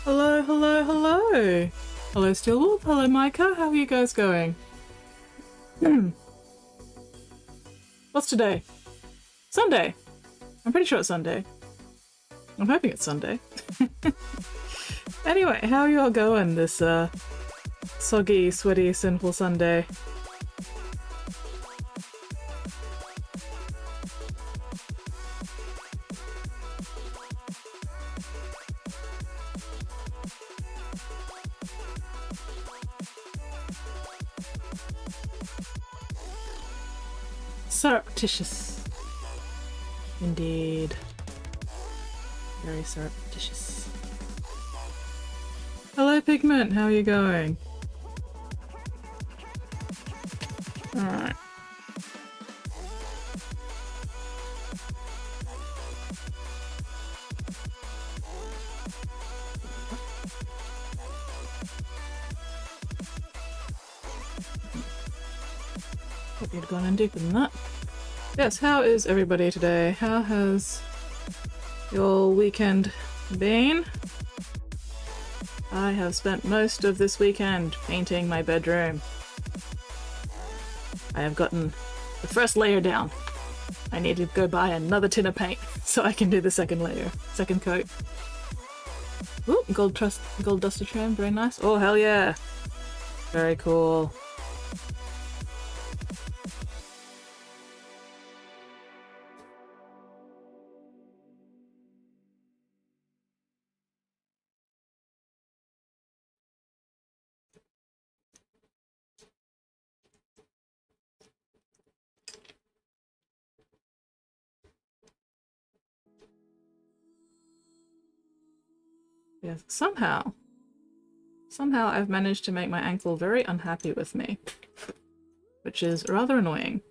Hello, hello, hello! Hello, Steelwolf. Hello, Micah. How are you guys going? What's today? Sunday! I'm pretty sure it's Sunday. I'm hoping it's Sunday. Anyway, how are you all going this, soggy, sweaty, sinful Sunday? Surreptitious. Indeed. Very surreptitious. Hello, Pigment. How are you going? Alright. Hope you'd gone in deeper than that. Yes, how is everybody today? How has your weekend been? I have spent most of this weekend painting my bedroom. I have gotten the first layer down. I need to go buy another tin of paint so I can do the second layer, second coat. Ooh, gold duster trim, very nice. Oh, hell yeah! Very cool. Yes, somehow I've managed to make my ankle very unhappy with me, which is rather annoying,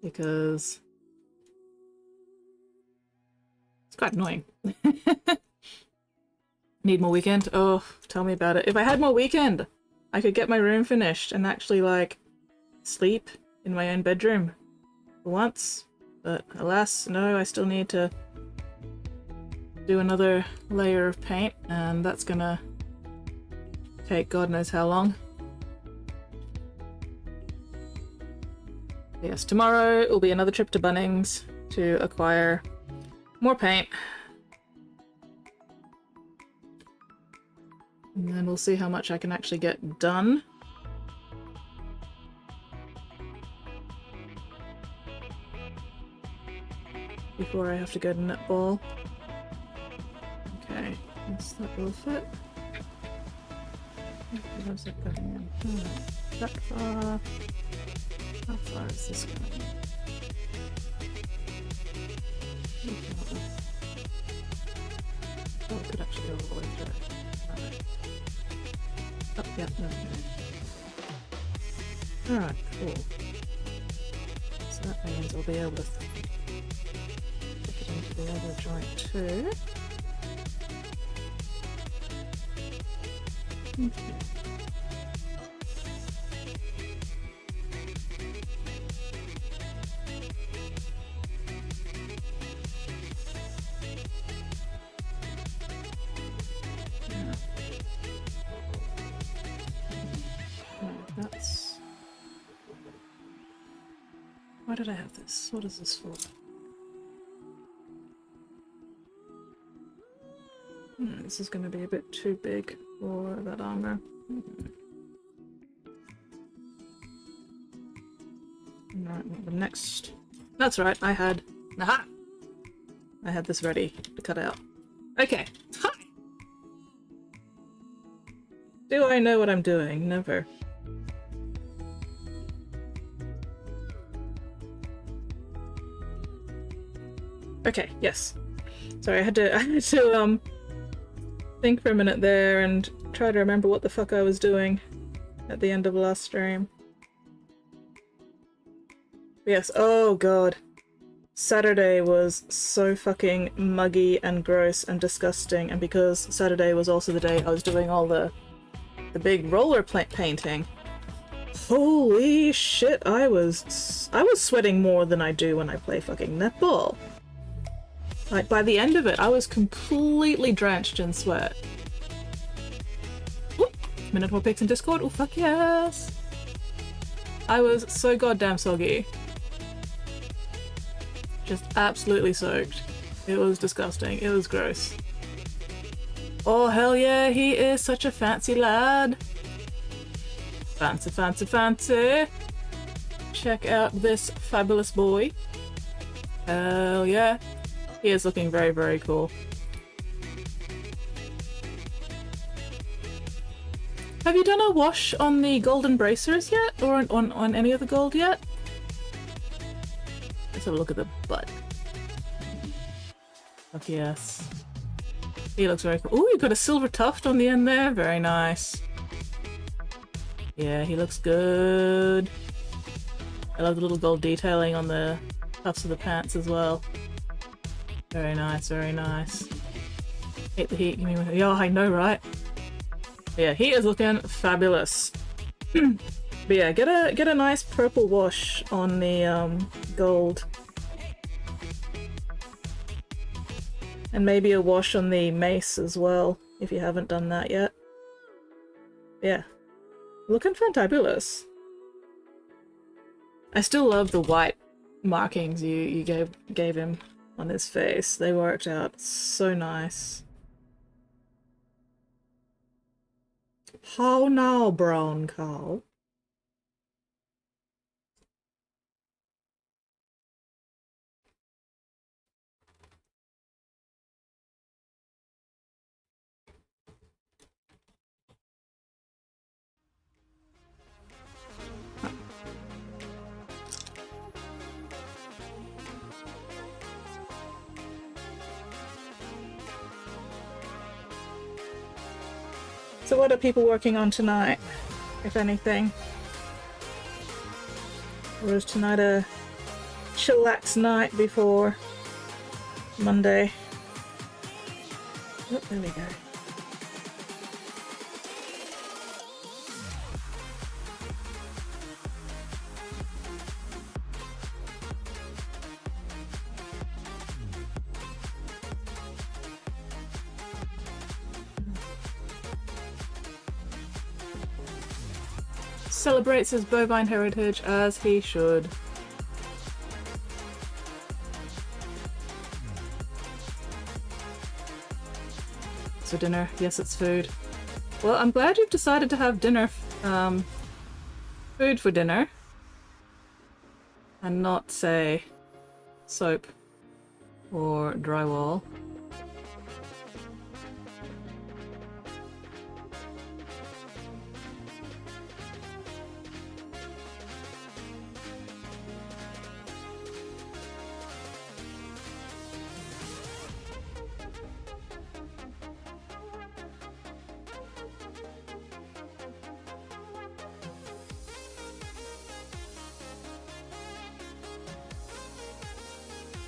because it's quite annoying. Need more weekend? Oh, tell me about it. If I had more weekend, I could get my room finished and actually, like, sleep in my own bedroom for once. But alas, no, I still need to do another layer of paint, and that's gonna take God knows how long. Yes, tomorrow will be another trip to Bunnings to acquire more paint. And then we'll see how much I can actually get done. Before I have to go to netball. Okay, yes, that will fit. How's that going in? That far. How far is this going? Oh, it could actually go all the way through. Alright. Oh, yeah, no. Alright, cool. So that means I'll be able to stick it into the other joint too. Okay. That's... Why did I have this? What is this for? This is going to be a bit too big for that armor. Right, the next... That's right, I had... Aha! I had this ready to cut out. Okay. Hi! Do I know what I'm doing? Never. Okay, yes. Sorry, I had to think for a minute there and try to remember what the fuck I was doing at the end of last stream. Yes, oh god. Saturday was so fucking muggy and gross and disgusting, and because Saturday was also the day I was doing all the big roller painting. Holy shit, I was sweating more than I do when I play fucking netball. Like, by the end of it, I was completely drenched in sweat. Ooh, minute more pics in Discord. Oh, fuck yes! I was so goddamn soggy. Just absolutely soaked. It was disgusting. It was gross. Oh, hell yeah, he is such a fancy lad. Fancy, fancy, fancy. Check out this fabulous boy. Hell yeah. He is looking very, very cool. Have you done a wash on the golden bracers yet? Or on any of the gold yet? Let's have a look at the butt. Fuck yes. He looks very cool. Ooh, you've got a silver tuft on the end there. Very nice. Yeah, he looks good. I love the little gold detailing on the cuffs of the pants as well. Very nice, very nice. Hate the heat. Yeah, I know, right? Yeah, he is looking fabulous. But yeah, get a nice purple wash on the gold. And maybe a wash on the mace as well, if you haven't done that yet. Yeah. Looking fantabulous. I still love the white markings you gave him on his face. They worked out so nice. How now, brown cow? So what are people working on tonight, if anything? Or is tonight a chillax night before Monday? Oh, there we go. Celebrates his bovine heritage as he should. So dinner, yes, it's food. Well, I'm glad you've decided to have dinner, food for dinner, and not, say, soap or drywall.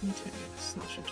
Okay, that should do.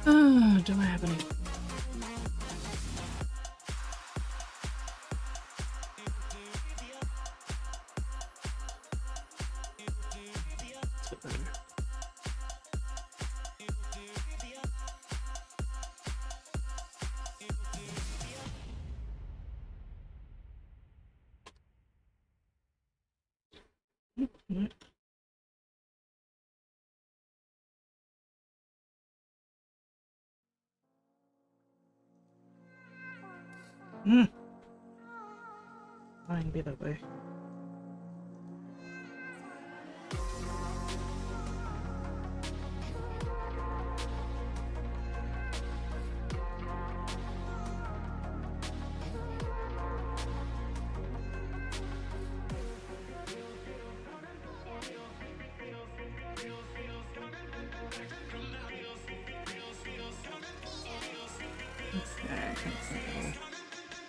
Do I have any? I can be that way.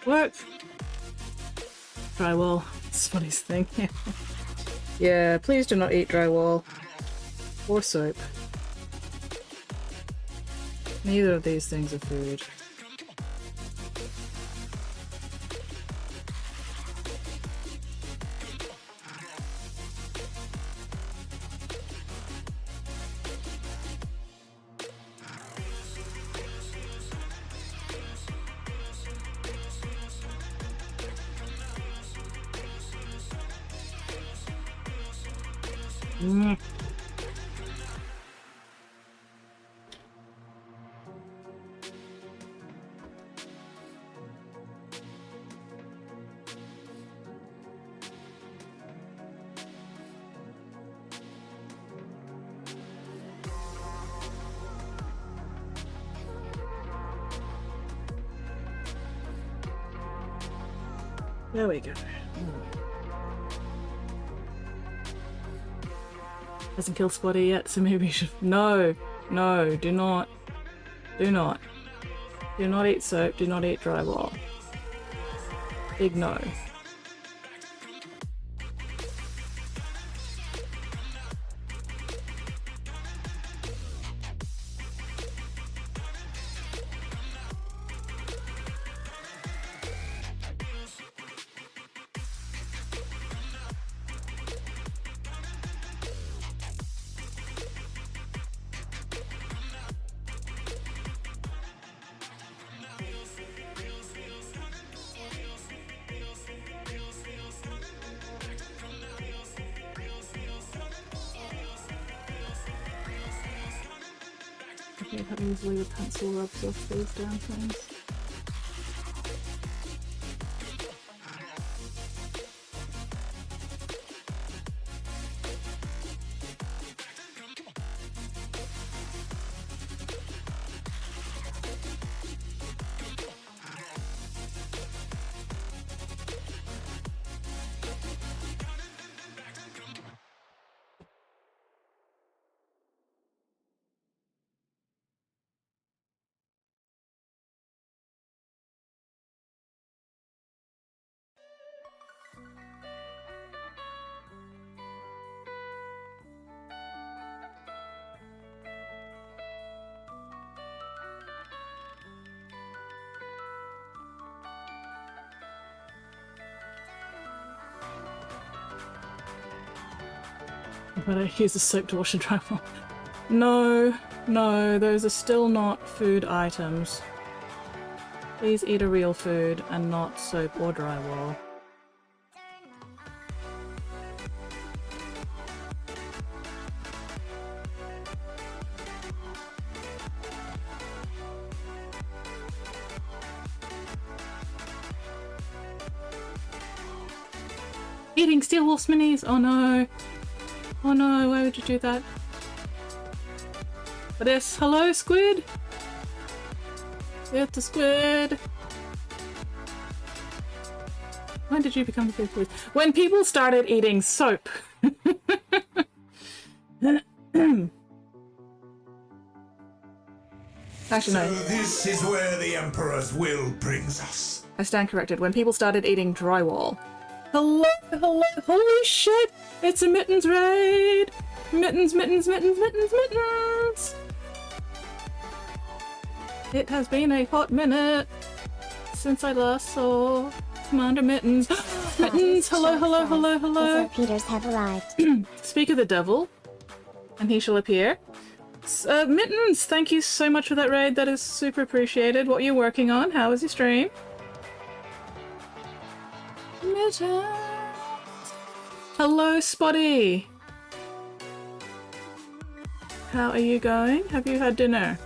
Work! Drywall. It's the funniest thing. Yeah, please do not eat drywall. Or soap. Neither of these things are food. There we go. Hasn't killed Squatty yet, so maybe we should. No! No, do not. Do not. Do not eat soap, do not eat drywall. Big no. Okay, how easily the pencil rubs off these damn things. But I use the soap to wash and dry them. No, no, those are still not food items. Please eat a real food and not soap or drywall. Eating Steel Wolf's minis! Oh no! Oh no, why would you do that? But yes, hello squid! It's a squid! When did you become the people? When people started eating soap! Actually, no. So this is where the Emperor's will brings us. I stand corrected. When people started eating drywall. Hello, hello, holy shit! It's a mittens raid! Mittens, mittens, mittens, mittens, mittens! It has been a hot minute since I last saw Commander Mittens. Mittens, hello, hello, hello, hello. The Peters have arrived. Speak of the devil, and he shall appear. Mittens, thank you so much for that raid. That is super appreciated. What are you working on? How was your stream? Mittens. Hello, Spotty. How are you going? Have you had dinner?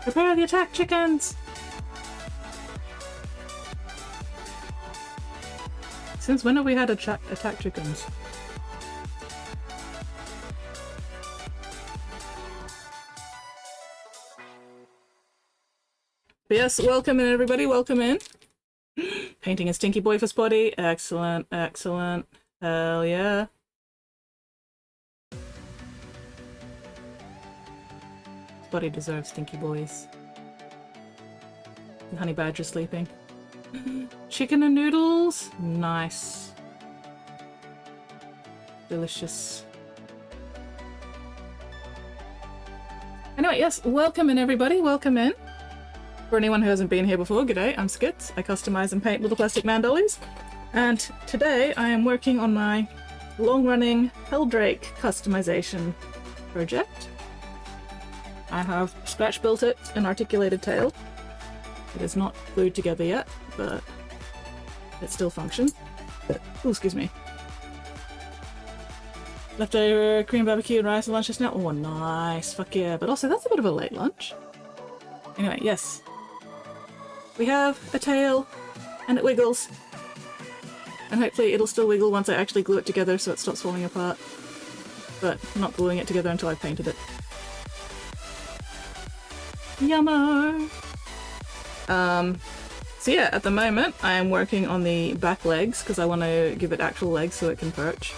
Prepare the attack, chickens! Since when have we had attack chickens? But yes, welcome in everybody, welcome in. Painting a stinky boy for Spotty. Excellent, excellent. Hell yeah. Spotty deserves stinky boys. And Honey Badger sleeping. Chicken and noodles? Nice. Delicious. Anyway, yes, welcome in everybody, welcome in. For anyone who hasn't been here before, g'day, I'm Skits. I customize and paint little plastic man dollies. And today I am working on my long-running Heldrake customization project. I have scratch built it an articulated tail. It is not glued together yet, but it still functions. Oh, excuse me. Leftover cream barbecue and rice and lunch just now. Oh, nice. Fuck yeah. But also, that's a bit of a late lunch. Anyway, yes. We have a tail, and it wiggles. And hopefully it'll still wiggle once I actually glue it together so it stops falling apart. But I'm not gluing it together until I've painted it. Yummo! So yeah, at the moment I am working on the back legs because I want to give it actual legs so it can perch.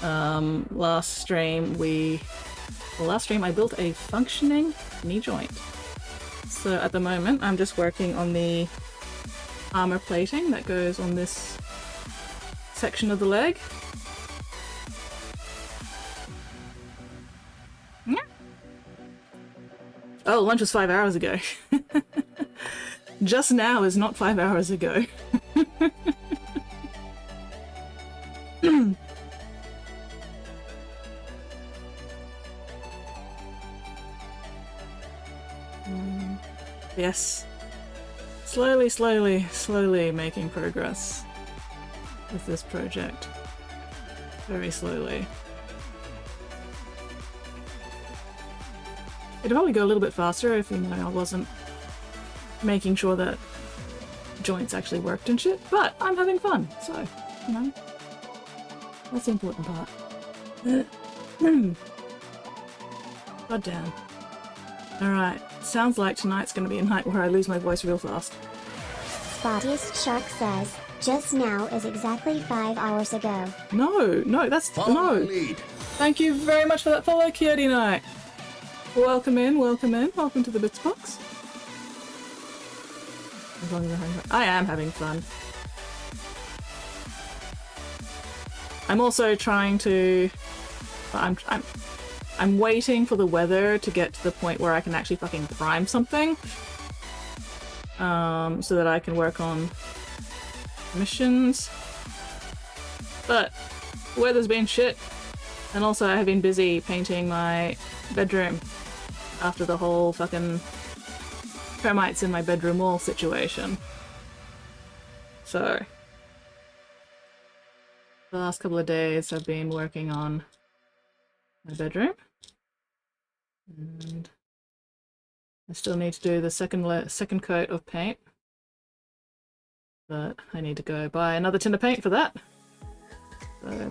Last stream I built a functioning knee joint. So at the moment I'm just working on the armor plating that goes on this section of the leg. Oh, lunch was 5 hours ago. Just now is not 5 hours ago. Yes. Slowly making progress with this project. Very slowly. It'd probably go a little bit faster if, you know, I wasn't making sure that joints actually worked and shit, but I'm having fun, so, you know, that's the important part. God damn. Alright, sounds like tonight's gonna be a night where I lose my voice real fast. Spottiest Shark says, just now is exactly 5 hours ago. No, that's, Follow no. my lead. Thank you very much for that follow, Cutie Night. Welcome in, welcome to the Bits Box. As long as I'm having fun. I am having fun. I'm also trying to... I'm waiting for the weather to get to the point where I can actually fucking prime something. So that I can work on missions. But the weather's been shit. And also I have been busy painting my bedroom after the whole fucking termites in my bedroom wall situation. So the last couple of days I've been working on my bedroom. And I still need to do the second coat of paint. But I need to go buy another tin of paint for that. So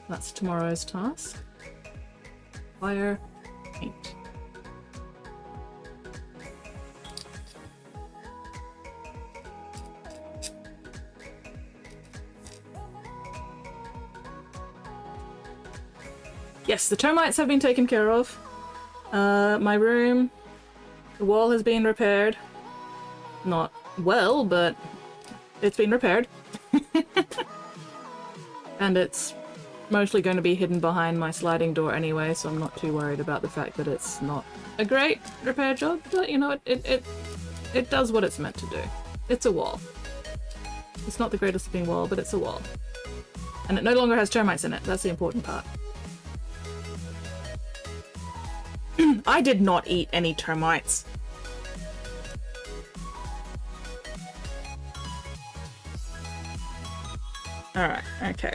that's tomorrow's task. Fire paint. Yes, the termites have been taken care of. My room, the wall has been repaired. Not well, but It's been repaired. And it's mostly going to be hidden behind my sliding door anyway, so I'm not too worried about the fact that it's not a great repair job, but you know, it does what it's meant to do. It's a wall. It's not the greatest looking wall, but it's a wall. And it no longer has termites in it, that's the important part. I did not eat any termites. Alright, okay.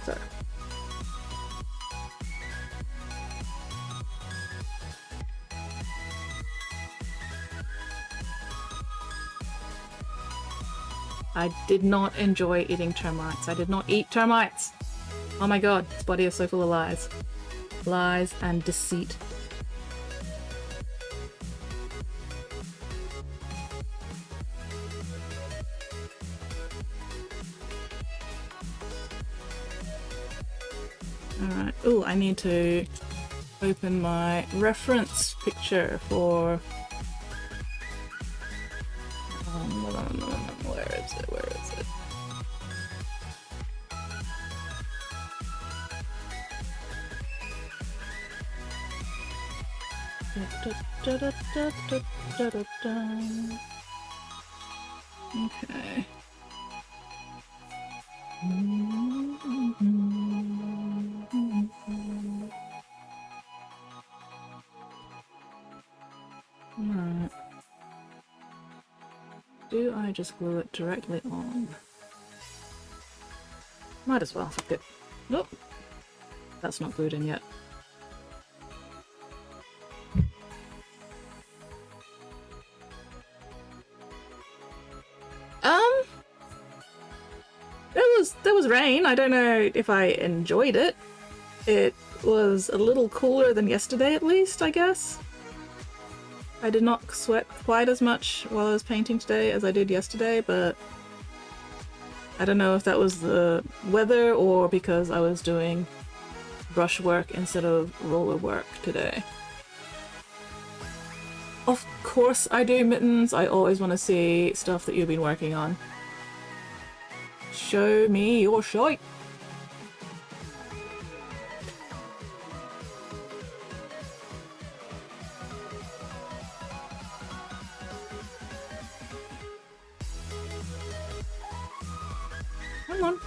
So. I did not enjoy eating termites. I did not eat termites! Oh my god, this body is so full of lies. Lies and deceit. Alright, ooh, I need to open my reference picture for... where is it, where is it? Okay. Alright. Do I just glue it directly on? Might as well, fuck it. Nope. That's not glued in yet. There was rain. I don't know if I enjoyed it. It was a little cooler than yesterday, at least, I guess. I did not sweat quite as much while I was painting today as I did yesterday, but I don't know if that was the weather or because I was doing brush work instead of roller work today. Of course I do, Mittens. I always want to see stuff that you've been working on. Show me your shite. Come on.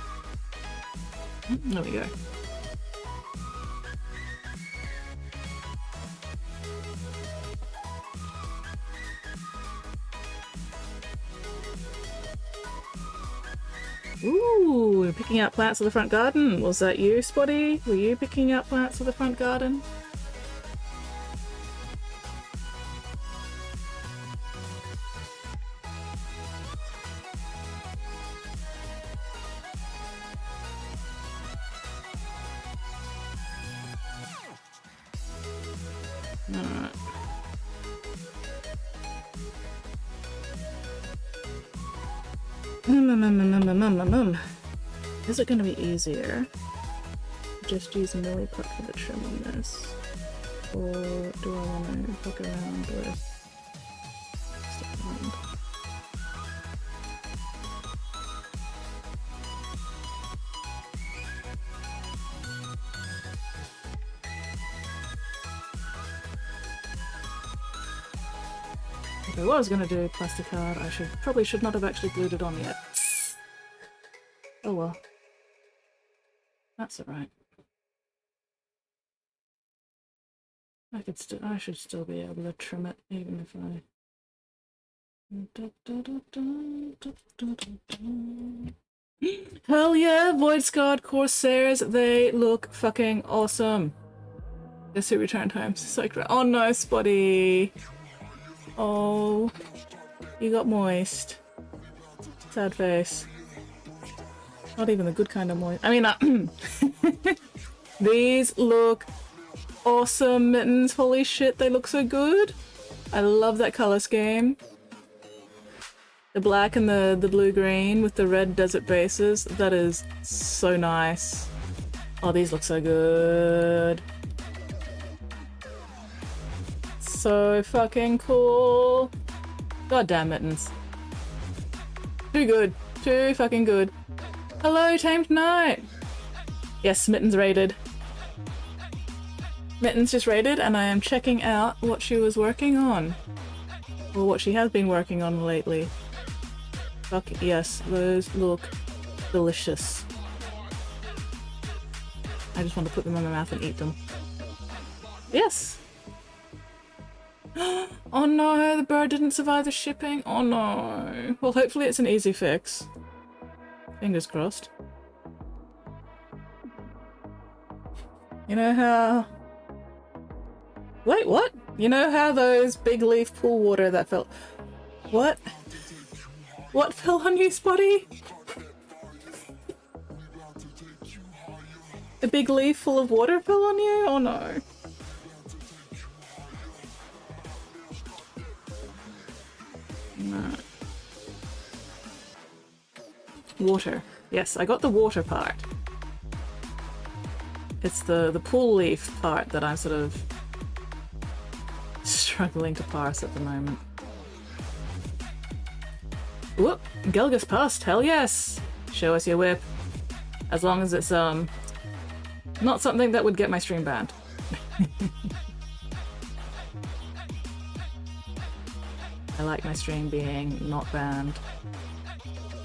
There we go. Ooh, picking out plants for the front garden. Was that you, Spotty? Were you picking out plants for the front garden? Alright. Is it going to be easier to just use a milli puck for the trim on this? Or do I want to fuck around with stuff around? If I was going to do a plastic card, I probably should not have actually glued it on yet. Oh well. That's alright. I should still be able to trim it, even if I... Hell yeah, Void Scarred Corsairs, they look fucking awesome. Guess who return times? It's like, oh no, Spotty. Oh, you got moist. Sad face. Not even the good kind of moist. I mean, these look awesome, Mittens. Holy shit, they look so good. I love that color scheme. The black and the blue-green with the red desert bases. That is so nice. Oh, these look so good. So fucking cool. God damn, Mittens. Too good. Too fucking good. Hello, Tamed Knight! Yes, Mitten's raided. Mitten's just raided, and I am checking out what she was working on. Or what she has been working on lately. Fuck yes, those look delicious. I just want to put them in my mouth and eat them. Yes! Oh no, the bird didn't survive the shipping. Oh no. Well, hopefully it's an easy fix. Fingers crossed. You know how... Wait, what? You know how those big leaf pool water that fell... What? What fell on you, Spotty? The big leaf full of water fell on you? Oh no. No. Water. Yes, I got the water part. It's the pool leaf part that I'm sort of struggling to parse at the moment. Whoop! Gelgus passed, hell yes! Show us your whip. As long as it's, not something that would get my stream banned. I like my stream being not banned.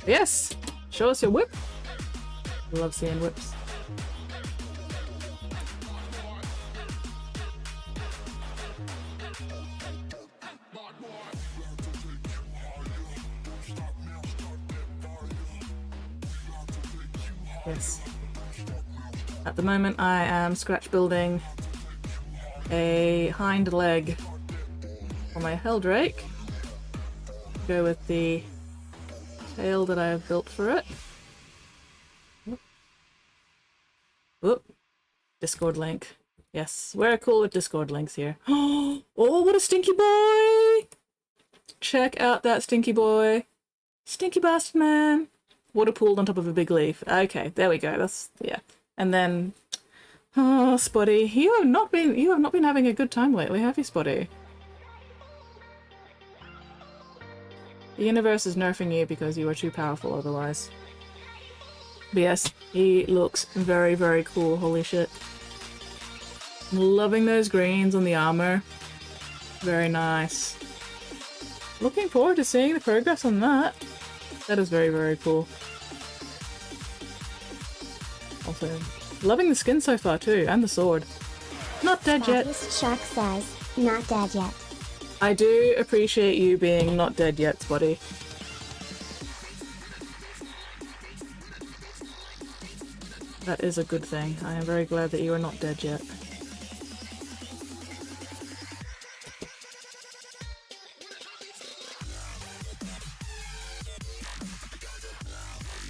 Yes! Show us your whip! Love seeing whips. Yes. At the moment I am scratch building a hind leg for my Heldrake. Go with the tail that I have built for it. Whoop. Whoop. Discord link. Yes, we're cool with Discord links here. Oh, what a stinky boy! Check out that stinky boy. Stinky bastard man. Water pooled on top of a big leaf. Okay, there we go. That's, yeah. And then, oh, Spotty, you have not been having a good time lately, have you, Spotty? The universe is nerfing you because you are too powerful otherwise. But yes, he looks very, very cool. Holy shit. I'm loving those greens on the armor. Very nice. Looking forward to seeing the progress on that. That is very, very cool. Also, loving the skin so far too, and the sword. Not dead yet. Shark says, not dead yet. I do appreciate you being not dead yet, Spotty. That is a good thing. I am very glad that you are not dead yet.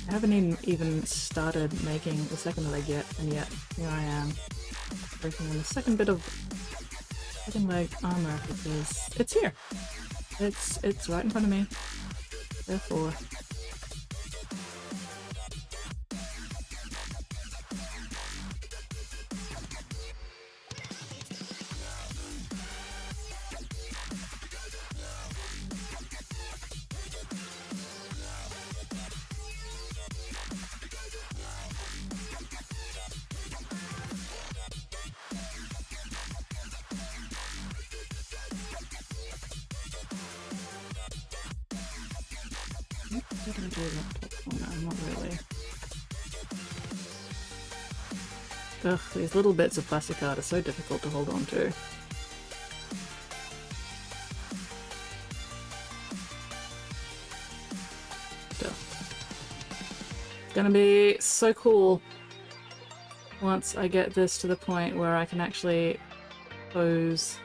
I haven't even started making the second leg yet, and yet here I am, working on the second bit of second leg armor because it's here. It's right in front of me. Therefore, what can I do with that? Oh no, not really. Ugh, these little bits of plastic art are so difficult to hold on to. Still. It's gonna be so cool once I get this to the point where I can actually pose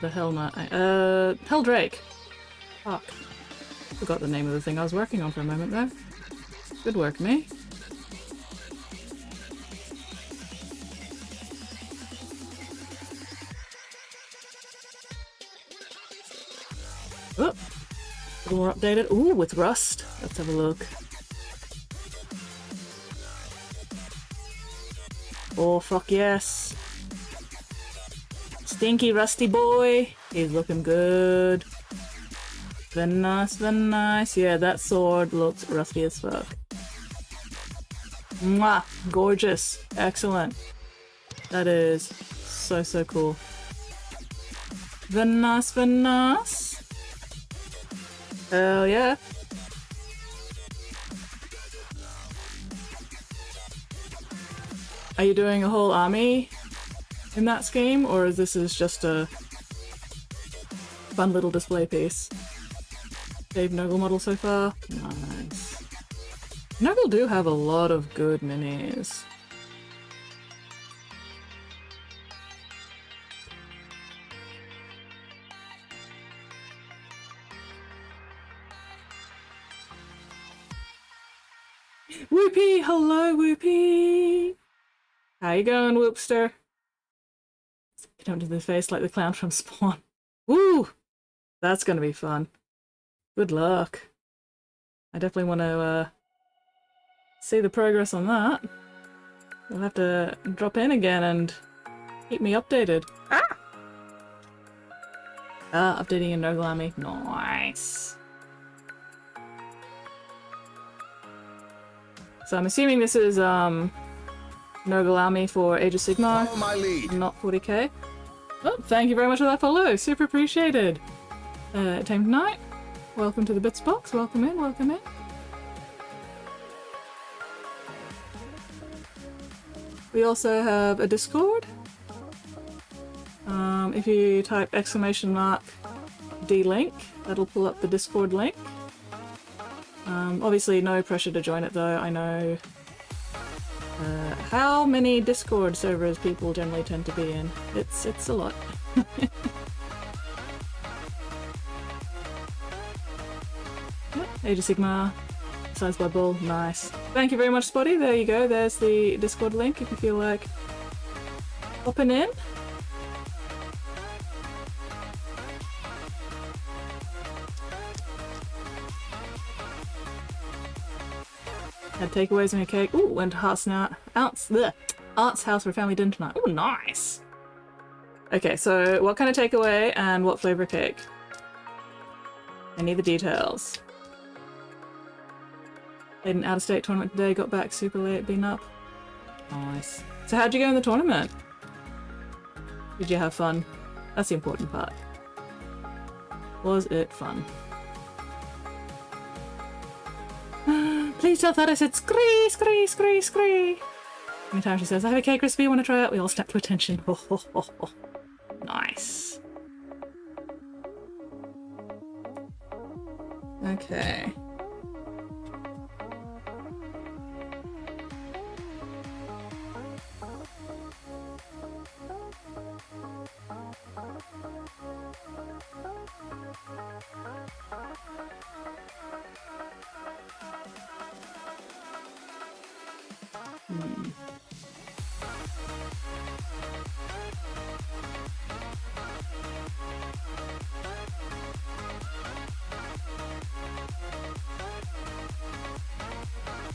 the helmet. Heldrake! Fuck. Forgot the name of the thing I was working on for a moment there. Good work, me. Oh, a little more updated. Ooh, with rust. Let's have a look. Oh, fuck yes. Stinky rusty boy. He's looking good. Very nice, very nice. Yeah, that sword looks rusty as fuck. Mwah! Gorgeous. Excellent. That is so, so cool. Very nice, very nice. Hell yeah. Are you doing a whole army in that scheme, or is this just a fun little display piece? Dave Noggle model so far? Nice. Noggle do have a lot of good minis. Whoopee! Hello, Whoopee! How you going, Whoopster? Get onto the face like the clown from Spawn. Woo! That's gonna be fun. Good luck. I definitely want to see the progress on that. You'll have to drop in again and keep me updated. Updating in Noggle Army. Nice. So I'm assuming this is Noggle Army for Age of Sigmar, Follow my lead. not 40k. Oh, thank you very much for that follow. Super appreciated. Tame Knight, welcome to the Bits Box. Welcome in, welcome in. We also have a Discord. If you type !D-link, that'll pull up the Discord link. Obviously no pressure to join it though. I know how many Discord servers people generally tend to be in. It's a lot. Age of Sigmar, Size Blood Bowl, nice. Thank you very much, Spotty. There you go. There's the Discord link if you feel like hopping in. Had takeaways on your cake. Ooh, went to Arts House for a family dinner tonight. Ooh, nice. Okay, so what kind of takeaway and what flavor cake? I need the details. Played an out-of-state tournament today, got back super late, been up. Nice. So how'd you go in the tournament? Did you have fun? That's the important part. Was it fun? Please tell that I said scree, scree, scree, scree. Anytime she says, I have a cake recipe I want to try out, we all snap to attention. Ho, ho, ho, ho. Nice. Okay.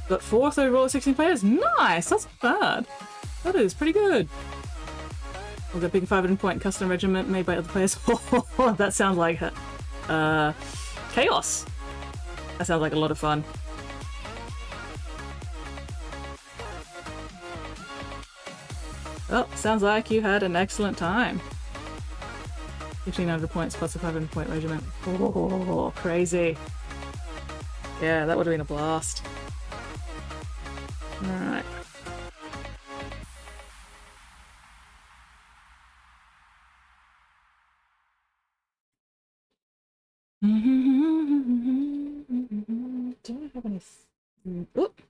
Got 4th overall at 16 players. Nice! That's not bad. That is pretty good. We'll get big 500 point custom regiment made by other players. That sounds like chaos. That sounds like a lot of fun. Oh, sounds like you had an excellent time. 1500 points plus a 500 point regiment. Oh, crazy. Yeah, that would have been a blast. Alright. Do I have any... Oop!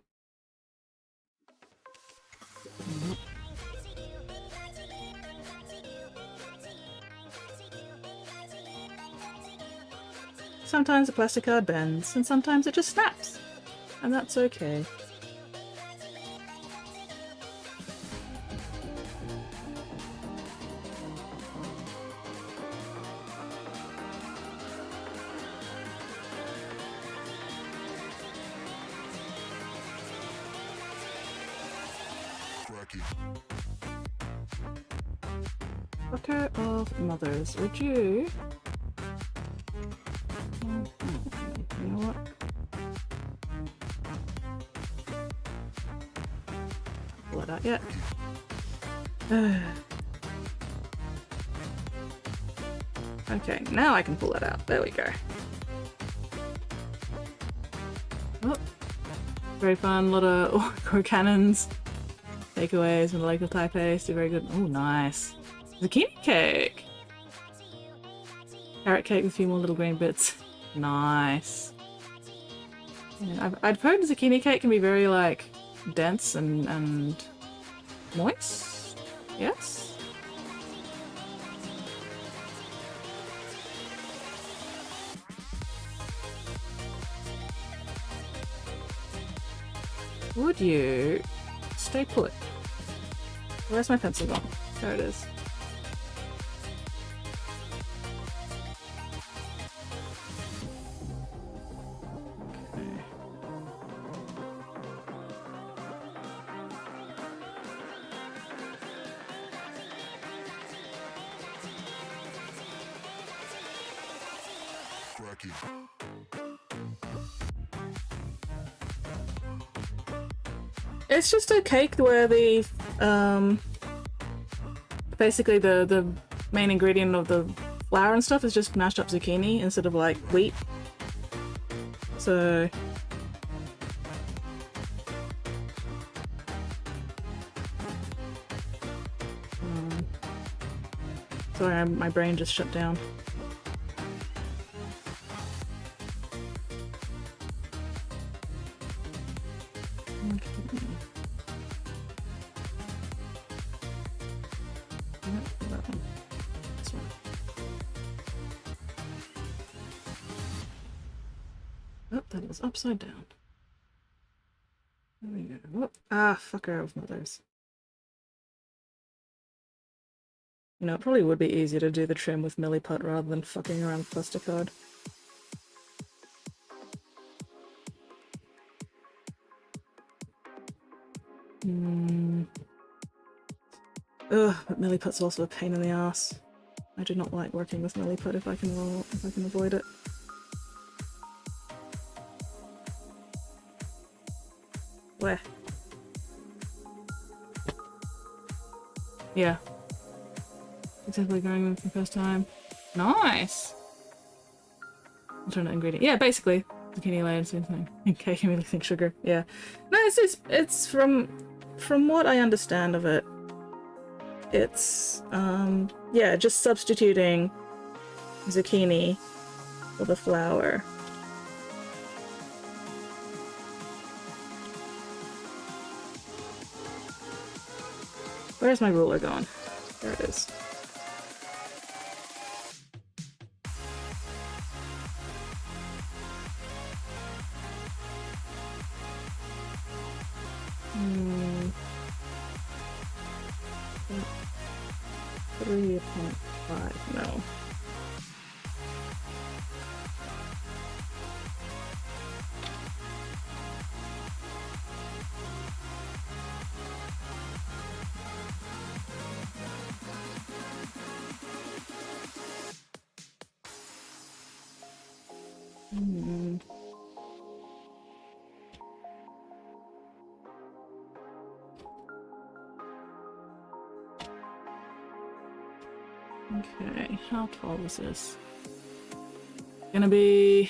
Sometimes the plastic card bends, and sometimes it just snaps. And that's okay. Daughter of mothers, would you? pull that out yet. Okay, now I can pull that out. There we go. Oh, very fun. A lot of crow cannons, takeaways, and the local Taipei. Still very good. Oh, nice. Zucchini cake. Carrot cake with a few more little green bits. Nice. Yeah, I've heard zucchini cake can be very like dense and moist. Yes. Would you stay put? Where's my pencil gone? There it is. It's just a cake where the basically the main ingredient of the flour and stuff is just mashed up zucchini instead of like wheat. So sorry, my brain just shut down. That is upside down. There we go. Whoop. Ah, fucker with mothers. You know, it probably would be easier to do the trim with Milliput rather than fucking around with plasticard. Ugh, but Milliput's also a pain in the ass. I do not like working with Milliput if I can avoid it. Where? Yeah. Successfully growing them for the first time. Nice! Alternate ingredient. Yeah, basically. Zucchini layered, same thing. Okay, you really think sugar. Yeah. No, it's from what I understand of it. It's, yeah, just substituting zucchini for the flour. Where's my ruler gone? There it is. Hmm. 3.5, no. Okay, how tall is this? Gonna be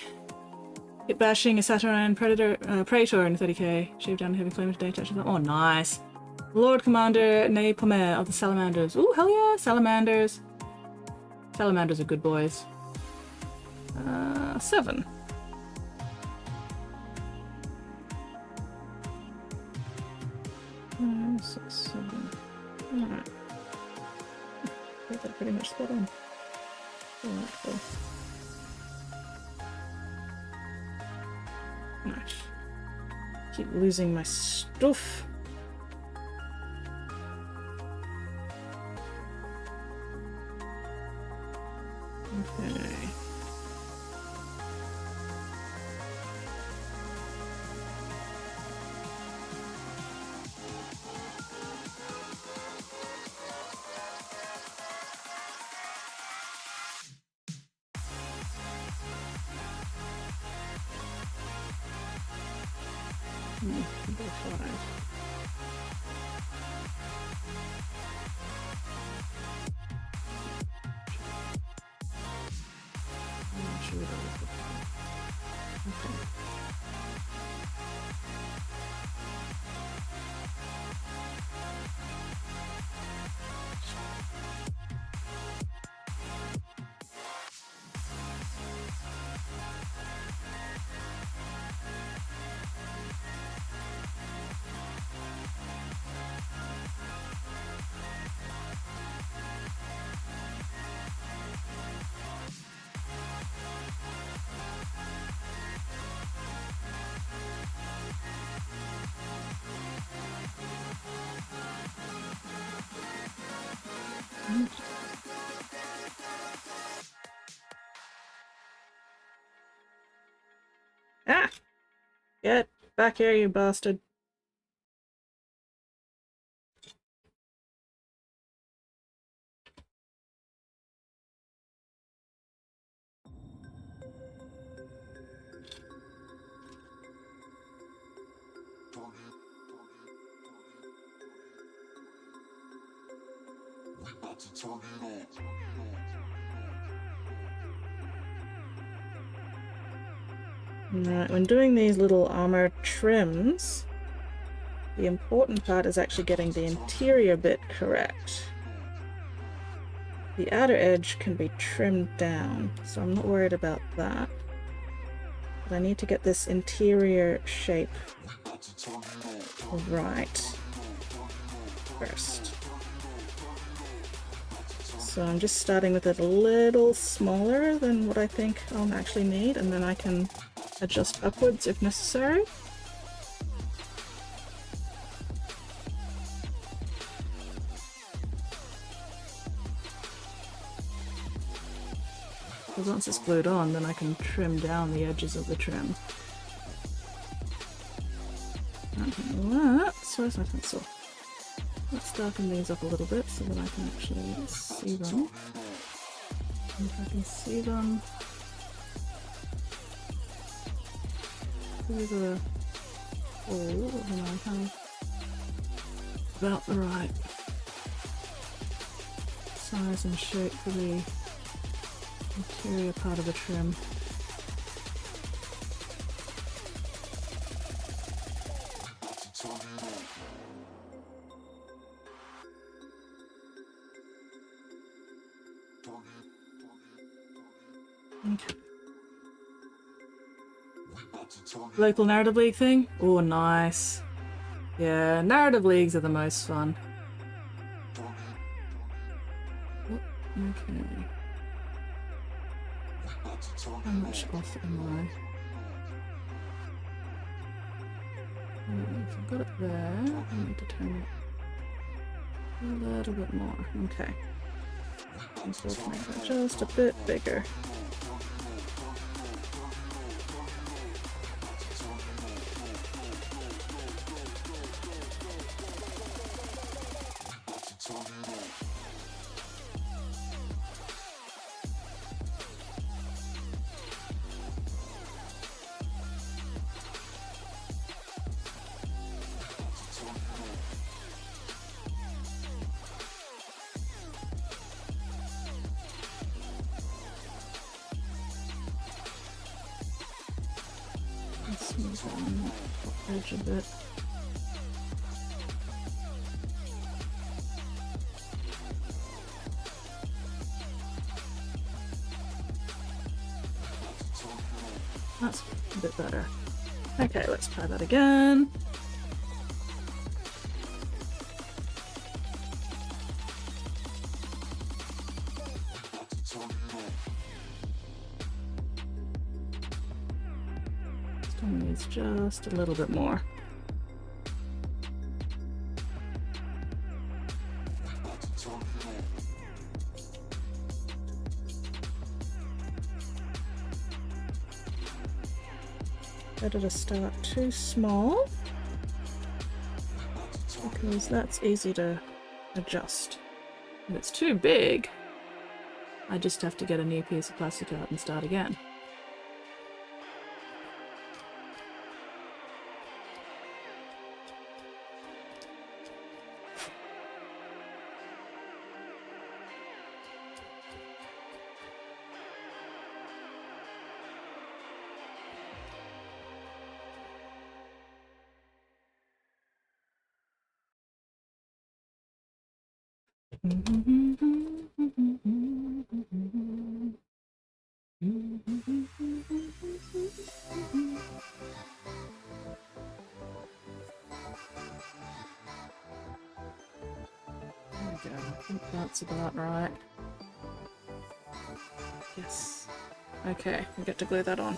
hit bashing a Saturn Predator Praetor in 30k. Shave down heavy flame today, touch them. Oh, nice. Lord Commander Ne Pomer of the Salamanders. Ooh, hell yeah, Salamanders. Salamanders are good boys. 7. Six, 7. Alright. I think they're pretty much spot on. Alright, cool. Nice. Keep losing my stuff. Okay. Number 5. Ah! Get back here, you bastard. Alright, when doing these little armor trims, the important part is actually getting the interior bit correct. The outer edge can be trimmed down, so I'm not worried about that. But I need to get this interior shape right first. So I'm just starting with it a little smaller than what I think I'll actually need, and then I can adjust upwards if necessary. Because once it's glued on, then I can trim down the edges of the trim. Where's my pencil? Let's darken these up a little bit so that I can actually see them. And if I can see them through the hole, then I have about the right size and shape for the interior part of the trim. Okay. Local narrative league thing? Oh, nice. Yeah, narrative leagues are the most fun. Oh, okay. How much off am I? If I've got it there, I need to turn it a little bit more. Okay. I'm supposed to make that just a bit bigger. Let's move on the edge a bit. That's a bit better. Okay, let's try that again. Still needs just a little bit more. Better to start too small, because that's easy to adjust. If it's too big, I just have to get a new piece of plastic out and start again. There we go. I think that's about right. Yes. Okay, we get to glue that on.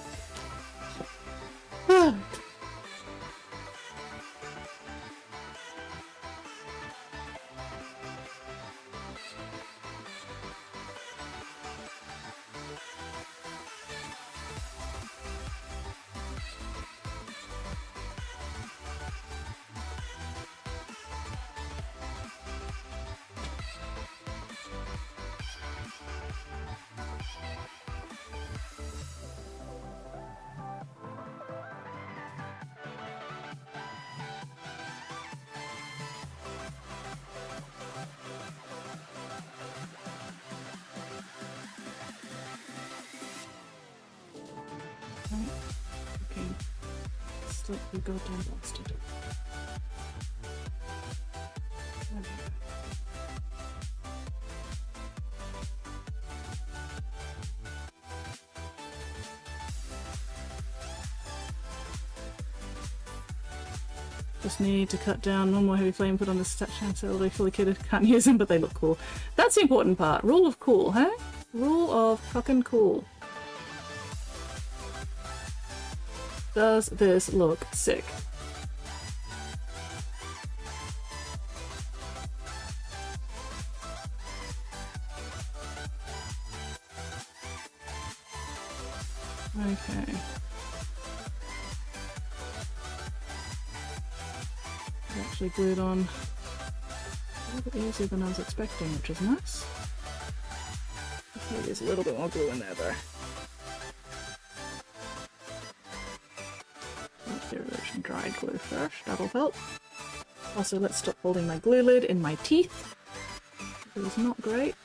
Okay. Slightly goddamn bastard. Just need to cut down one more heavy flame, put on the stat chance so they'll be fully kitted. Can't use them, but they look cool. That's the important part. Rule of cool, huh? Rule of fucking cool. Does this look sick? Okay. Actually glued on a little bit easier than I was expecting, which is nice. Maybe there's a little bit more glue in there though. Let's get rid of some dried glue first, that'll help. Also, let's stop holding my glue lid in my teeth. It was not great.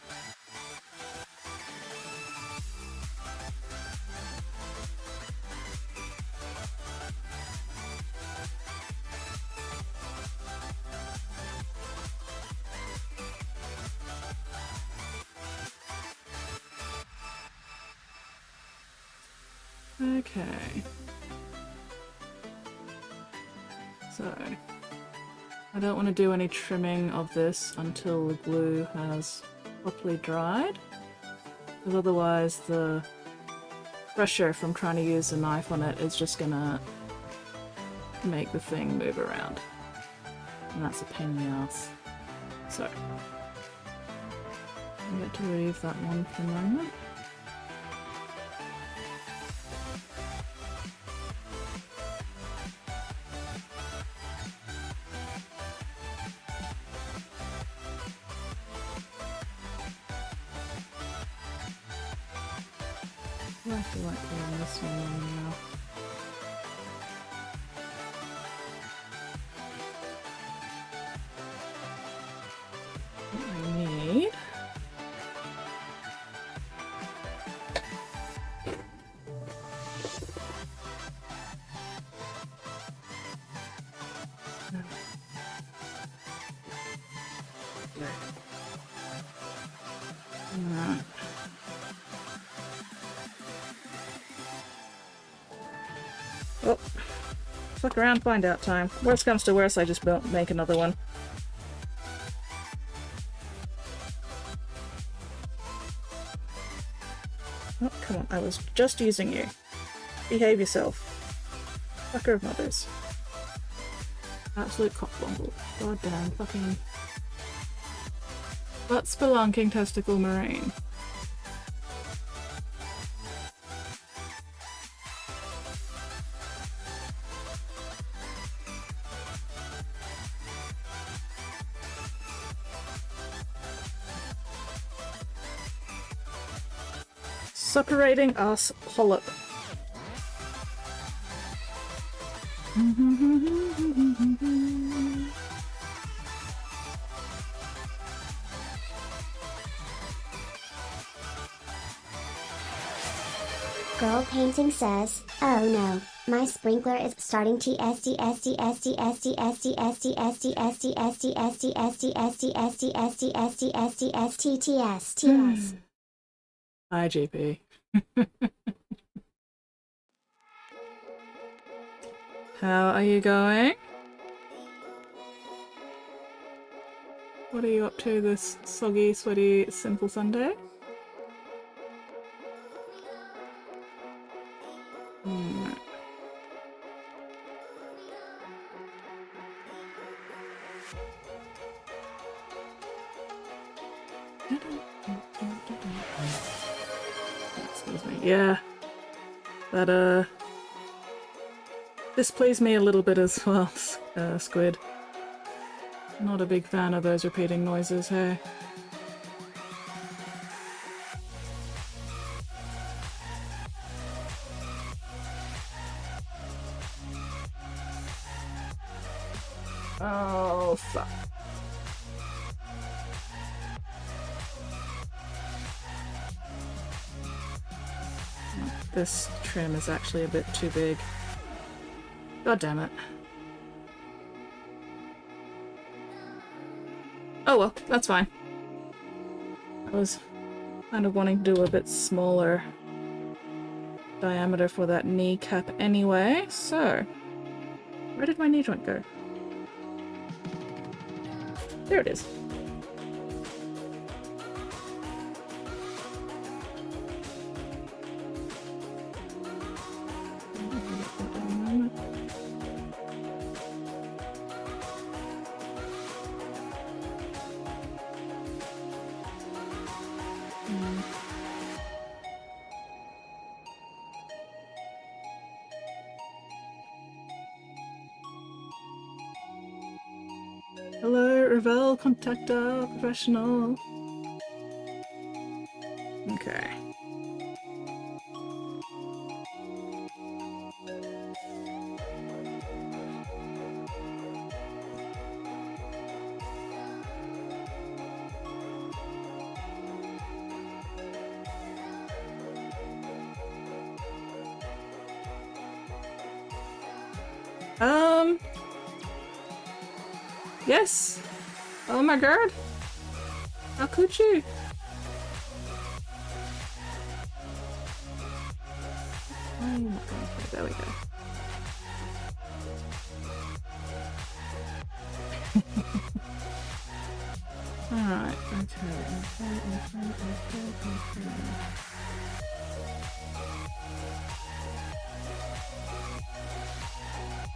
Okay. So, I don't want to do any trimming of this until the glue has properly dried, because otherwise the pressure from trying to use a knife on it is just gonna make the thing move around, and that's a pain in the ass. So, I get to leave that one for a moment. I feel like putting this one on now. What I need oh, fuck around, find out time. Worst comes to worst, I just make another one. Oh, come on, I was just using you. Behave yourself. Fucker of mothers. Absolute cockbomble. Goddamn fucking butt spelunking testicle marine. Separating us polyp. Girl Painting says, oh no, my sprinkler is starting TSD SD SD SD SD SD SD SD SD SD SD SD SD SD SD SD SD TS TS. Hi, GP. How are you going? What are you up to this soggy, sweaty, simple Sunday? Excuse me. Yeah. That, displeased me a little bit as well, Squid. Not a big fan of those repeating noises, hey? Oh, fuck. this trim is actually a bit too big. God damn it. Oh well, that's fine. I was kind of wanting to do a bit smaller diameter for that kneecap anyway, so... Where did my knee joint go? There it is. Hello, Revel Contactor Professional. Okay. Yes. Oh my god. How could you? Oh my god. There we go. Alright, okay.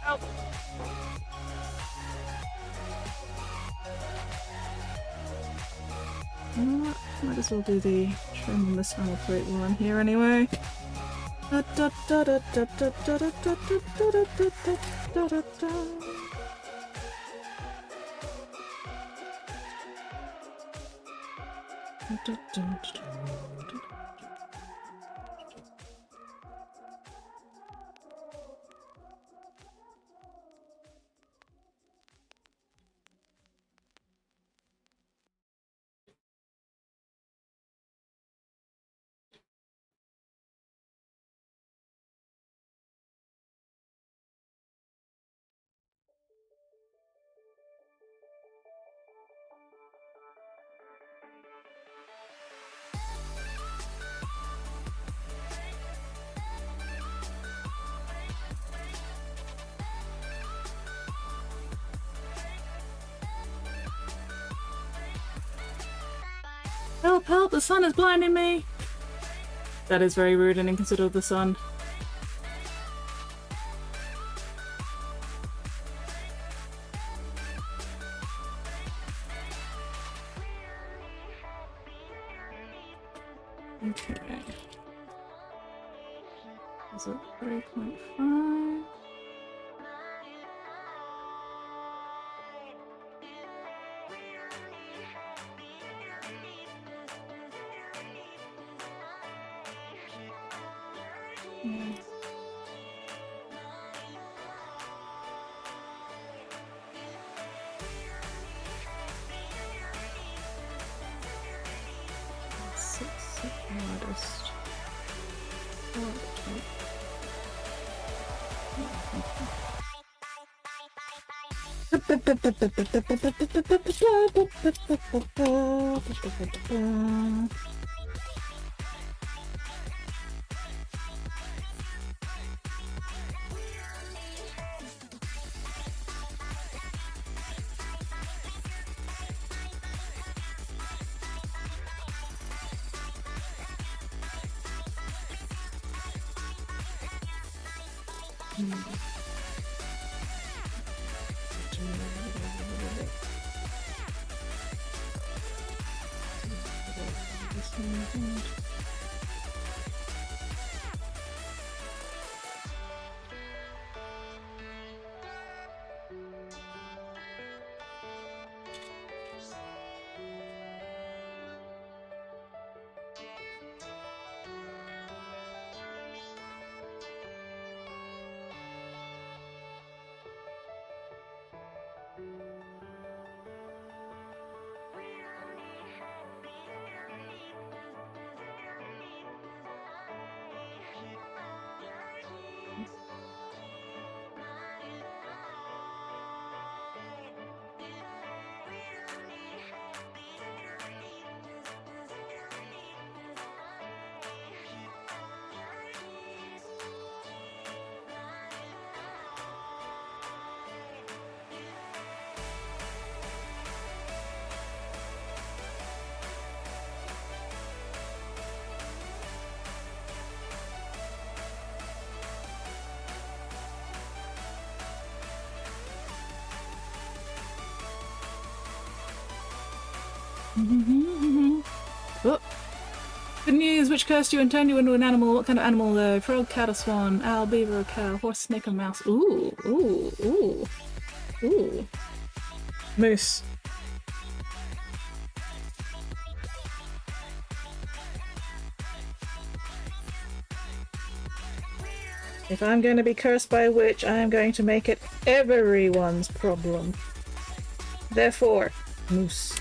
Help! You know what? Might as well do the trim on this final plate while I'm here anyway. Help, help, the sun is blinding me! That is very rude and inconsiderate of the sun. Okay. Is it 3.5? Modest. Oh. Good news, which curse do you turn you into an animal? What kind of animal though? Frog, cat, or swan? Owl, beaver, or cow? Horse, snake, or mouse? Ooh, ooh, ooh, ooh. Moose. If I'm going to be cursed by a witch, I am going to make it everyone's problem. Therefore, moose.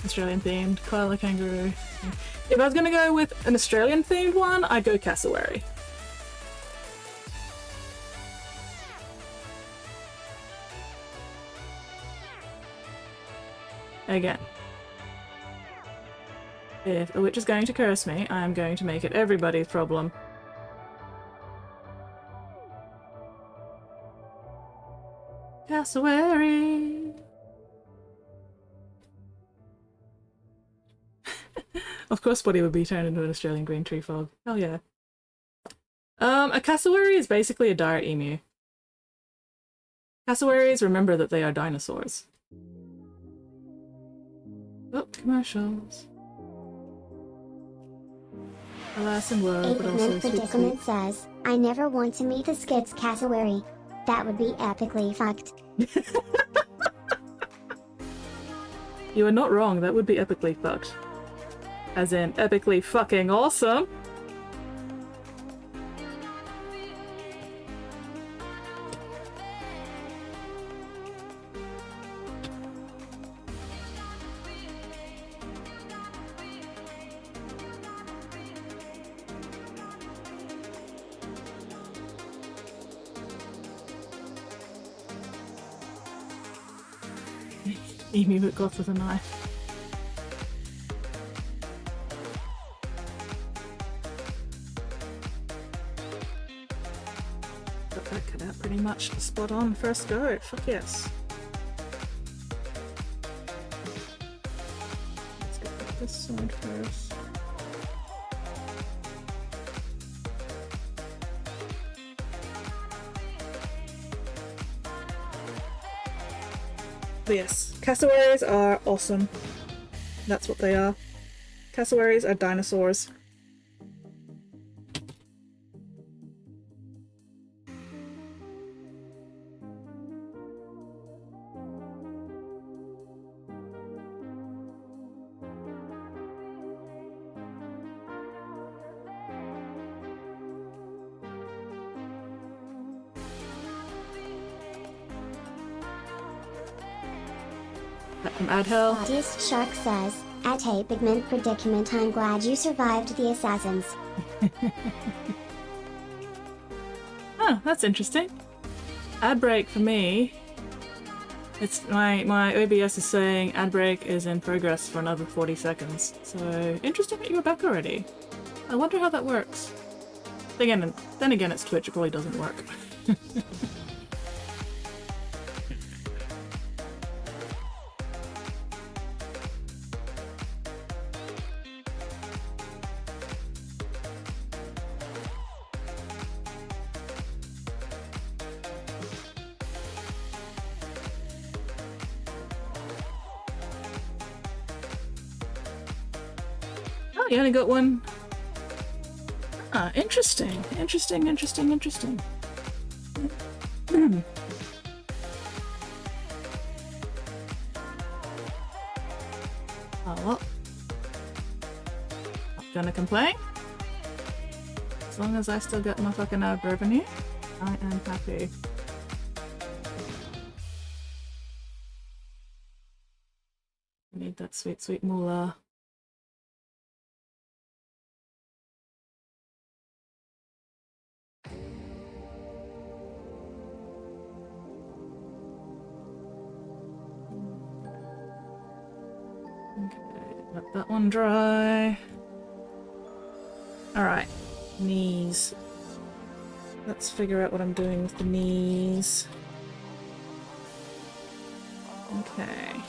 Australian themed, koala kangaroo. If I was gonna go with an Australian themed one, I'd go cassowary. Again. If a witch is going to curse me, I am going to make it everybody's problem. Cassowary! Of course Buddy would be turned into an Australian green tree frog. Hell yeah. A cassowary is basically a dire emu. Cassowaries remember that they are dinosaurs. Oh, commercials. Alas and woe, but also sweet, Predicament says, I never want to meet the skid's cassowary. That would be epically fucked. You are not wrong, that would be epically fucked. As in, epically fucking awesome! Emu that got with a knife. Got that cut out pretty much spot on first go. Fuck yes. Let's get this side first. But yes, cassowaries are awesome. That's what they are. Cassowaries are dinosaurs. From Adhel. Artist Shark says, at a pigment predicament, I'm glad you survived the assassins. Oh, that's interesting. Ad break for me. It's my OBS is saying ad break is in progress for another 40 seconds. So interesting that you're back already. I wonder how that works. Then again, it's Twitch. It probably doesn't work. You only got one. Ah, interesting. Interesting. Oh well. Not gonna complain. As long as I still get my fucking ad revenue, I am happy. I need that sweet, sweet moolah. Let that one dry. Alright, knees. Let's figure out what I'm doing with the knees. Okay.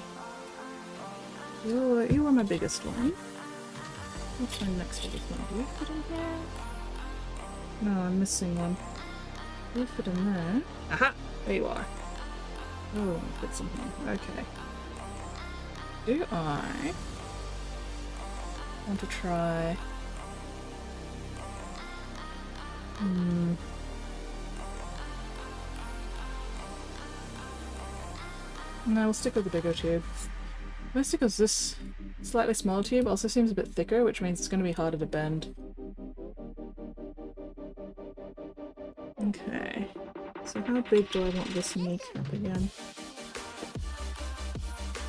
You were my biggest one. What's my next biggest one? Do we fit in here? No, I'm missing one. Do we fit in there? Aha! There you are. Oh, fits in here. Okay. Do I want to try... No, we'll stick with the bigger tube. Mostly because this slightly smaller tube also seems a bit thicker, which means it's going to be harder to bend. Okay, so how big do I want this kneecap again?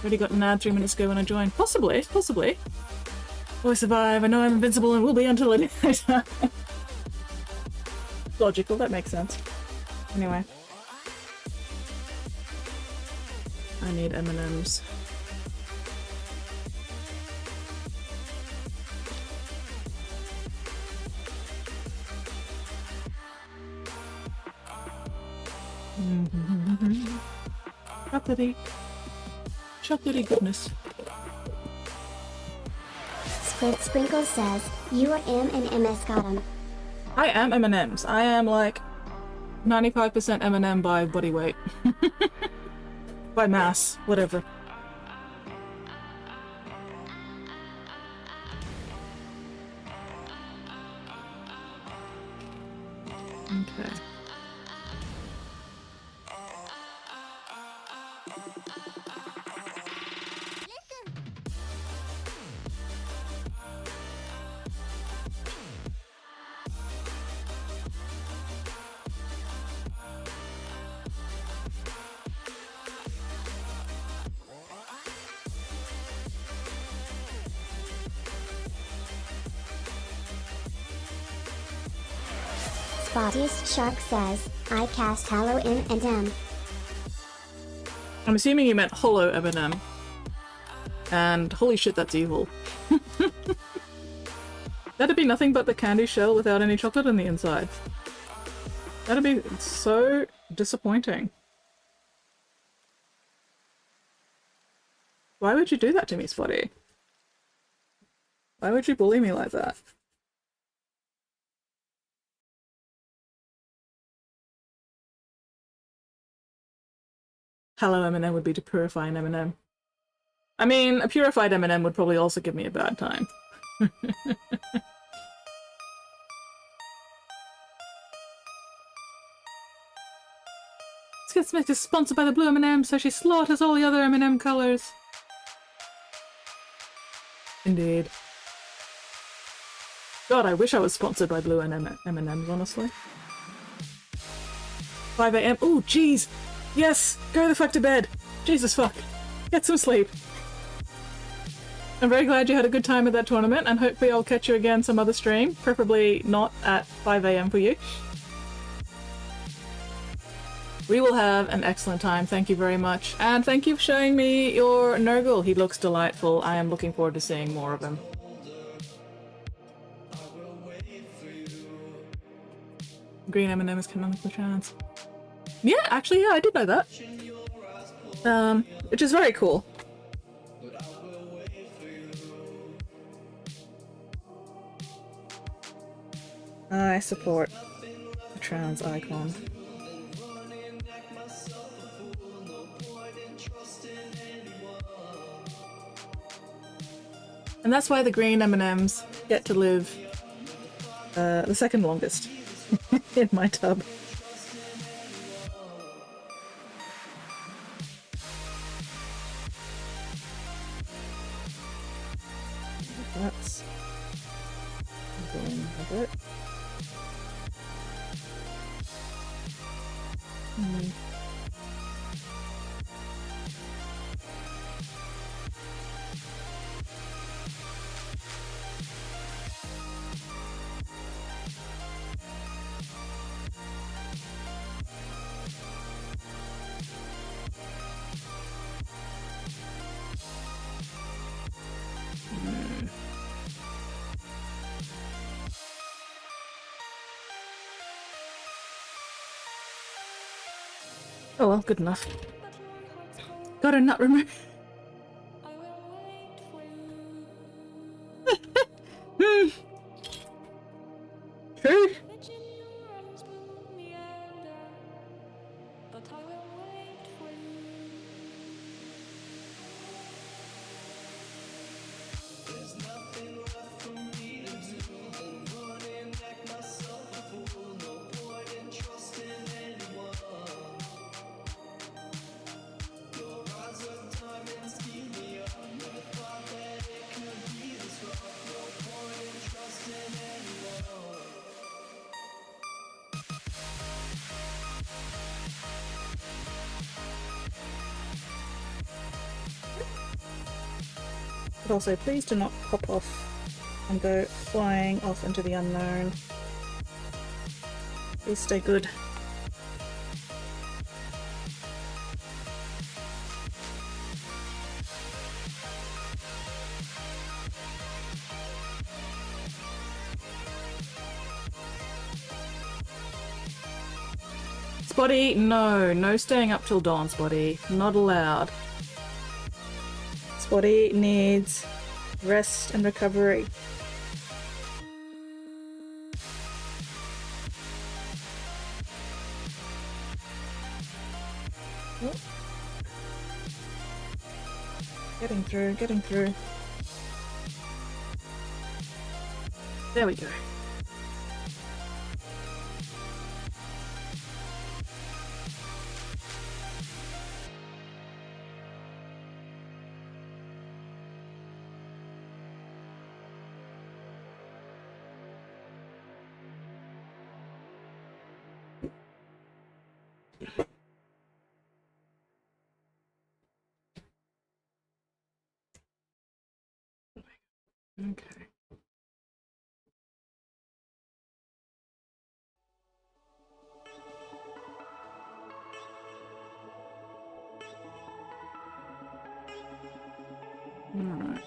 Already got an ad 3 minutes ago when I joined. Possibly, possibly. Oh, I survive. I know I'm invincible and will be until it is. Logical, that makes sense. Anyway. I need M&Ms. Chocolatey. Chocolatey goodness. Sprinkle says, you are M&Ms got 'em. I am M&Ms. I am like 95% M&M by body weight. By mass, whatever. Okay. Spottiest Shark says, I cast Hallow M&M. I'm assuming you meant hollow M&M. And holy shit, that's evil. That'd be nothing but the candy shell without any chocolate on the inside. That'd be so disappointing. Why would you do that to me, Spotty? Why would you bully me like that? Hello M&M would be to purify an M&M. I mean, a purified M&M would probably also give me a bad time. Skid Smith is sponsored by the blue M&M, so she slaughters all the other M&M colours. Indeed. God, I wish I was sponsored by blue and M&Ms, honestly. 5 AM. Oh, jeez! Yes! Go the fuck to bed! Jesus fuck! Get some sleep! I'm very glad you had a good time at that tournament, and hopefully I'll catch you again some other stream. Preferably not at 5 AM for you. We will have an excellent time, thank you very much. And thank you for showing me your Nurgle. He looks delightful. I am looking forward to seeing more of him. Green M&M is canonically trans. Yeah, actually, yeah, I did know that. Which is very cool. I support the trans icon. And that's why the green M&Ms get to live the second longest in my tub. That's going a bit. Oh well, good enough. Got a nut removed. Also, please do not pop off and go flying off into the unknown. Please stay good. Spotty, no. No staying up till dawn, Spotty. Not allowed. Spotty needs rest and recovery. Oh. Getting through, getting through. There we go. Okay. Alright.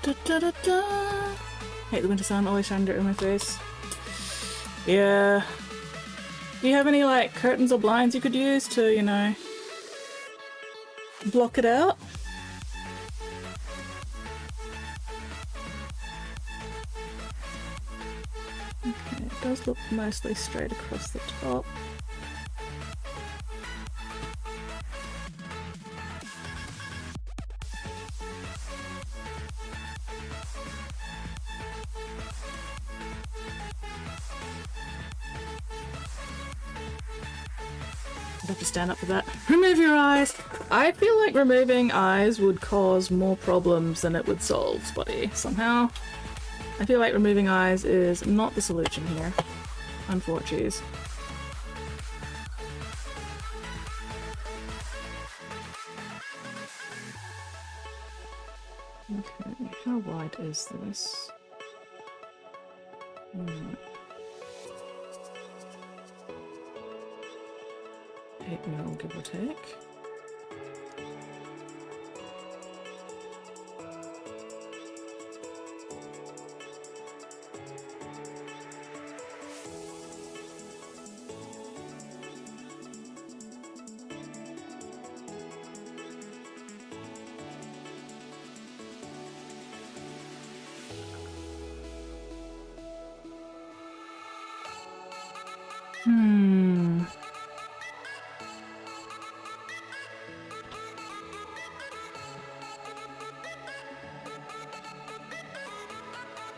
Da, da, da, da. Hate the winter sun, always shining dirt in my face. Yeah. Do you have any like curtains or blinds you could use to, you know, block it out? Okay, it does look mostly straight across the top. I'd have to stand up for that. Remove your eyes! I feel like removing eyes would cause more problems than it would solve, Spotty, somehow. I feel like removing eyes is not the solution here. Unfortunately. Okay, how wide is this? 8 mil, give or take.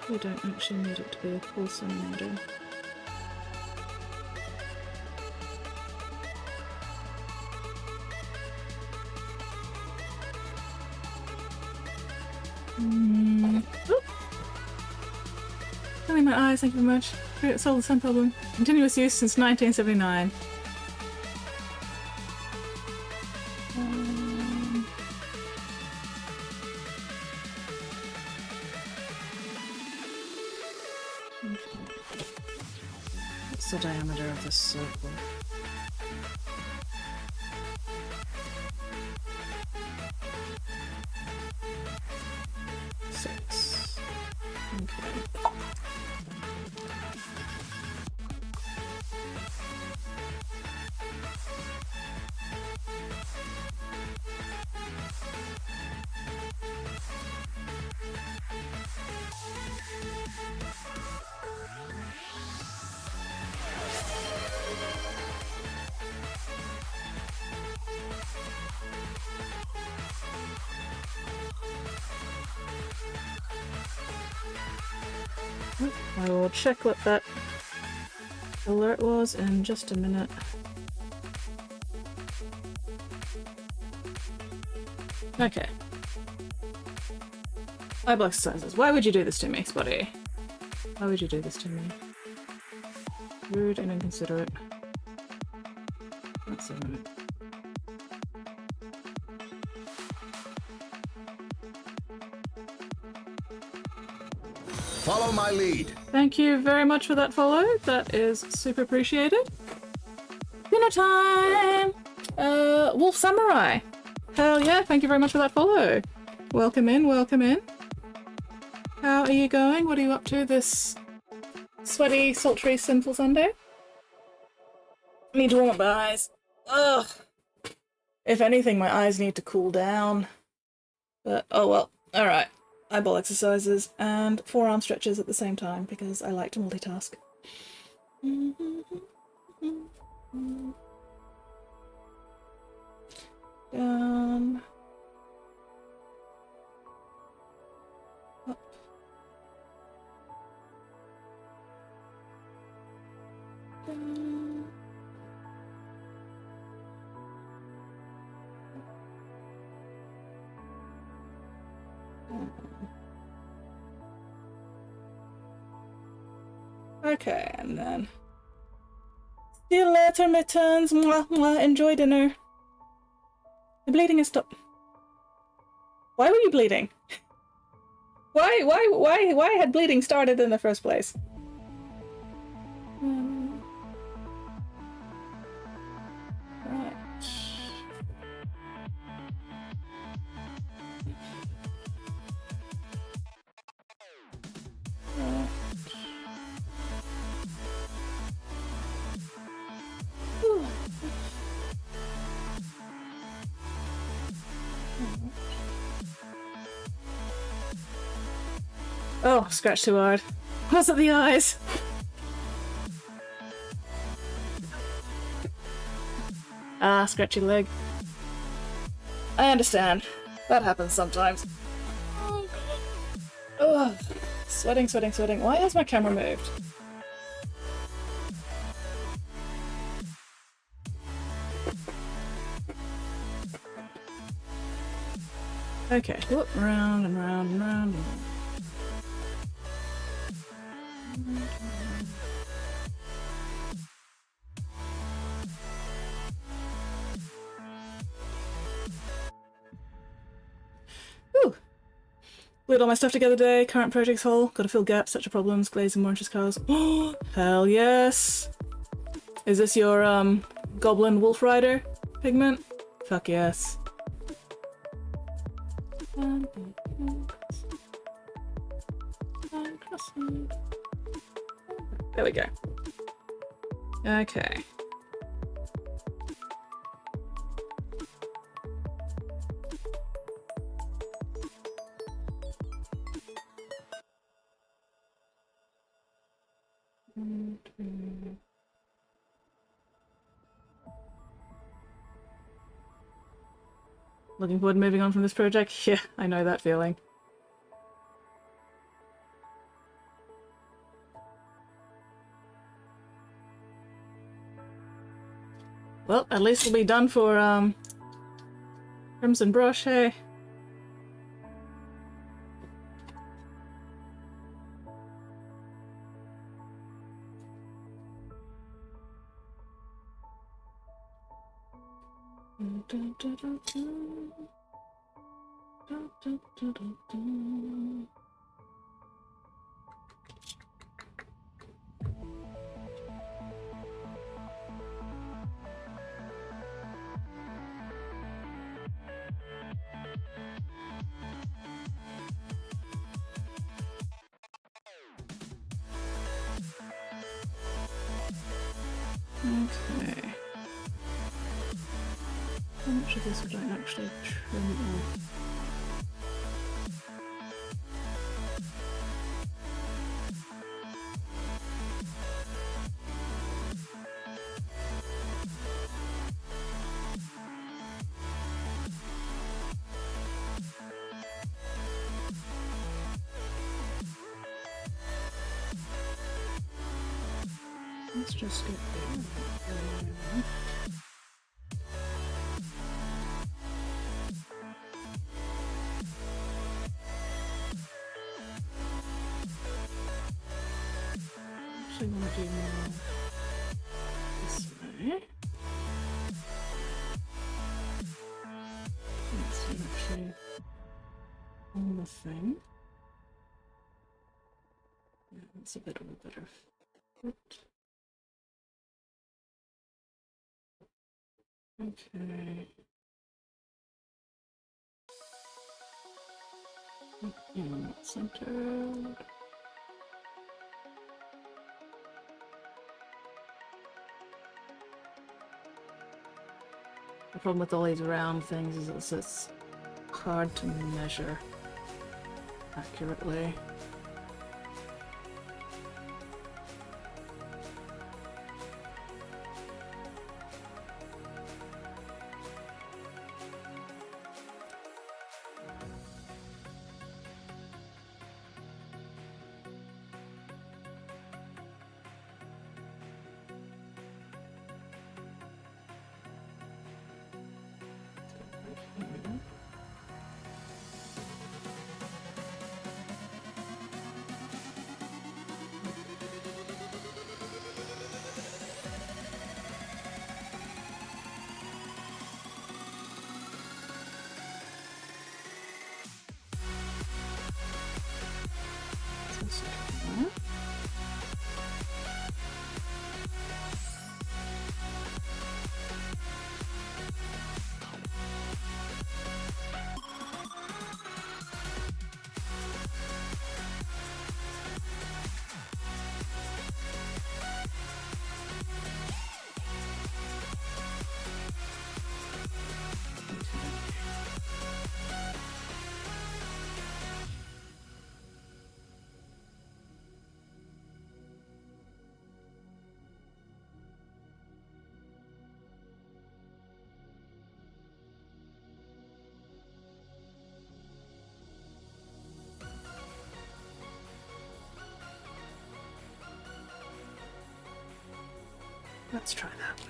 We don't actually need it to be a full centimetre. Oh. Only my eyes, thank you very much. Solved the sun problem. Continuous use since 1979. What's the diameter of this circle? Six. Okay. I will check what that alert was in just a minute. Okay. Eyeball exercises. Why would you do this to me, Spotty? Why would you do this to me? Rude and inconsiderate. That's alright. Follow my lead. Thank you very much for that follow. That is super appreciated. Dinner time! Wolf Samurai. Hell yeah, thank you very much for that follow. Welcome in, welcome in. How are you going? What are you up to this sweaty, sultry, sinful Sunday? Need to warm up my eyes. Ugh. If anything, my eyes need to cool down. But, oh well. Alright. Eyeball exercises and forearm stretches at the same time because I like to multitask. Down. Up. Down. Okay, and then see you later, mittens. Mwah, mwah. Enjoy dinner. The bleeding has stopped. Why were you bleeding? Why had bleeding started in the first place? Right. Oh, scratch too hard. Was it the eyes? Ah, scratchy leg. I understand. That happens sometimes. Ugh. Sweating, sweating, sweating. Why has my camera moved? Okay, whoop, round and round and round and round. Whew. Glued all my stuff together today. Current project's whole. Gotta fill gaps, such a problems. Glazing more anxious cars. Oh, hell yes! Is this your, Goblin Wolf Rider pigment? Fuck yes. There we go. Okay. Looking forward to moving on from this project? Yeah, I know that feeling. Well, at least we'll be done for, Crimson Brush, hey? Okay. How much of this would I actually trim off? Let's just get there. Actually want to do more this way. That's actually on the thing. Yeah, that's a bit of a better fit. Okay. And centered. The problem with all these round things is it's hard to measure accurately. Let's try that.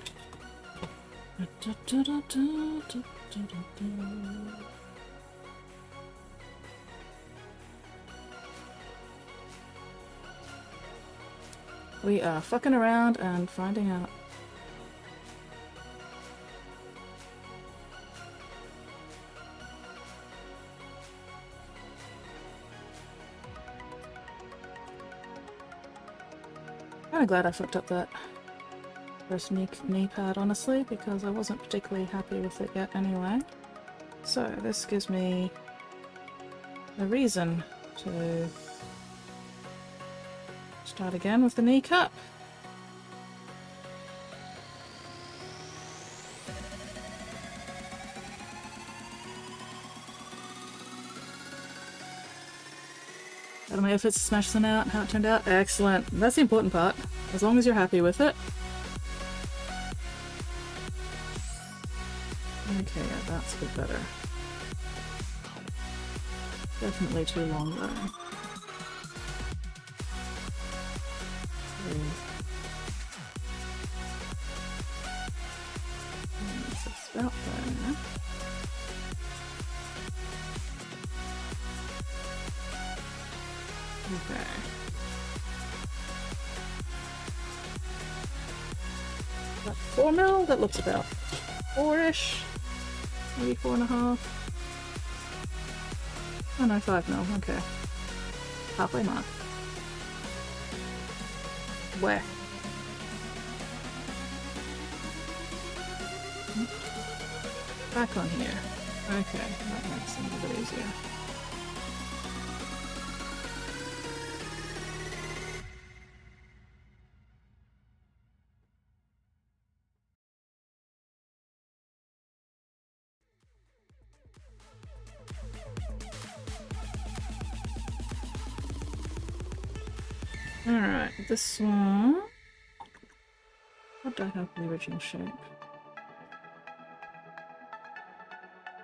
We are fucking around and finding out. Kinda glad I fucked up that first knee pad, honestly, because I wasn't particularly happy with it yet anyway. So this gives me a reason to start again with the knee cup. Out of my efforts to smash them out, how it turned out. Excellent. That's the important part. As long as you're happy with it. Okay, yeah, that's a bit better. Definitely too long though. It's about there. Okay. About 4 mil? That looks about 4-ish. Maybe 4.5. Oh no, 5 mil. Okay. Halfway mark. Where? Back on here. Okay, that makes things a bit easier. Alright, this one... What do I have the original shape?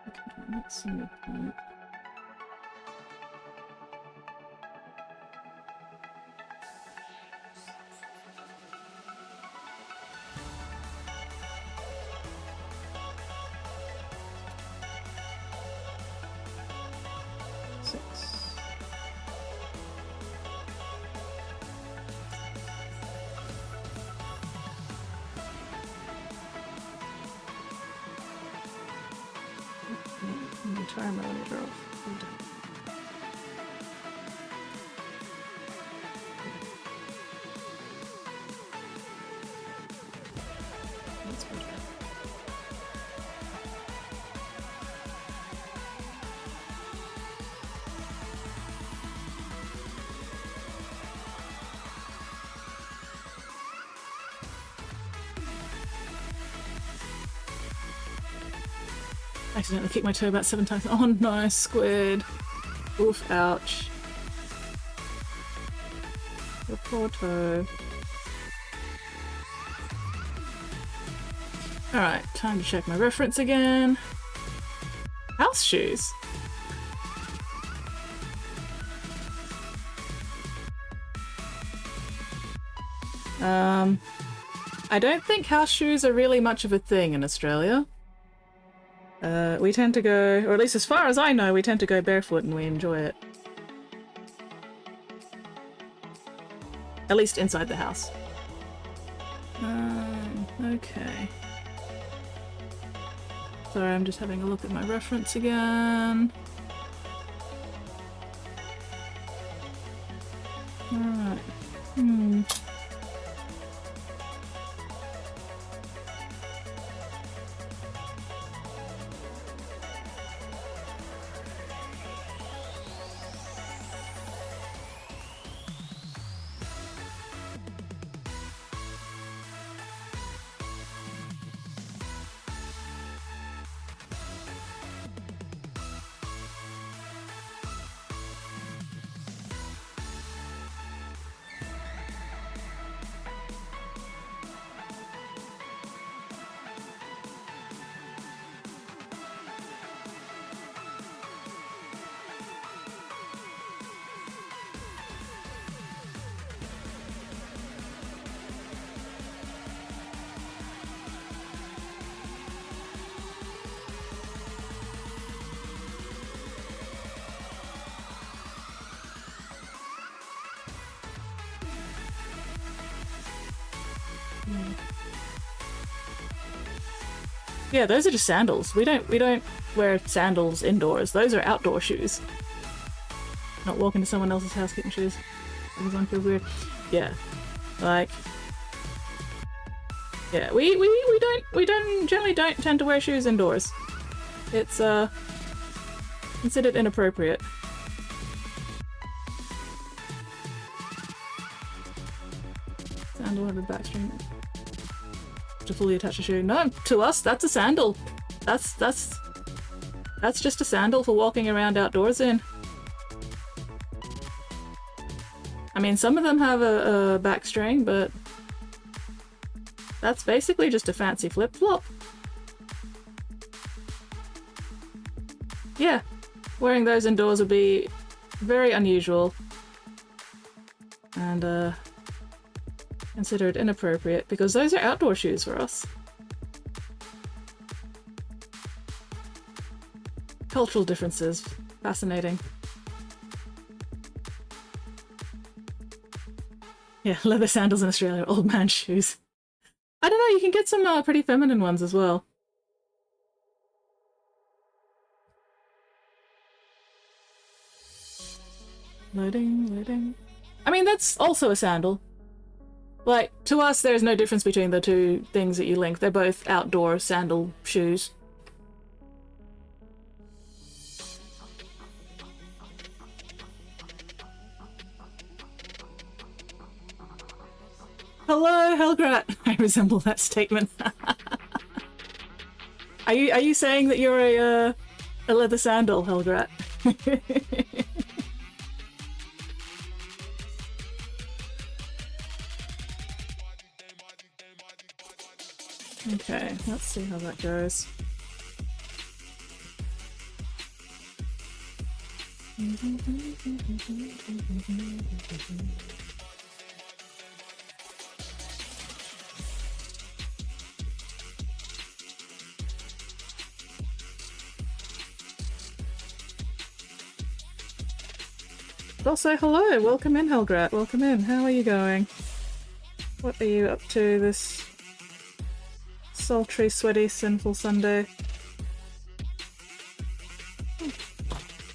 Okay, let's see the point. tire millimeter off. That's better. I accidentally kicked my toe about 7 times. Oh no, squid. Oof, ouch. Your poor toe. Alright, time to check my reference again. House shoes. I don't think house shoes are really much of a thing in Australia. We tend to go, or at least as far as I know, we tend to go barefoot and we enjoy it. At least inside the house. Okay. Sorry, I'm just having a look at my reference again. Alright. Yeah, those are just sandals. We don't wear sandals indoors. Those are outdoor shoes. Not walk into someone else's house getting shoes. Everyone feels weird. Yeah. Like, yeah, we generally don't tend to wear shoes indoors. It's considered inappropriate. Sandal over backstring. To fully attach a shoe. No, to us, that's a sandal. That's just a sandal for walking around outdoors in. I mean, some of them have a backstring, but that's basically just a fancy flip-flop. Yeah, wearing those indoors would be very unusual and considered inappropriate because those are outdoor shoes for us. Cultural differences. Fascinating. Yeah, leather sandals in Australia are old man shoes. I don't know, you can get some pretty feminine ones as well. Loading. I mean, that's also a sandal. Like, to us, there's no difference between the two things that you link. They're both outdoor sandal shoes. Hello, Heldrake! I resemble that statement. Are you saying that you're a leather sandal, Heldrake? Okay, let's see how that goes. Also, hello! Welcome in, Heldrake. Welcome in. How are you going? What are you up to this sultry, sweaty, sinful Sunday?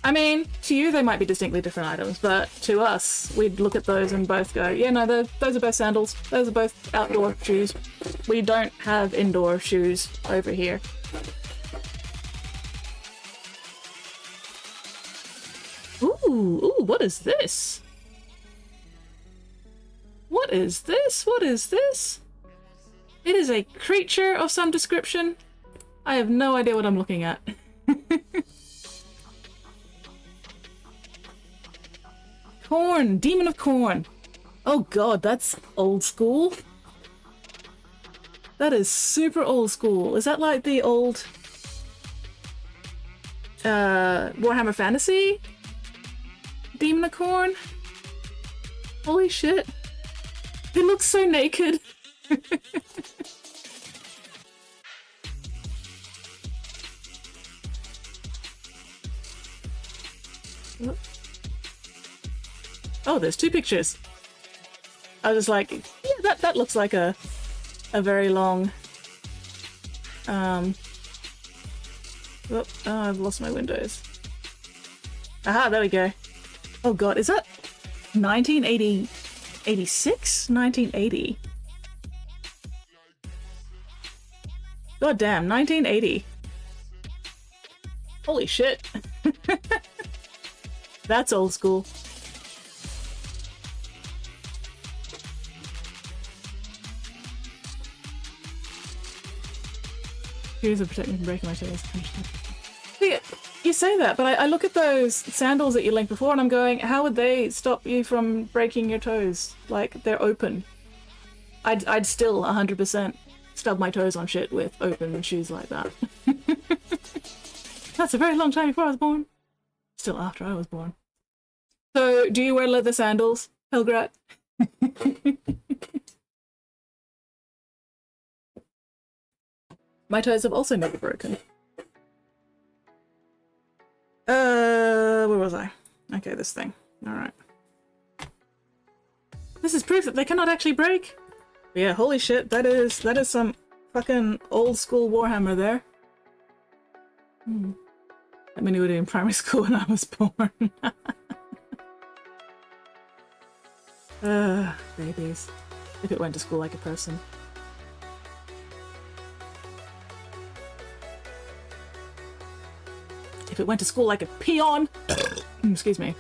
I mean, to you they might be distinctly different items, but to us, we'd look at those and both go, yeah, no, those are both sandals. Those are both outdoor shoes. We don't have indoor shoes over here. Ooh, what is this? What is this? What is this? It is a creature of some description. I have no idea what I'm looking at. Corn! Demon of Corn! Oh god, that's old school. That is super old school. Is that like the old Warhammer Fantasy Demon of Corn? Holy shit. It looks so naked. Oh, there's two pictures. I was like, yeah, that looks like a very long oh, I've lost my windows. Aha, there we go. Oh god, is that 1980 86? 1980. God damn, 1980. Holy shit. That's old school. Shoes are protecting me from breaking my toes. Yeah, you say that, but I look at those sandals that you linked before and I'm going, how would they stop you from breaking your toes? Like, they're open. I'd still 100% stub my toes on shit with open shoes like that. That's a very long time before I was born. Still after I was born. So, do you wear leather sandals, Heldrake? My toes have also never broken. Where was I? Okay, this thing. Alright. This is proof that they cannot actually break. But yeah, holy shit, that is some fucking old school Warhammer there. Let me know it in primary school when I was born. Babies. If it went to school like a person. If it went to school like a peon! Excuse me.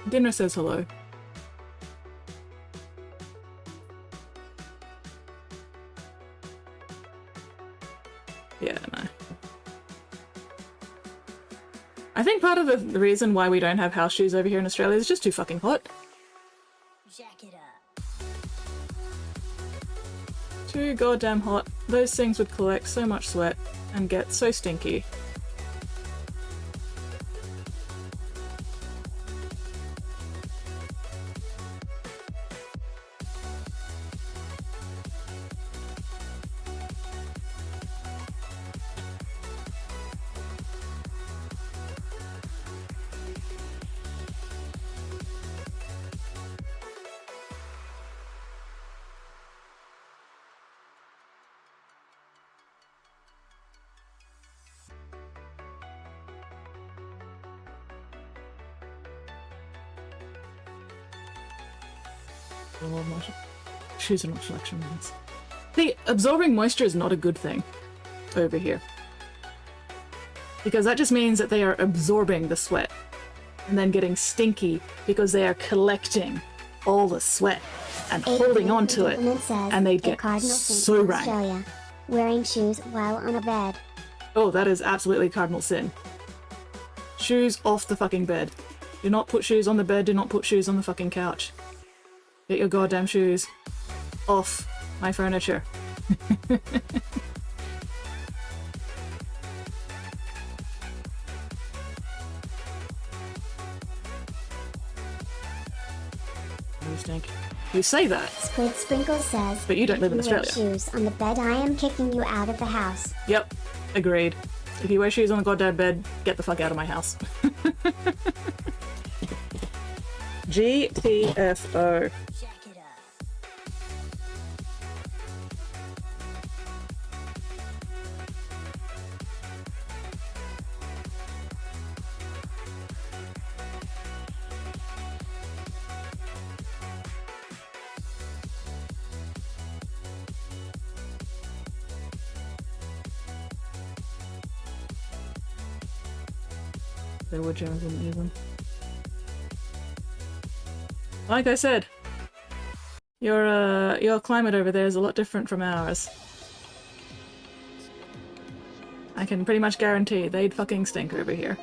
Dinner says hello. Yeah, no. I think part of the reason why we don't have house shoes over here in Australia is just too fucking hot. Jack it up. Too goddamn hot. Those things would collect so much sweat and get so stinky. Shoes are not selection ones. See, absorbing moisture is not a good thing over here. Because that just means that they are absorbing the sweat and then getting stinky because they are collecting all the sweat and holding on to it, and they get so rank. Australia, wearing shoes while on a bed. Oh, that is absolutely cardinal sin. Shoes off the fucking bed. Do not put shoes on the bed, do not put shoes on the fucking couch. Get your goddamn shoes off my furniture. You stink. You say that, Squid Sprinkle says, but you don't live in if you wear Australia. shoes on the bed, I am kicking you out of the house. Yep, agreed. If you wear shoes on the goddamn bed, get the fuck out of my house. GTFO. Jack it up. If there were germs, I wouldn't use them. Like I said, your climate over there is a lot different from ours. I can pretty much guarantee they'd fucking stink over here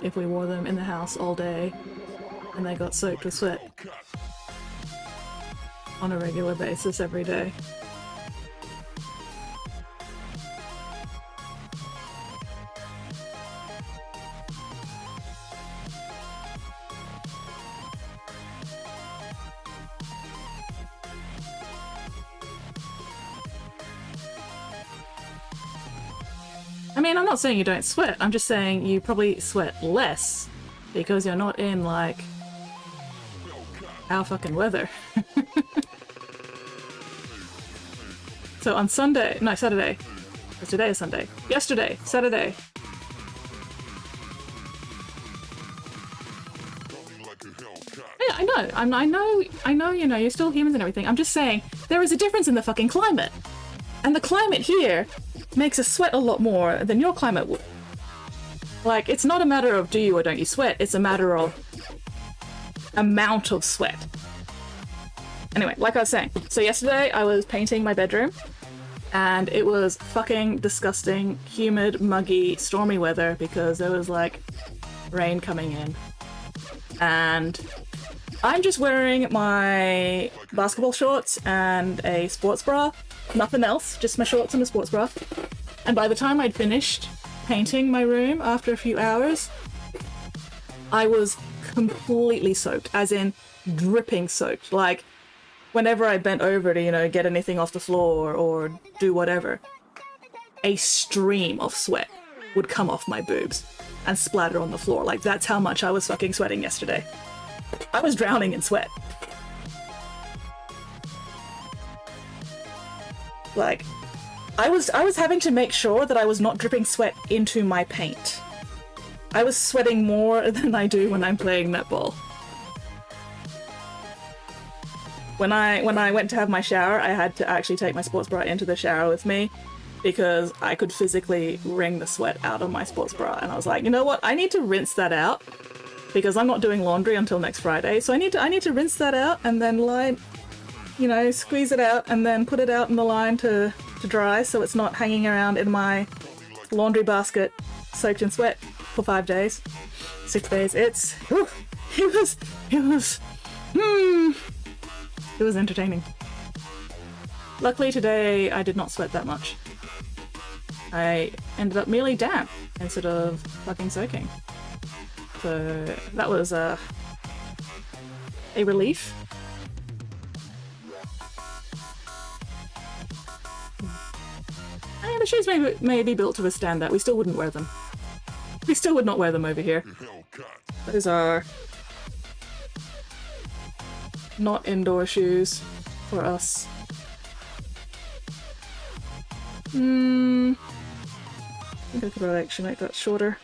if we wore them in the house all day and they got soaked with sweat on a regular basis every day. I mean, I'm not saying you don't sweat, I'm just saying you probably sweat less because you're not in, like, our fucking weather. So on Sunday, no, Saturday, because today is Sunday. Yesterday, Saturday. Yeah, I know, you know, you're still humans and everything. I'm just saying, there is a difference in the fucking climate. And the climate here makes us sweat a lot more than your climate would. Like, it's not a matter of do you or don't you sweat, it's a matter of amount of sweat. Anyway, like I was saying, so yesterday I was painting my bedroom and it was fucking disgusting, humid, muggy, stormy weather because there was like rain coming in. And I'm just wearing my basketball shorts and a sports bra, nothing else, just my shorts and a sports bra. And by the time I'd finished painting my room after a few hours, I was completely soaked, as in dripping soaked. Like, whenever I bent over to, you know, get anything off the floor or do whatever, a stream of sweat would come off my boobs and splatter on the floor. Like, that's how much I was fucking sweating yesterday. I was drowning in sweat. Like, I was having to make sure that I was not dripping sweat into my paint. I was sweating more than I do when I'm playing netball. When I went to have my shower, I had to actually take my sports bra into the shower with me because I could physically wring the sweat out of my sports bra. And I was like, you know what? I need to rinse that out because I'm not doing laundry until next Friday. So I need to rinse that out and then line, you know, squeeze it out and then put it out in the line to dry so it's not hanging around in my laundry basket soaked in sweat for 5 days, 6 days. It was entertaining. Luckily today I did not sweat that much. I ended up merely damp instead of fucking soaking. So that was a relief. The shoes may be built to withstand that. We still wouldn't wear them. We still would not wear them over here. Those are not indoor shoes for us. I think I could actually make that shorter.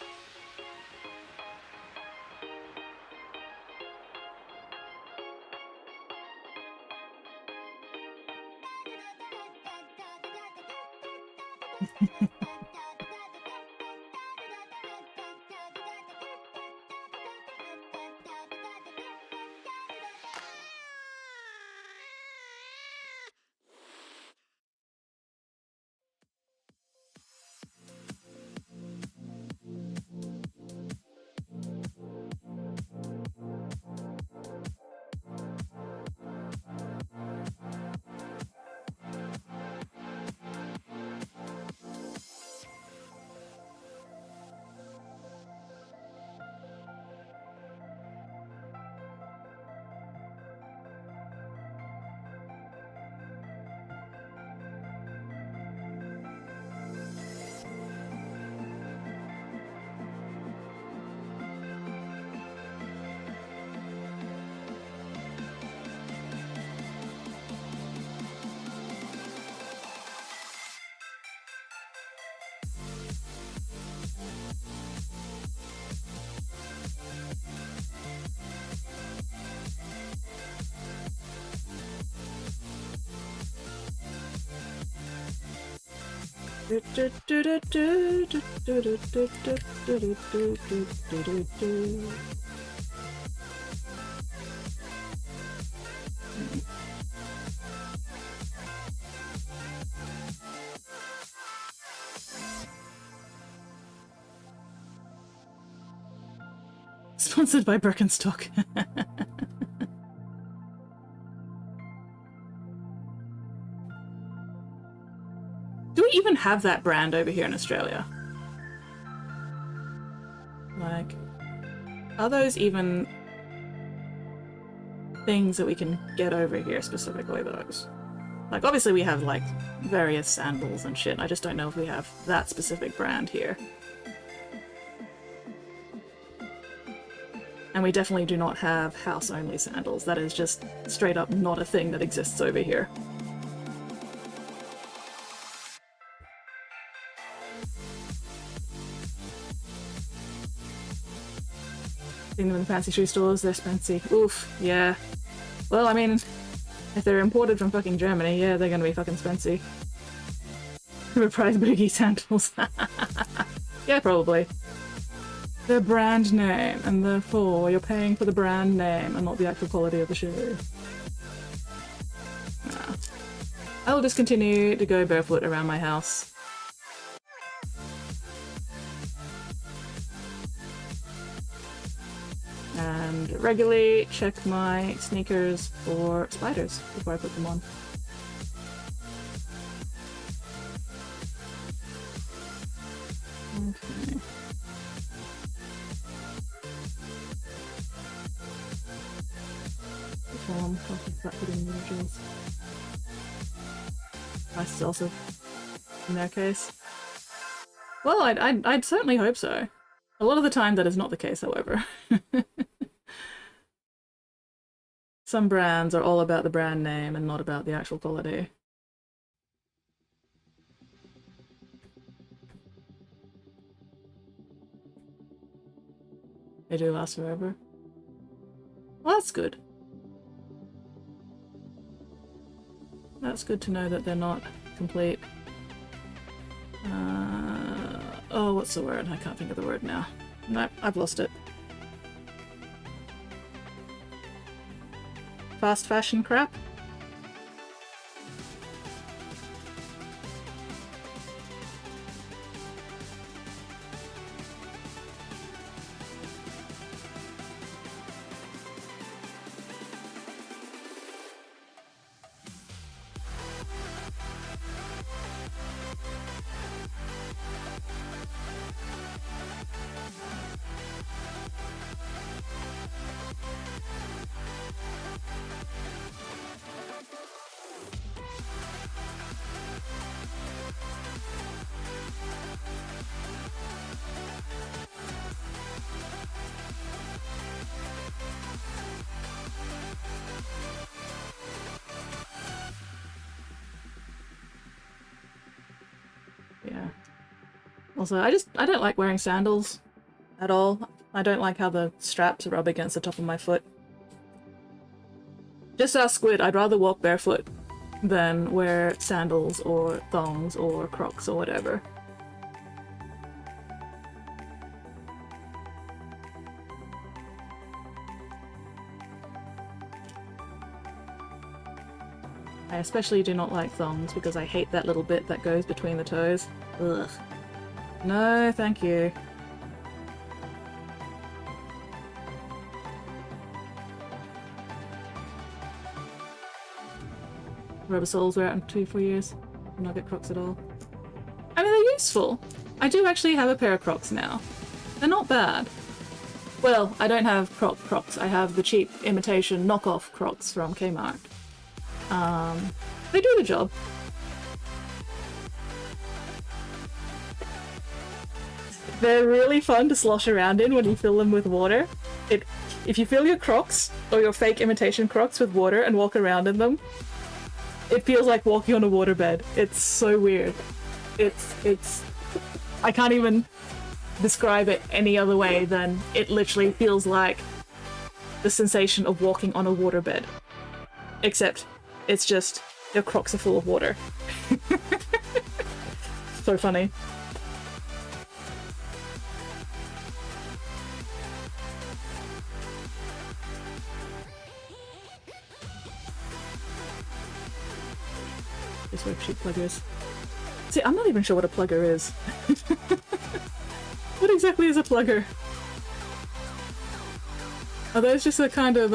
Sponsored by Birkenstock. Do we even have that brand over here in Australia? Like, are those even things that we can get over here specifically, those? Like, obviously we have, like, various sandals and shit. I just don't know if we have that specific brand here. And we definitely do not have house-only sandals. That is just straight up not a thing that exists over here. Seeing them in the fancy shoe stores, they're spency. Oof, yeah. Well, I mean, if they're imported from fucking Germany, yeah, they're gonna be fucking spency. Reprise boogie sandals. Yeah, probably. The brand name, and therefore you're paying for the brand name and not the actual quality of the shoe. Nah. I will just continue to go barefoot around my house. And regularly check my sneakers for spiders before I put them on. Okay. Price is also in their case. Well, I'd certainly hope so. A lot of the time that is not the case, however. Some brands are all about the brand name and not about the actual quality. They do last forever. Well, that's good. That's good to know that they're not complete. Oh, what's the word? I can't think of the word now. Nope, I've lost it. Fast fashion crap? Yeah. Also, I don't like wearing sandals at all. I don't like how the straps rub against the top of my foot. Just ask Squid, I'd rather walk barefoot than wear sandals or thongs or Crocs or whatever. I especially do not like thongs because I hate that little bit that goes between the toes. Ugh. No, thank you. Rubber soles wear out in 2-4 years. Do not get Crocs at all. I mean, they're useful. I do actually have a pair of Crocs now. They're not bad. Well, I don't have Crocs. I have the cheap imitation knockoff Crocs from Kmart. They do the job. They're really fun to slosh around in when you fill them with water. If you fill your Crocs, or your fake imitation Crocs with water and walk around in them, it feels like walking on a waterbed. It's so weird. It's I can't even describe it any other way than it literally feels like the sensation of walking on a waterbed. Except it's just your Crocs are full of water. So funny. This worksheet pluggers. See, I'm not even sure what a plugger is. What exactly is a plugger? Are those just a kind of,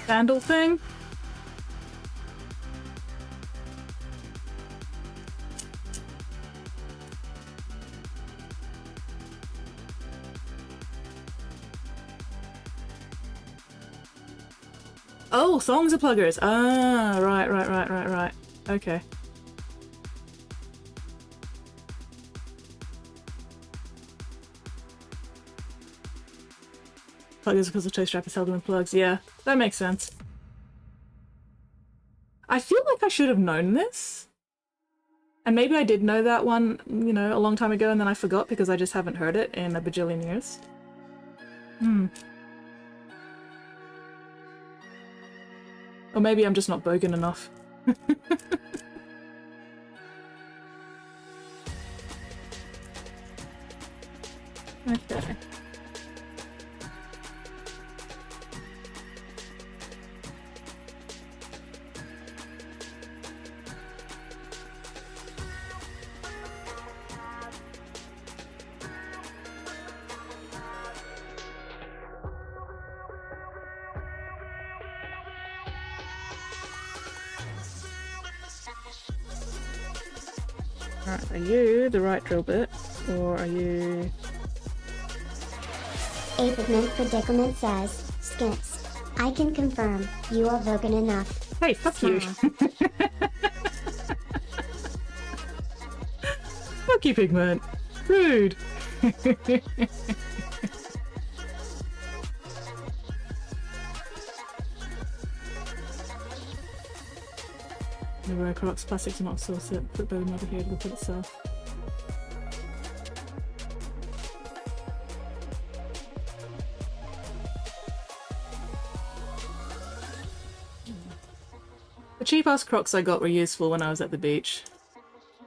sandal thing? Oh, songs are pluggers. Ah, right. Okay. Pluggers because the toe strap is held in plugs. Yeah, that makes sense. I feel like I should have known this. And maybe I did know that one, you know, a long time ago and then I forgot because I just haven't heard it in a bajillion years. Or maybe I'm just not bogan enough. Okay. Alright, are you the right drill bit? Or are you... A Pigment Predicament says, Skits. I can confirm, you are Vogan enough. Hey, fuck you! Fuck you, Pigment! Rude! No wear Crocs, plastics are not source it. Put bone over here to put itself. The cheap ass Crocs I got were useful when I was at the beach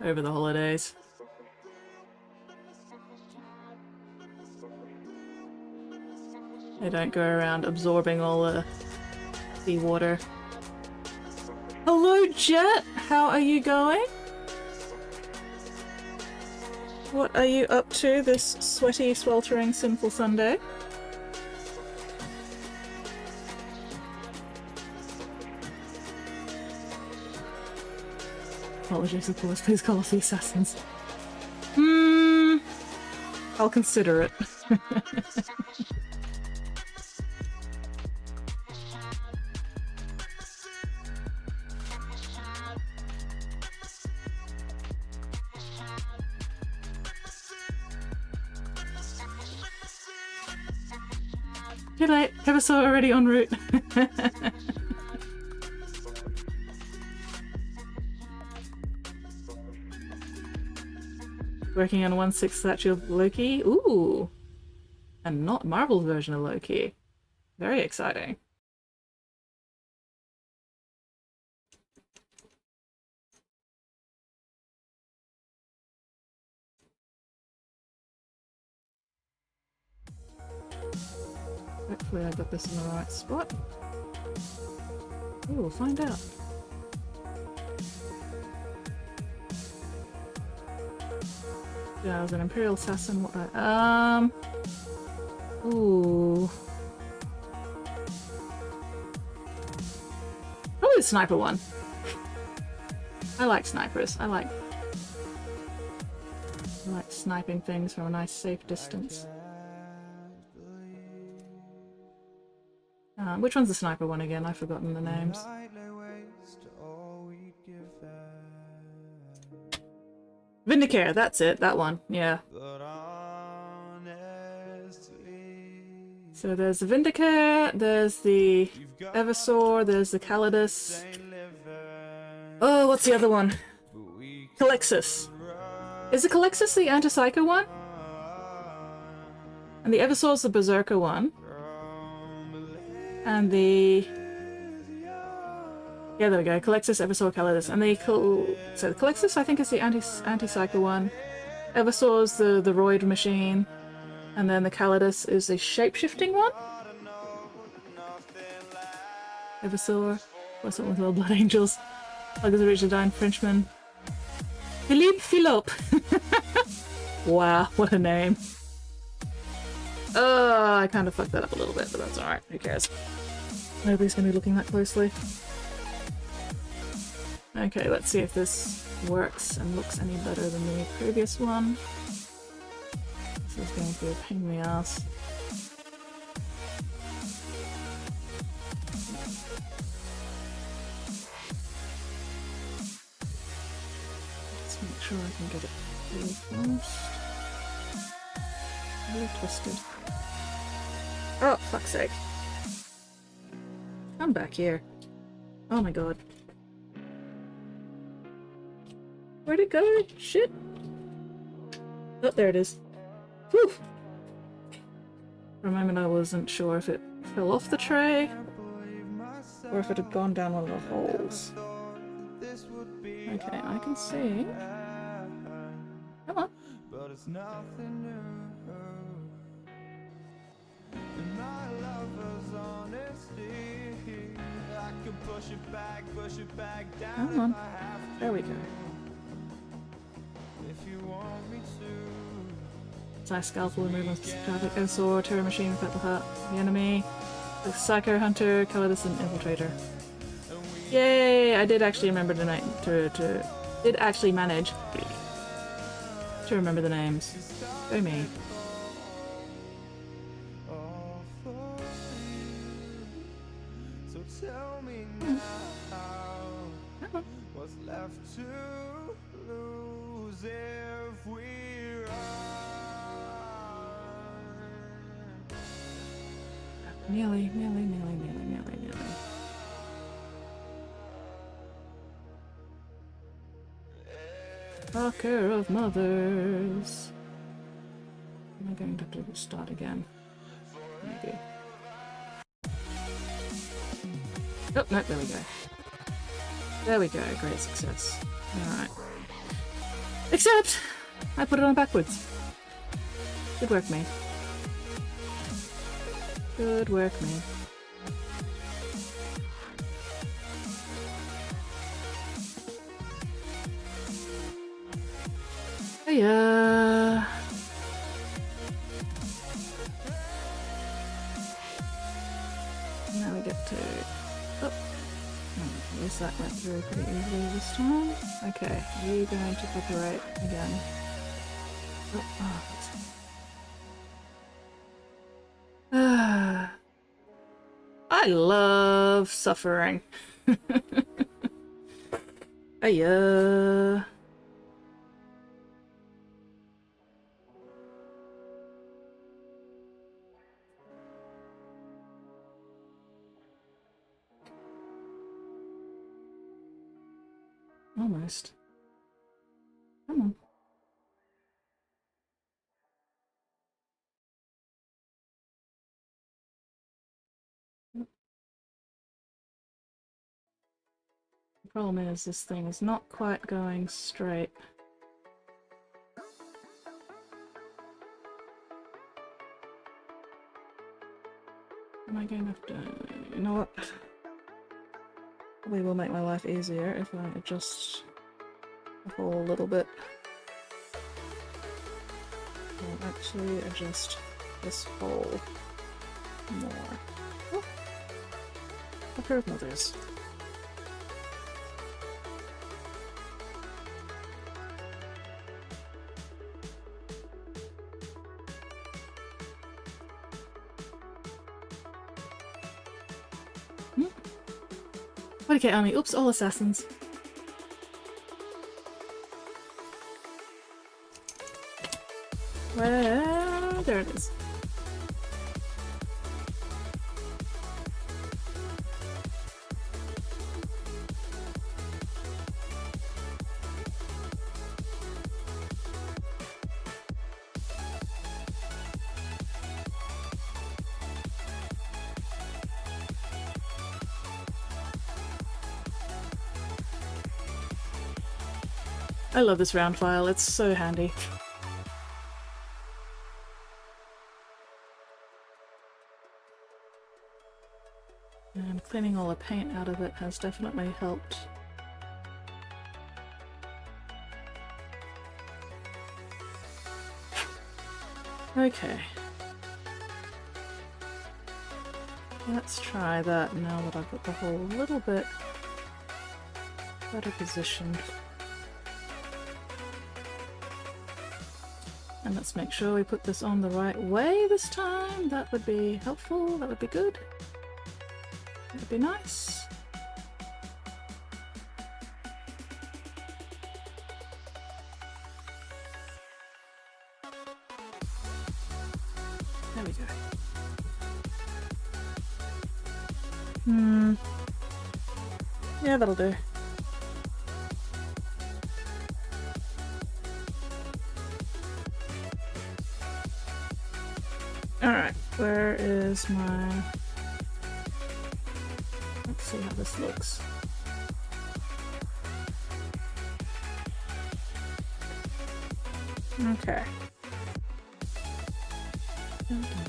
over the holidays. They don't go around absorbing all the seawater. Hello, Jet! How are you going? What are you up to this sweaty, sweltering, sinful Sunday? Apologies, of course. Please call off the assassins. I'll consider it. Good night. Episode already en route. Working on 1/6 statue of Loki. Ooh. And not Marvel's version of Loki. Very exciting. Hopefully I got this in the right spot. Ooh, we'll find out. Yeah, I was an Imperial Assassin. What ooh. Probably the sniper one. I like snipers. I like sniping things from a nice safe distance. Which one's the sniper one again? I've forgotten the names. Vindicare, that's it, that one, yeah. So there's the Vindicare, there's the Eversaur, there's the Calidus. Oh, what's the other one? Calexis. Is the Calexis the Antipsycho one? And the Eversaur's the Berserker one. And the Yeah, there we go. Calexis, Eversaur, Calidus. And so the Calexis, I think, is the anti-cycle one. Eversaur's the roid machine. And then the Calidus is the shape-shifting one. Eversaur. Or something with little blood angels. Like the Richard Dine Frenchman. Philippe Philop. Wow, what a name. I kind of fucked that up a little bit, but that's alright. Who cares? Nobody's gonna be looking that closely. Okay, let's see if this works and looks any better than the previous one. This is going to be a pain in the ass. Let's make sure I can get it through first. Really twisted. Oh, fuck's sake. Come back here. Oh my god. Where'd it go? Shit. Oh, there it is. Whew. For a moment I wasn't sure if it fell off the tray or if it had gone down one of the holes. Okay, I can see. Come on. Come on. There we go. Size scalpel removal, traffic, Osaur, Terror Machine, Pet the Hut, the enemy, the Psycho Hunter, Calidus, and Infiltrator. Yay! I did actually remember did actually manage to remember the names. Go me. What's left to lose if we run? Nearly. Fucker of mothers. Am I going to have to start again? Maybe. Oh, no, there we go. There we go, great success. Alright. Except, I put it on backwards. Good work, mate. Good work, mate. Hiya! Now we get to... Oh. At least that went through pretty easily this time. Okay, you're going to copyright again. Oh, I love suffering. Hiya. Almost. Come on. The problem is this thing is not quite going straight. Am I going to have to... You know what? Probably will make my life easier if I adjust the hole a little bit. I'll actually adjust this hole more. Oh. A pair of mothers. Okay, Army. Oops, all assassins. Well, there it is. I love this round file, it's so handy. And cleaning all the paint out of it has definitely helped. Okay. Let's try that now that I've got the hole a little bit better positioned. And let's make sure we put this on the right way this time. That would be helpful, that would be good. That would be nice. There we go. Yeah, that'll do. Alright, where is my... Let's see how this looks. Okay.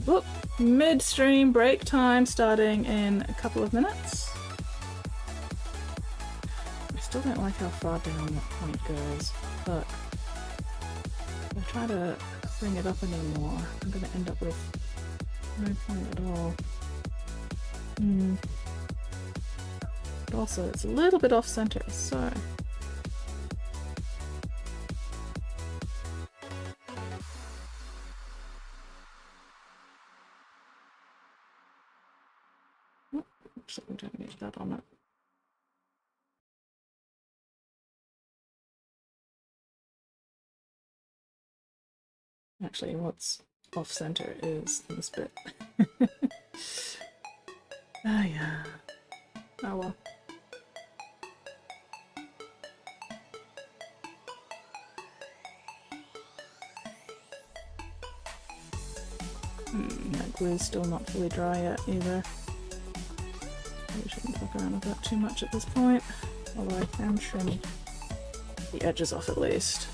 Whoop! Midstream break time starting in a couple of minutes. I still don't like how far down that point goes, but if I try to bring it up anymore, I'm going to end up with no point at all. But also, it's a little bit off center, so... Actually, we don't need that on it. Actually, what's off center is this bit. Ah, yeah. Oh well. That glue's still not fully dry yet either. We shouldn't fuck around with that too much at this point, although I can trim the edges off at least.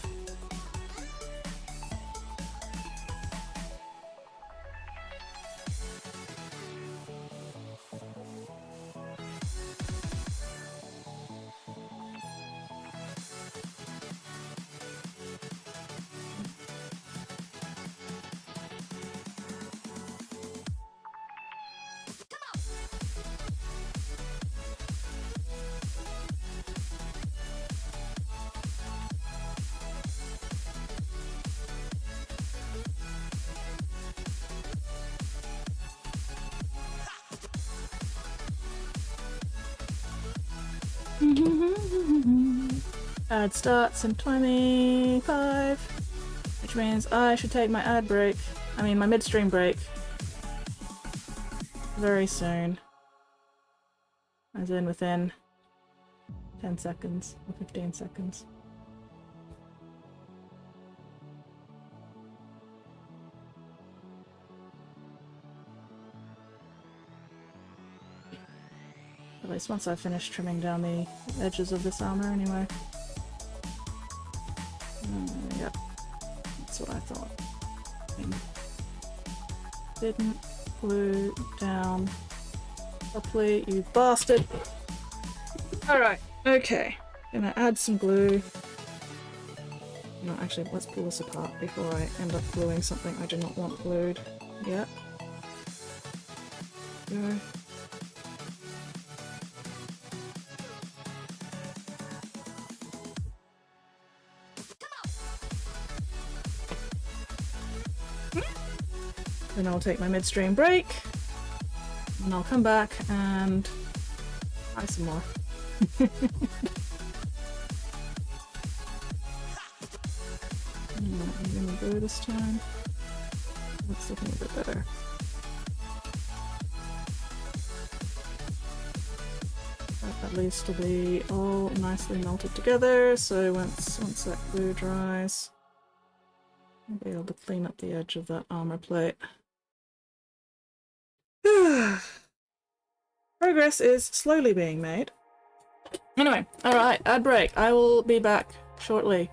Ad starts in 25, which means I should take my my midstream break very soon. As in within 10 seconds or 15 seconds. At least once I finish trimming down the edges of this armor anyway. Yep, that's what I thought. Didn't glue down properly, you bastard! Alright, okay. Gonna add some glue. No, actually, let's pull this apart before I end up gluing something I do not want glued. Yep. Go. Then I'll take my midstream break, and I'll come back and try some more. I'm gonna go this time. That's looking a bit better. That at least will be all nicely melted together, so once that glue dries, I'll be able to clean up the edge of that armor plate. Progress is slowly being made. Anyway, alright, ad break. I will be back shortly.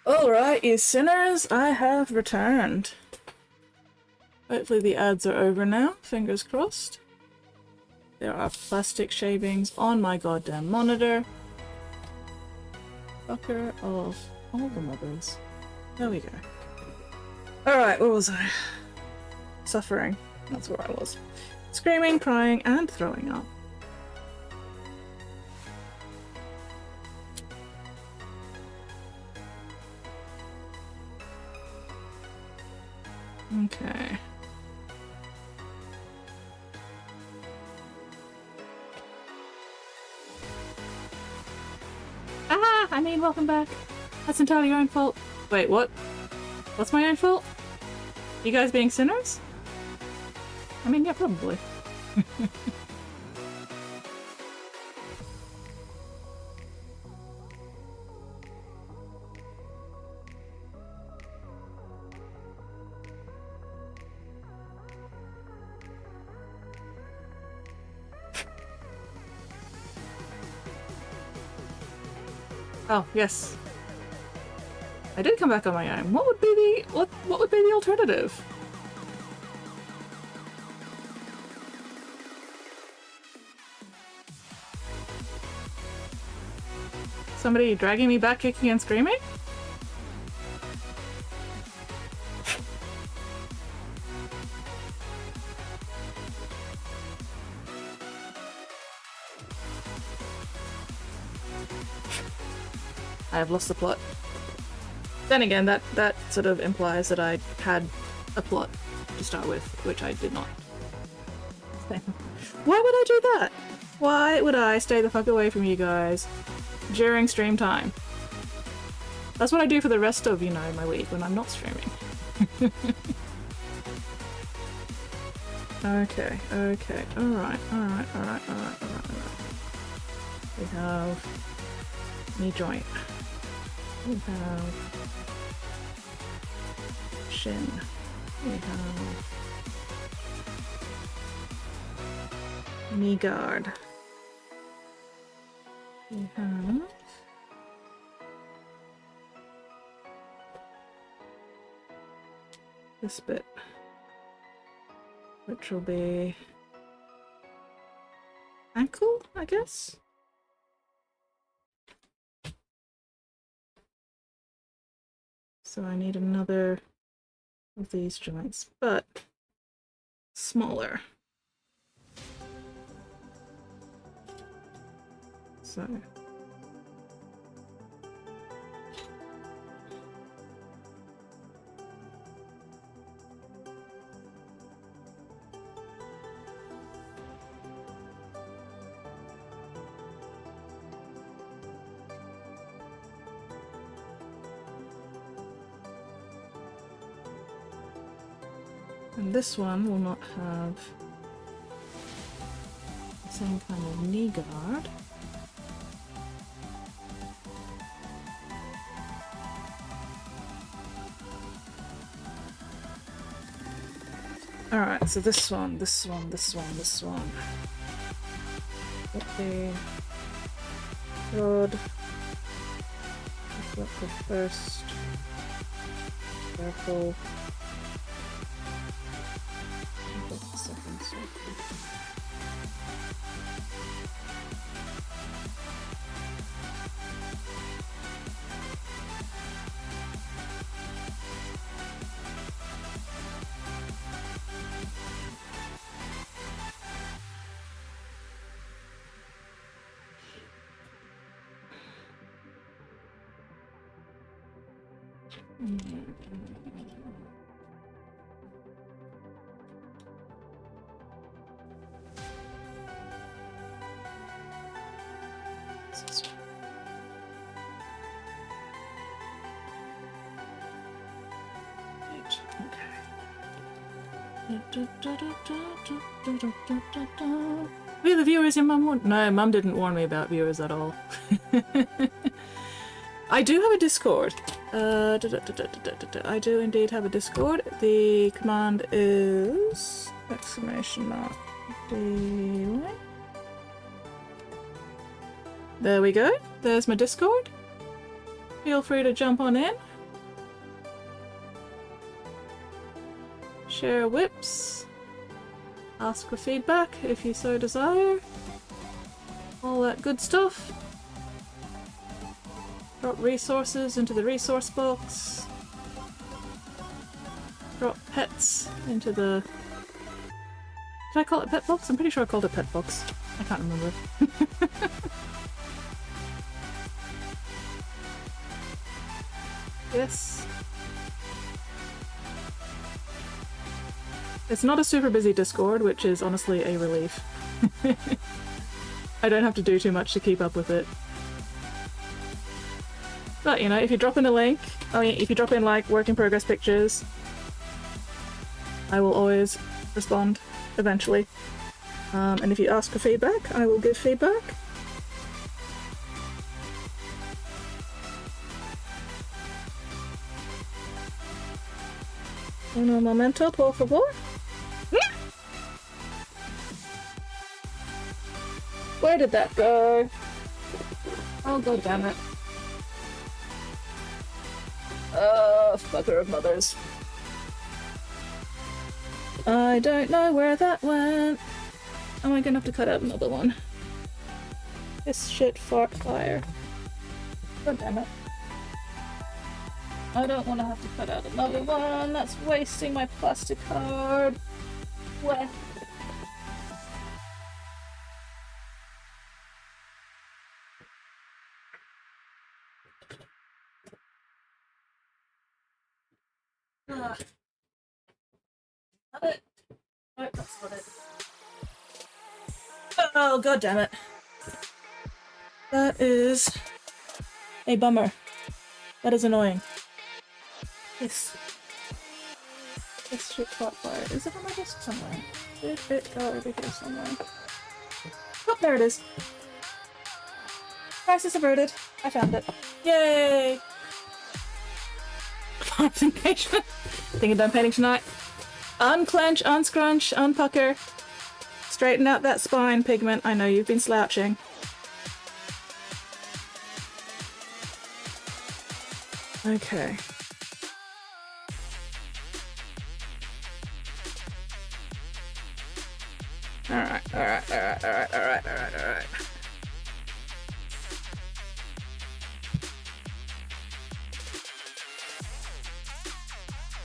Alright, you sinners, I have returned. Hopefully the ads are over now, fingers crossed. There are plastic shavings on my goddamn monitor. Fucker of all the mothers. There we go. Alright, where was I? Suffering. That's where I was. Screaming, crying, and throwing up. Okay. I mean, welcome back. That's entirely your own fault. Wait, what? What's my own fault? You guys being sinners? I mean, yeah, probably. Oh, yes. I did come back on my own. What would be the what would be the alternative? Somebody dragging me back, kicking and screaming? I have lost the plot. Then again, that sort of implies that I had a plot to start with, which I did not. Why would I do that? Why would I stay the fuck away from you guys during stream time? That's what I do for the rest of, you know, my week when I'm not streaming. Okay, okay, alright. We have knee joint. We have shin. We have knee guard. We have this bit, which will be ankle, I guess. So I need another of these joints, but smaller. So and this one will not have the same kind of knee guard. Alright, so this one. Okay. Rod. I've got the first circle. I've got the second circle. We have the viewers your mum warned. No, mum didn't warn me about viewers at all. I do have a Discord. I do indeed have a Discord. The command is !! There we go. There's my Discord. Feel free to jump on in. Share whips. Ask for feedback if you so desire. All that good stuff. Drop resources into the resource box. Drop pets into the... Did I call it pet box? I'm pretty sure I called it pet box. I can't remember. Yes. It's not a super busy Discord, which is honestly a relief. I don't have to do too much to keep up with it. But, you know, if you drop in a link, I mean, if you drop in, like, work in progress pictures, I will always respond, eventually. And if you ask for feedback, I will give feedback. Un momento, por favor. Where did that go? Oh, god damn it. Fucker of mothers. I don't know where that went. Am I gonna have to cut out another one? This shit fart fire. God damn it. I don't want to have to cut out another one. That's wasting my plastic card. What? Ugh. Not it. No, that's not it. Oh, god damn it. That is a bummer. That is annoying. This shit caught fire. Is it on my desk somewhere? Did it go over here somewhere? Oh, there it is. Crisis averted. I found it. Yay! Farm's engagement. Thinking done painting tonight. Unclench, unscrunch, unpucker. Straighten out that spine, Pigment. I know you've been slouching. Okay. Alright.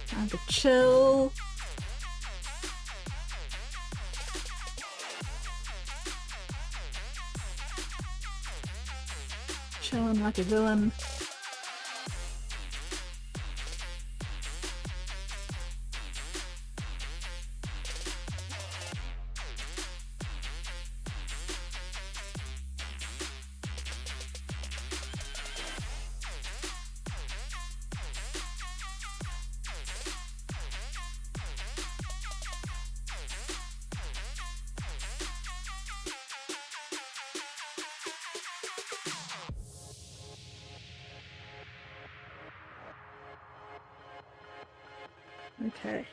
Time to chill. Chilling like a villain. Okay.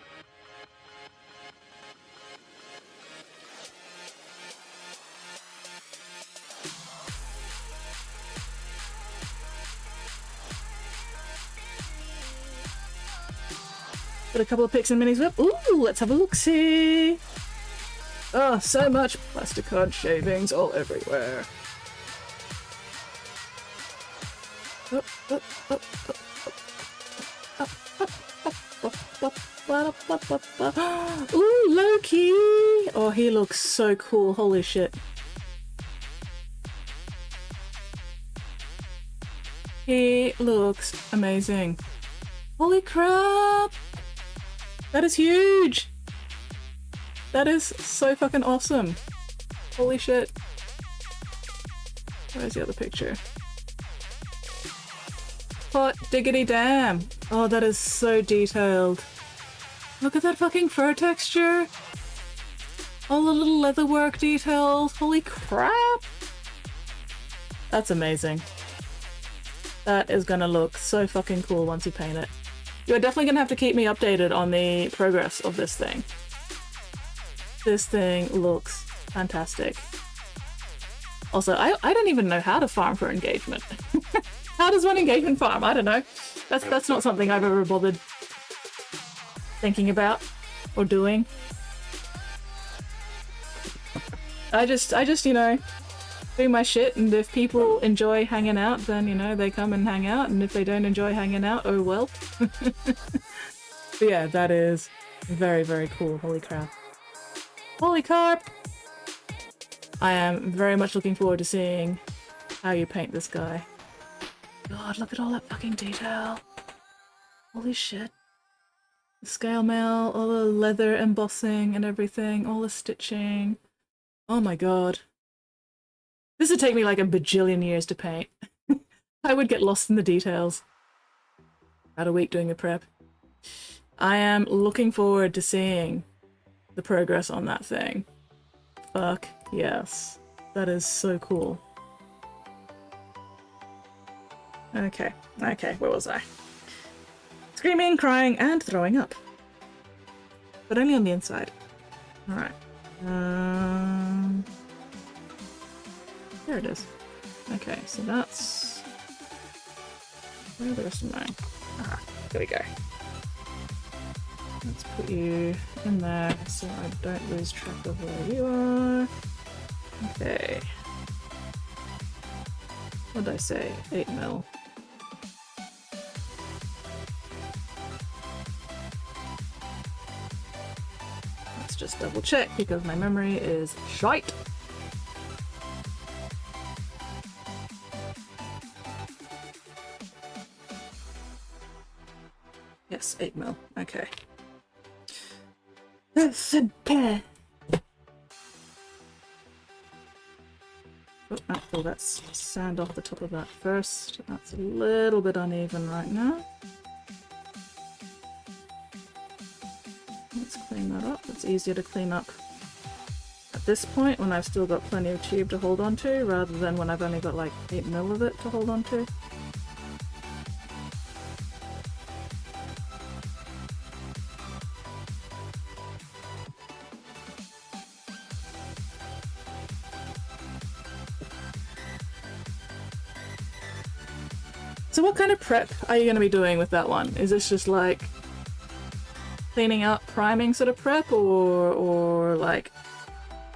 Got a couple of pics and minis whip. Ooh, let's have a look-see. Oh, so much plastic card shavings all everywhere. Ooh, Loki! Oh, he looks so cool. Holy shit. He looks amazing. Holy crap! That is huge! That is so fucking awesome. Holy shit. Where's the other picture? Hot diggity damn! Oh, that is so detailed. Look at that fucking fur texture! All the little leatherwork details. Holy crap! That's amazing. That is gonna look so fucking cool once you paint it. You're definitely gonna have to keep me updated on the progress of this thing. This thing looks fantastic. Also, I don't even know how to farm for engagement. How does one engagement farm? I don't know. That's not something I've ever bothered thinking about or doing. I just, you know, do my shit, and if people enjoy hanging out, then, you know, they come and hang out, and if they don't enjoy hanging out, oh well. But yeah, that is very, very cool. Holy crap. Holy carp! I am very much looking forward to seeing how you paint this guy. God, look at all that fucking detail. Holy shit. The scale mail, all the leather embossing and everything, all the stitching. Oh my god. This would take me like a bajillion years to paint. I would get lost in the details. About a week doing the prep. I am looking forward to seeing the progress on that thing. Fuck yes. That is so cool. Okay, where was I? Screaming, crying, and throwing up. But only on the inside. Alright. There it is. Okay, so that's... Where are the rest of mine? Ah, there we go. Let's put you in there so I don't lose track of where you are. Okay. What did I say? 8 mil. Let's just double check because my memory is shite. Yes, 8 mil. Okay. That's a pair. Oh, I'll pull that sand off the top of that first. That's a little bit uneven right now. Let's clean that up. It's easier to clean up at this point when I've still got plenty of tube to hold on to, rather than when I've only got like 8 mil of it to hold on to. So what kind of prep are you going to be doing with that one? Is this just like cleaning up, priming sort of prep, or like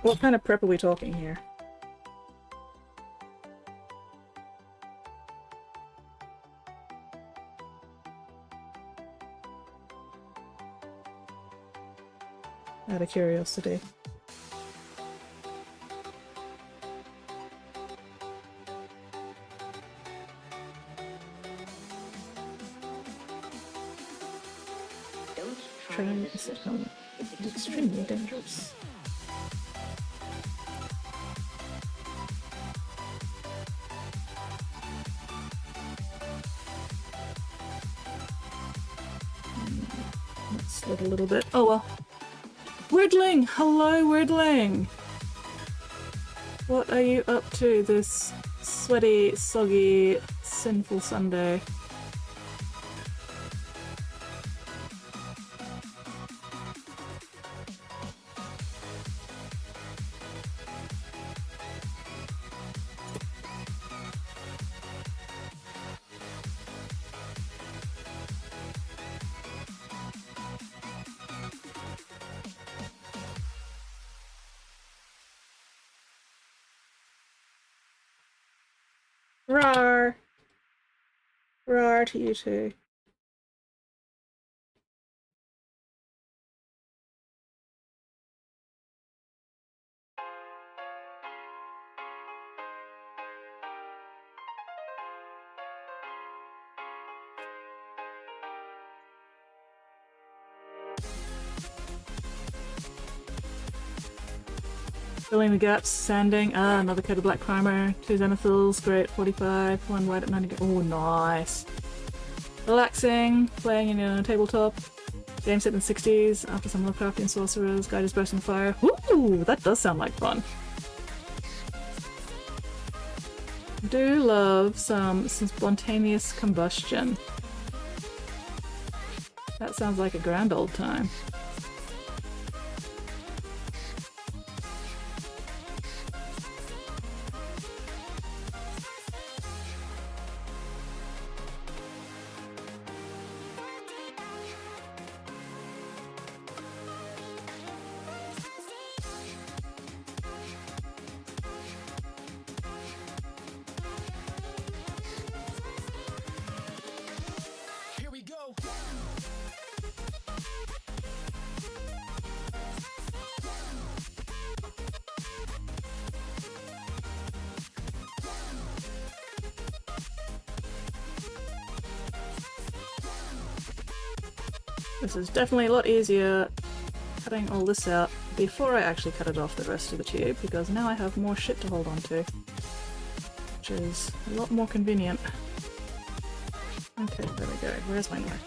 what kind of prep are we talking here? Out of curiosity. Trying to sit home. It's extremely dangerous. Let's slip a little bit. Oh well. Wordling! Hello, Wordling! What are you up to this sweaty, soggy, sinful Sunday? Rawr! Rawr to you too. Filling the gaps, sanding. Ah, another coat of black primer. 2 zenithals, great, 45. 1 white at 90. Oh, nice. Relaxing, playing in your tabletop. Game set in the 60s. After some Lovecraftian sorcerers, guy just burst on fire. Ooh, that does sound like fun. Do love some spontaneous combustion. That sounds like a grand old time. This is definitely a lot easier cutting all this out before I actually cut it off the rest of the tube, because now I have more shit to hold on to, which is a lot more convenient. Okay, there we go. Where's my knife?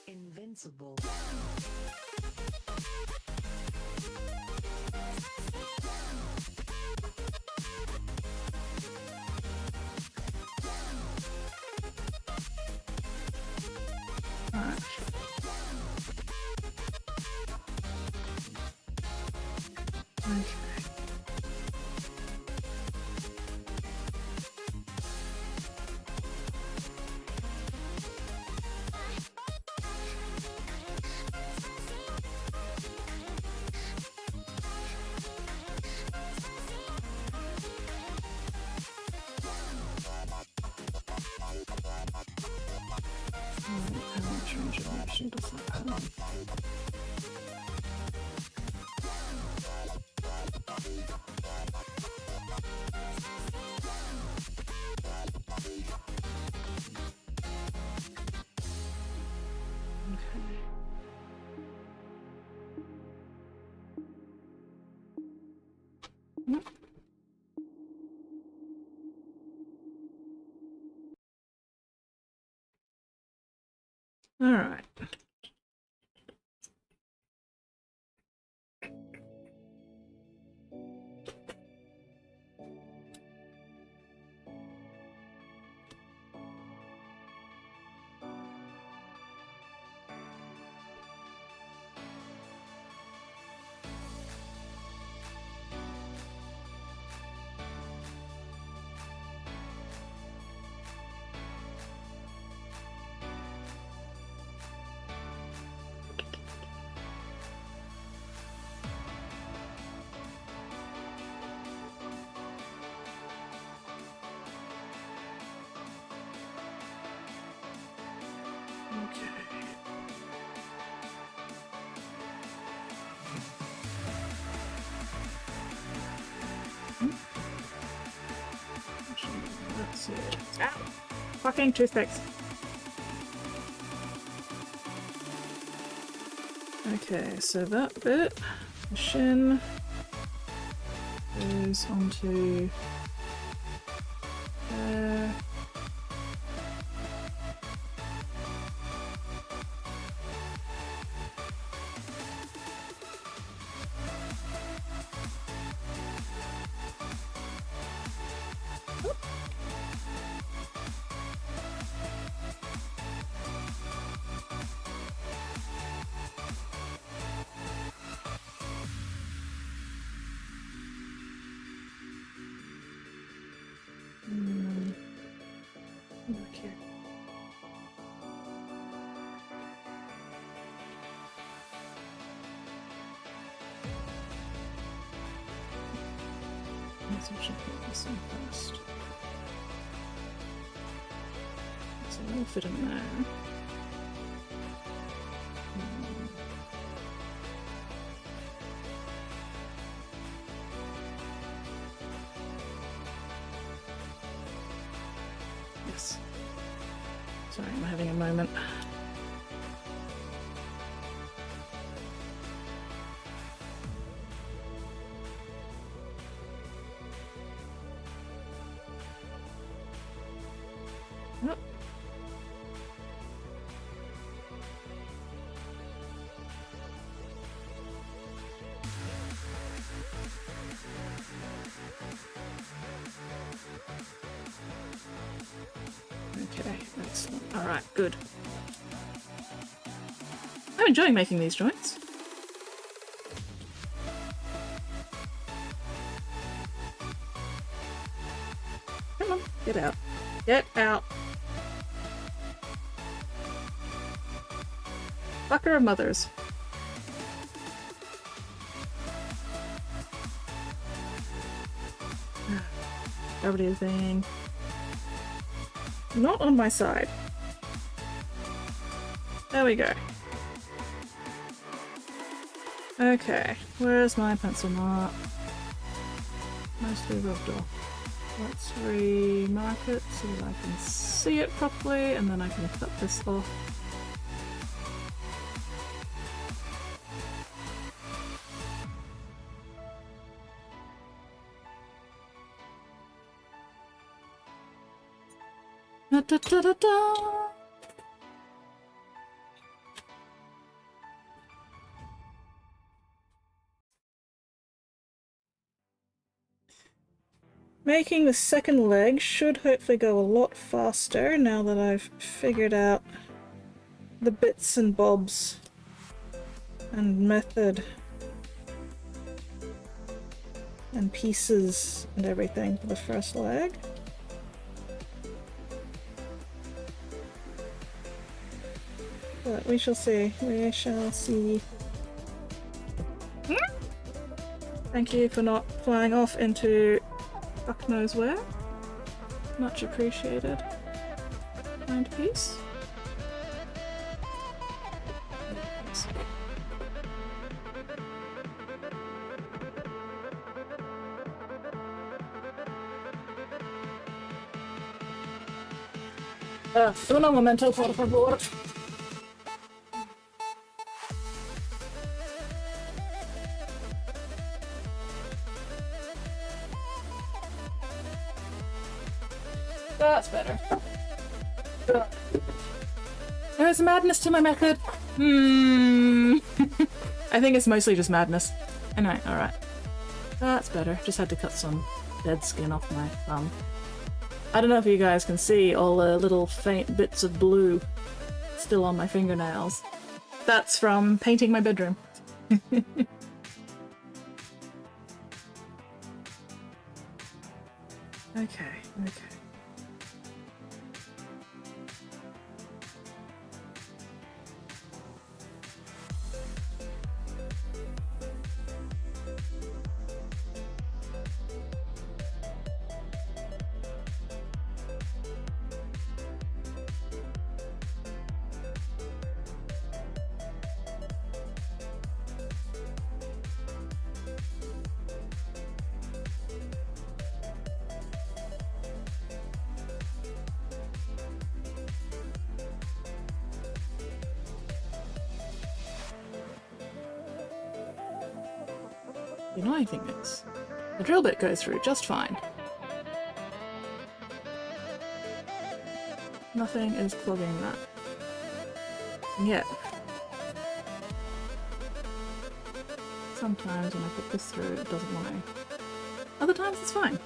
Invincible. Alright. Okay. How much range of motion does that have? Okay. Nope. All right. Okay. Actually, let's see. Ow! Fucking toothpicks. Okay, so that bit, the shin, goes onto there. Okay. Let's actually put this in first. So that'll fit in there. Thanks. Sorry, I'm having a moment. Oh. Okay, excellent. Alright, good. I'm enjoying making these joints. Come on, get out. Get out. Fucker of mothers. Gravity is being not on my side. There we go. Okay, where's my pencil mark? Mostly rubbed off. Let's remark it so that I can see it properly, and then I can cut this off. Da, da, da, da, da. Making the second leg should hopefully go a lot faster now that I've figured out the bits and bobs and method and pieces and everything for the first leg. But we shall see. We shall see. Thank you for not flying off into fuck knows where. Much appreciated. Kind piece. Un momento, por favor. That's better. There's madness to my method. I think it's mostly just madness. Anyway, alright. That's better. Just had to cut some dead skin off my thumb. I don't know if you guys can see all the little faint bits of blue still on my fingernails. That's from painting my bedroom. Okay. The annoying thing is, the drill bit goes through just fine. Nothing is clogging that. And yet, sometimes when I put this through, it doesn't want to. Other times it's fine.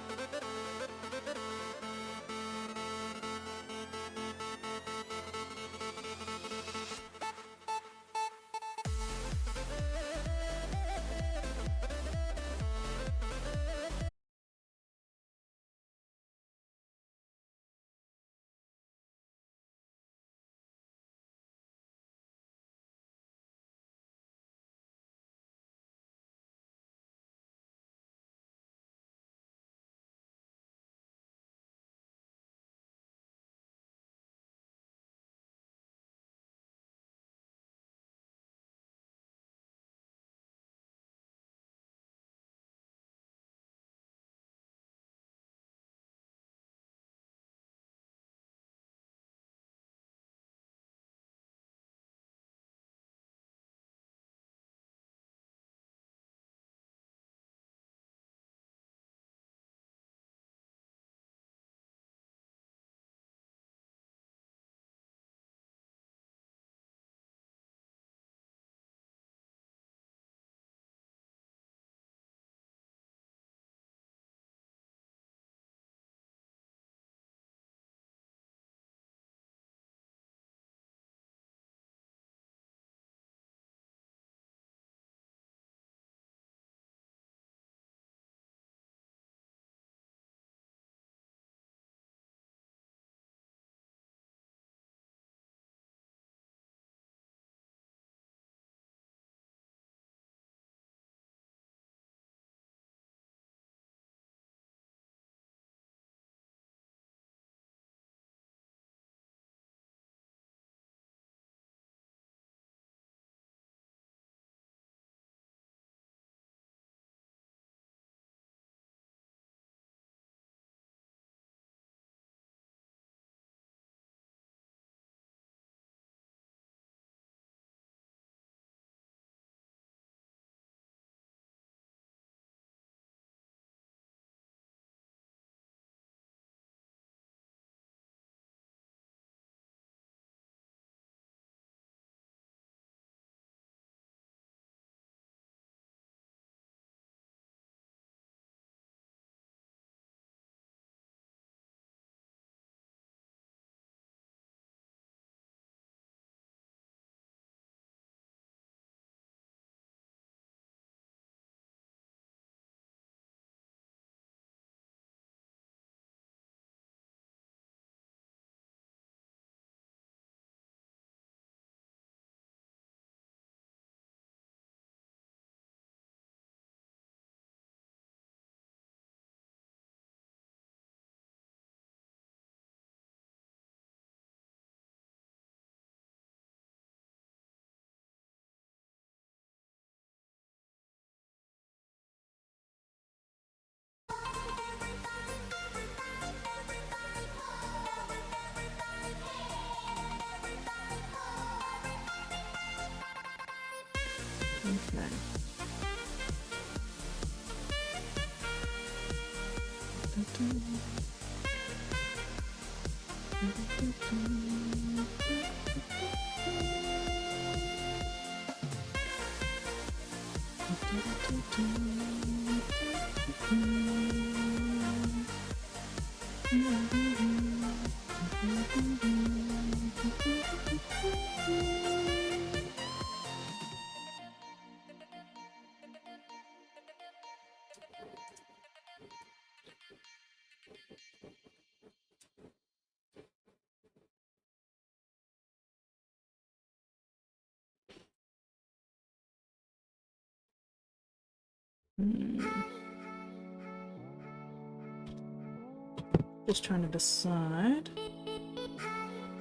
Just trying to decide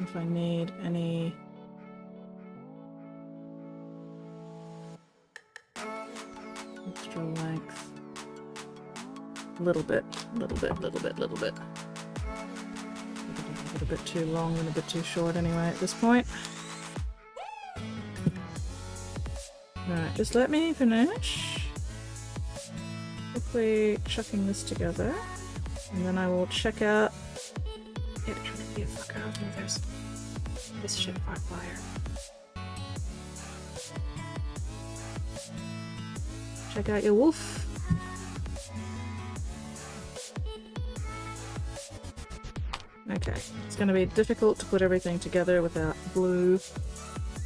if I need any extra length. Little bit. A little bit too long and a bit too short anyway at this point. Alright, just let me finish. Quickly chucking this together. And then I will check out. Yeah, trying to be a fucker. Oh, there's this shit fire. Check out your wolf. Okay, it's going to be difficult to put everything together without glue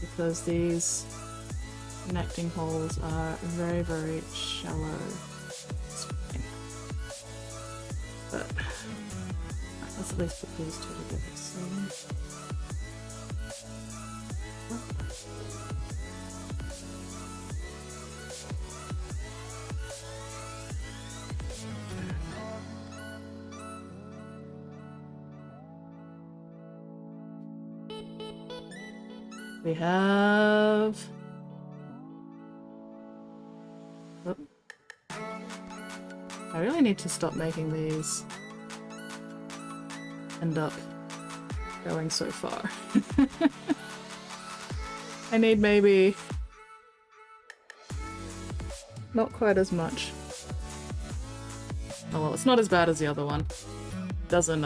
because these connecting holes are very, very shallow. But let's at least put these two together. So, we have. Oh. I really need to stop making these end up going so far. I need maybe not quite as much. Oh well, it's not as bad as the other one. Doesn't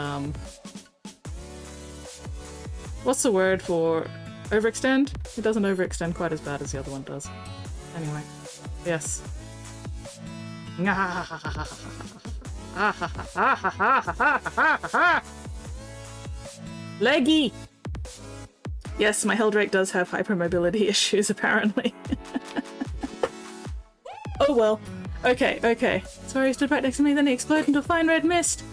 what's the word for overextend? It doesn't overextend quite as bad as the other one does. Anyway, yes. Leggy! Yes, my Heldrake does have hypermobility issues, apparently. Oh well. Okay, okay. Sorry, he stood right next to me, then he exploded into a fine red mist.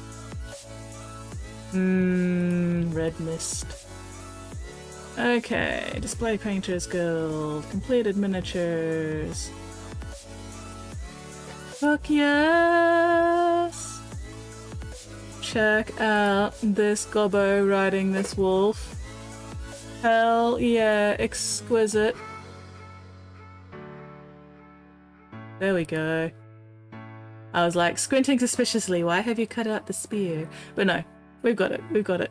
Red mist. Okay, Display Painters Guild. Completed miniatures. Fuck yes! Check out this gobbo riding this wolf. Hell yeah, exquisite. There we go. I was like squinting suspiciously, why have you cut out the spear? But no, we've got it, we've got it.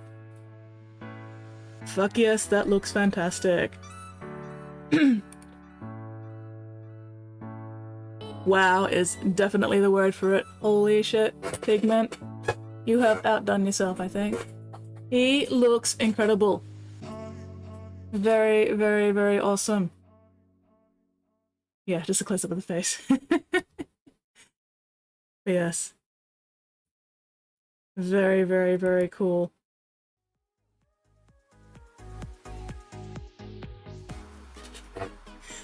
Fuck yes, that looks fantastic. Wow is definitely the word for it. Holy shit, Pigment. You have outdone yourself, I think. He looks incredible. Very, very, very awesome. Yeah, just a close up of the face. Yes. Very, very, very cool.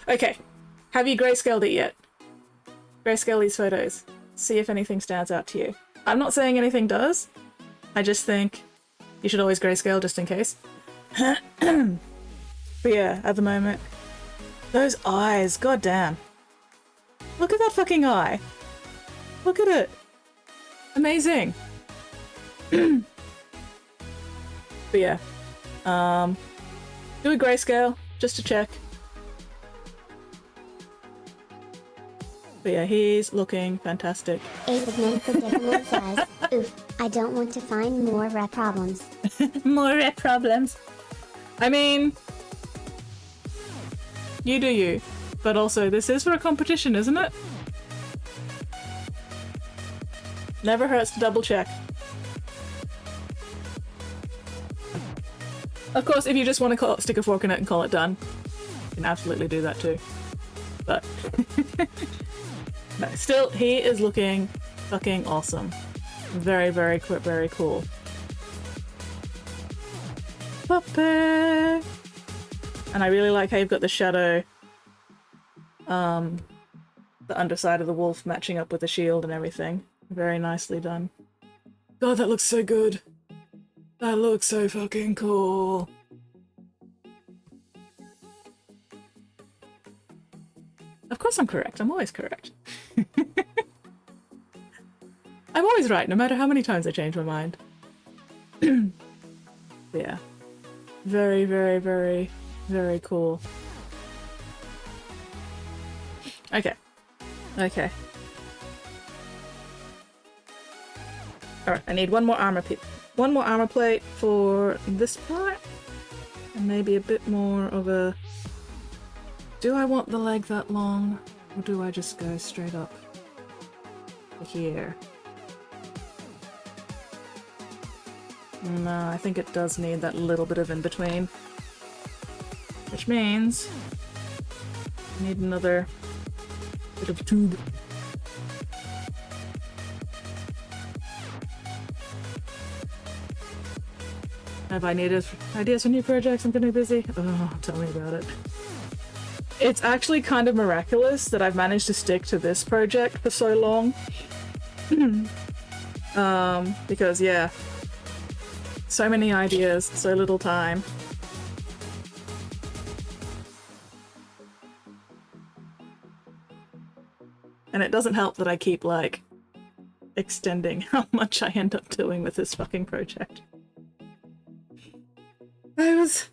Okay, have you grayscaled it yet? Grayscale these photos. See if anything stands out to you. I'm not saying anything does. I just think you should always grayscale just in case. But yeah, at the moment. Those eyes, goddamn. Look at that fucking eye. Look at it. Amazing. But yeah. Do a grayscale just to check. But yeah, he's looking fantastic. Pigment Predicament says, oof, I don't want to find more rep problems. More rep problems. I mean, you do you. But also, this is for a competition, isn't it? Never hurts to double check. Of course, if you just want to stick a fork in it and call it done, you can absolutely do that too. But no, still, he is looking fucking awesome. Very, very cool. Puppy! And I really like how you've got the shadow, the underside of the wolf matching up with the shield and everything. Very nicely done. God, that looks so good. That looks so fucking cool. Of course I'm correct. I'm always correct. I'm always right, no matter how many times I change my mind. Yeah. Very, very, very, very cool. Okay. Okay. Alright, I need one more armor plate for this part. And maybe a bit more of a... Do I want the leg that long? Or do I just go straight up to here? No, I think it does need that little bit of in-between. Which means... I need another bit of tube. Have I needed ideas for new projects? I'm gonna be busy. Oh, tell me about it. It's actually kind of miraculous that I've managed to stick to this project for so long. Because yeah, so many ideas, so little time. And it doesn't help that I keep, like, extending how much I end up doing with this fucking project. I was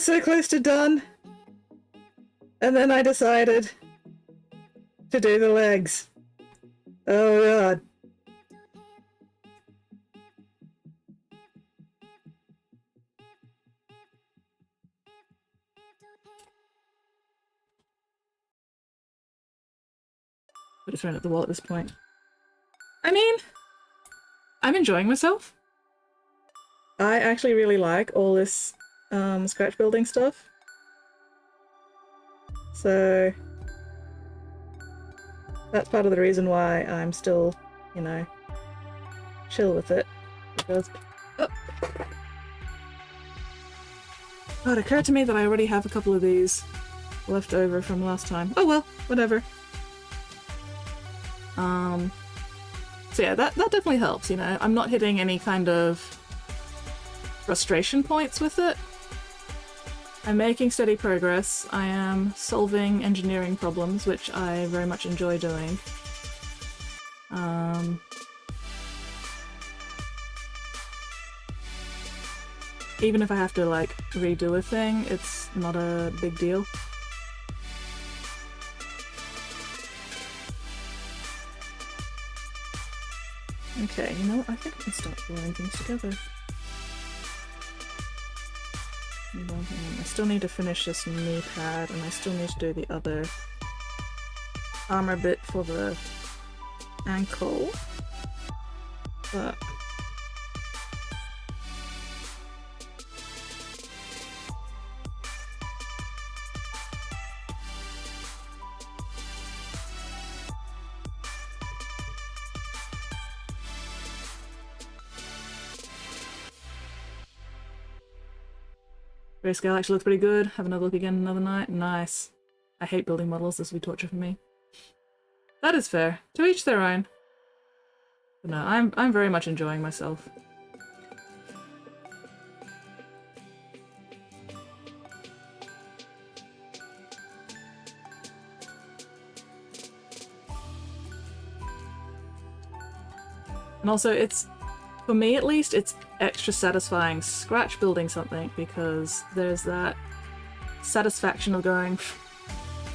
so close to done. And then I decided to do the legs. Oh god. Would have thrown at the wall at this point. I mean, I'm enjoying myself. I actually really like all this scratch building stuff. So that's part of the reason why I'm still, you know, chill with it. Because oh. Oh, it occurred to me that I already have a couple of these left over from last time. Oh well, whatever. So yeah, that definitely helps, you know. I'm not hitting any kind of frustration points with it. I'm making steady progress. I am solving engineering problems, which I very much enjoy doing. Even if I have to, like, redo a thing, it's not a big deal. Okay, you know what? I think I can start blowing things together. I still need to finish this knee pad, and I still need to do the other armor bit for the ankle. But Grayscale actually looks pretty good. Have another look again another night. Nice. I hate building models. This will be torture for me. That is fair. To each their own. But no, I'm very much enjoying myself. And also, it's, for me at least, it's extra satisfying scratch building something because there's that satisfaction of going,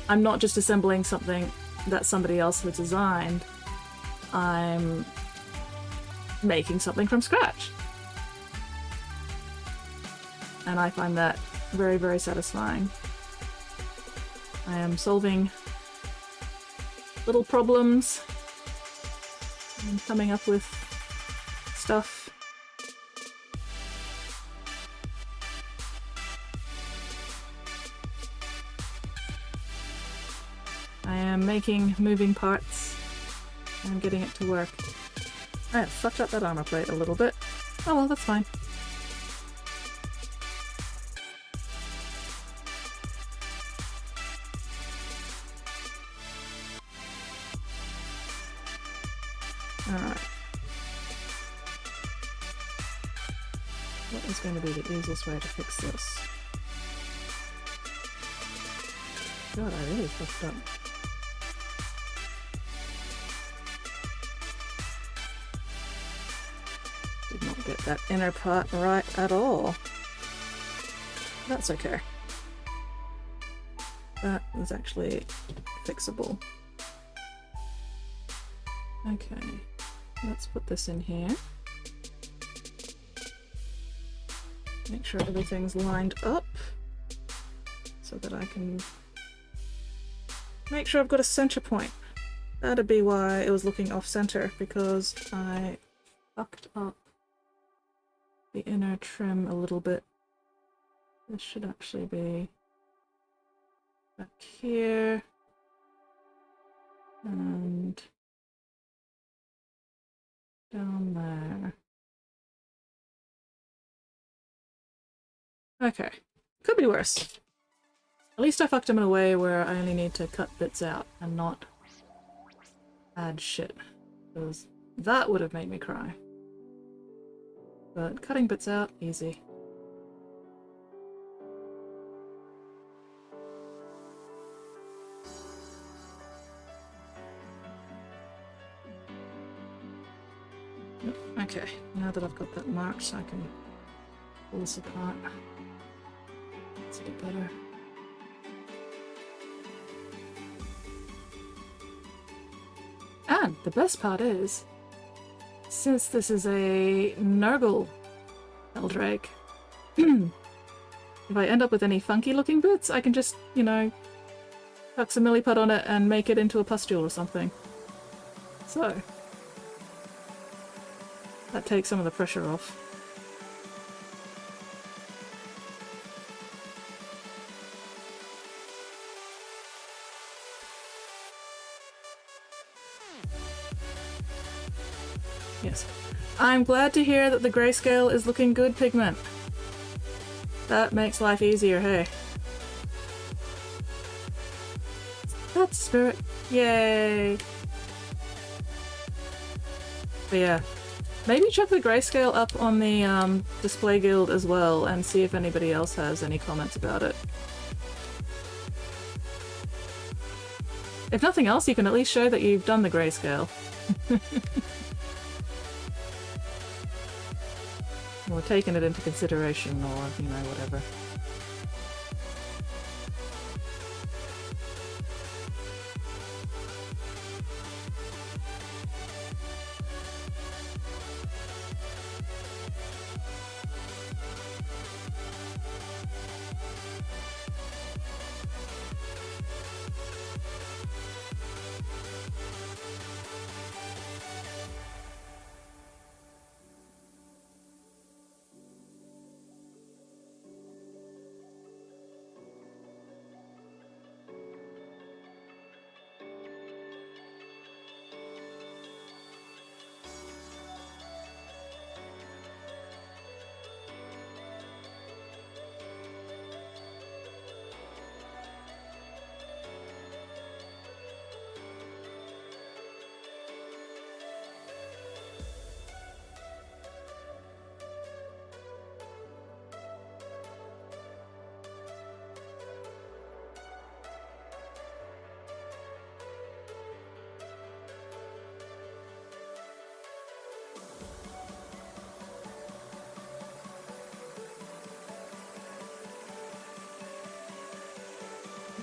I'm not just assembling something that somebody else has designed, I'm making something from scratch. And I find that very, very satisfying. I am solving little problems and coming up with stuff. am making moving parts and getting it to work. I fucked up that armor plate a little bit. Oh well, that's fine. Alright. What is going to be the easiest way to fix this? God, I really fucked up. Did not get that inner part right at all. That's okay. That is actually fixable. Okay, let's put this in here. Make sure everything's lined up so that I can make sure I've got a center point. That'd be why it was looking off center, because I fucked up the inner trim a little bit. This should actually be back here and down there. Okay, could be worse. At least I fucked him in a way where I only need to cut bits out and not add shit, because that would have made me cry. But cutting bits out, easy. Okay, now that I've got that marked, I can pull this apart. Let's get better. And the best part is, since this is a Nurgle Heldrake, if I end up with any funky looking bits, I can just, you know, tuck some milliput on it and make it into a pustule or something. So, that takes some of the pressure off. Yes. I'm glad to hear that the grayscale is looking good, Pigment. That makes life easier, hey. That's spirit. Yay! But yeah. Maybe check the grayscale up on the display guild as well and see if anybody else has any comments about it. If nothing else, you can at least show that you've done the grayscale. Or taken it into consideration, or, you know, whatever.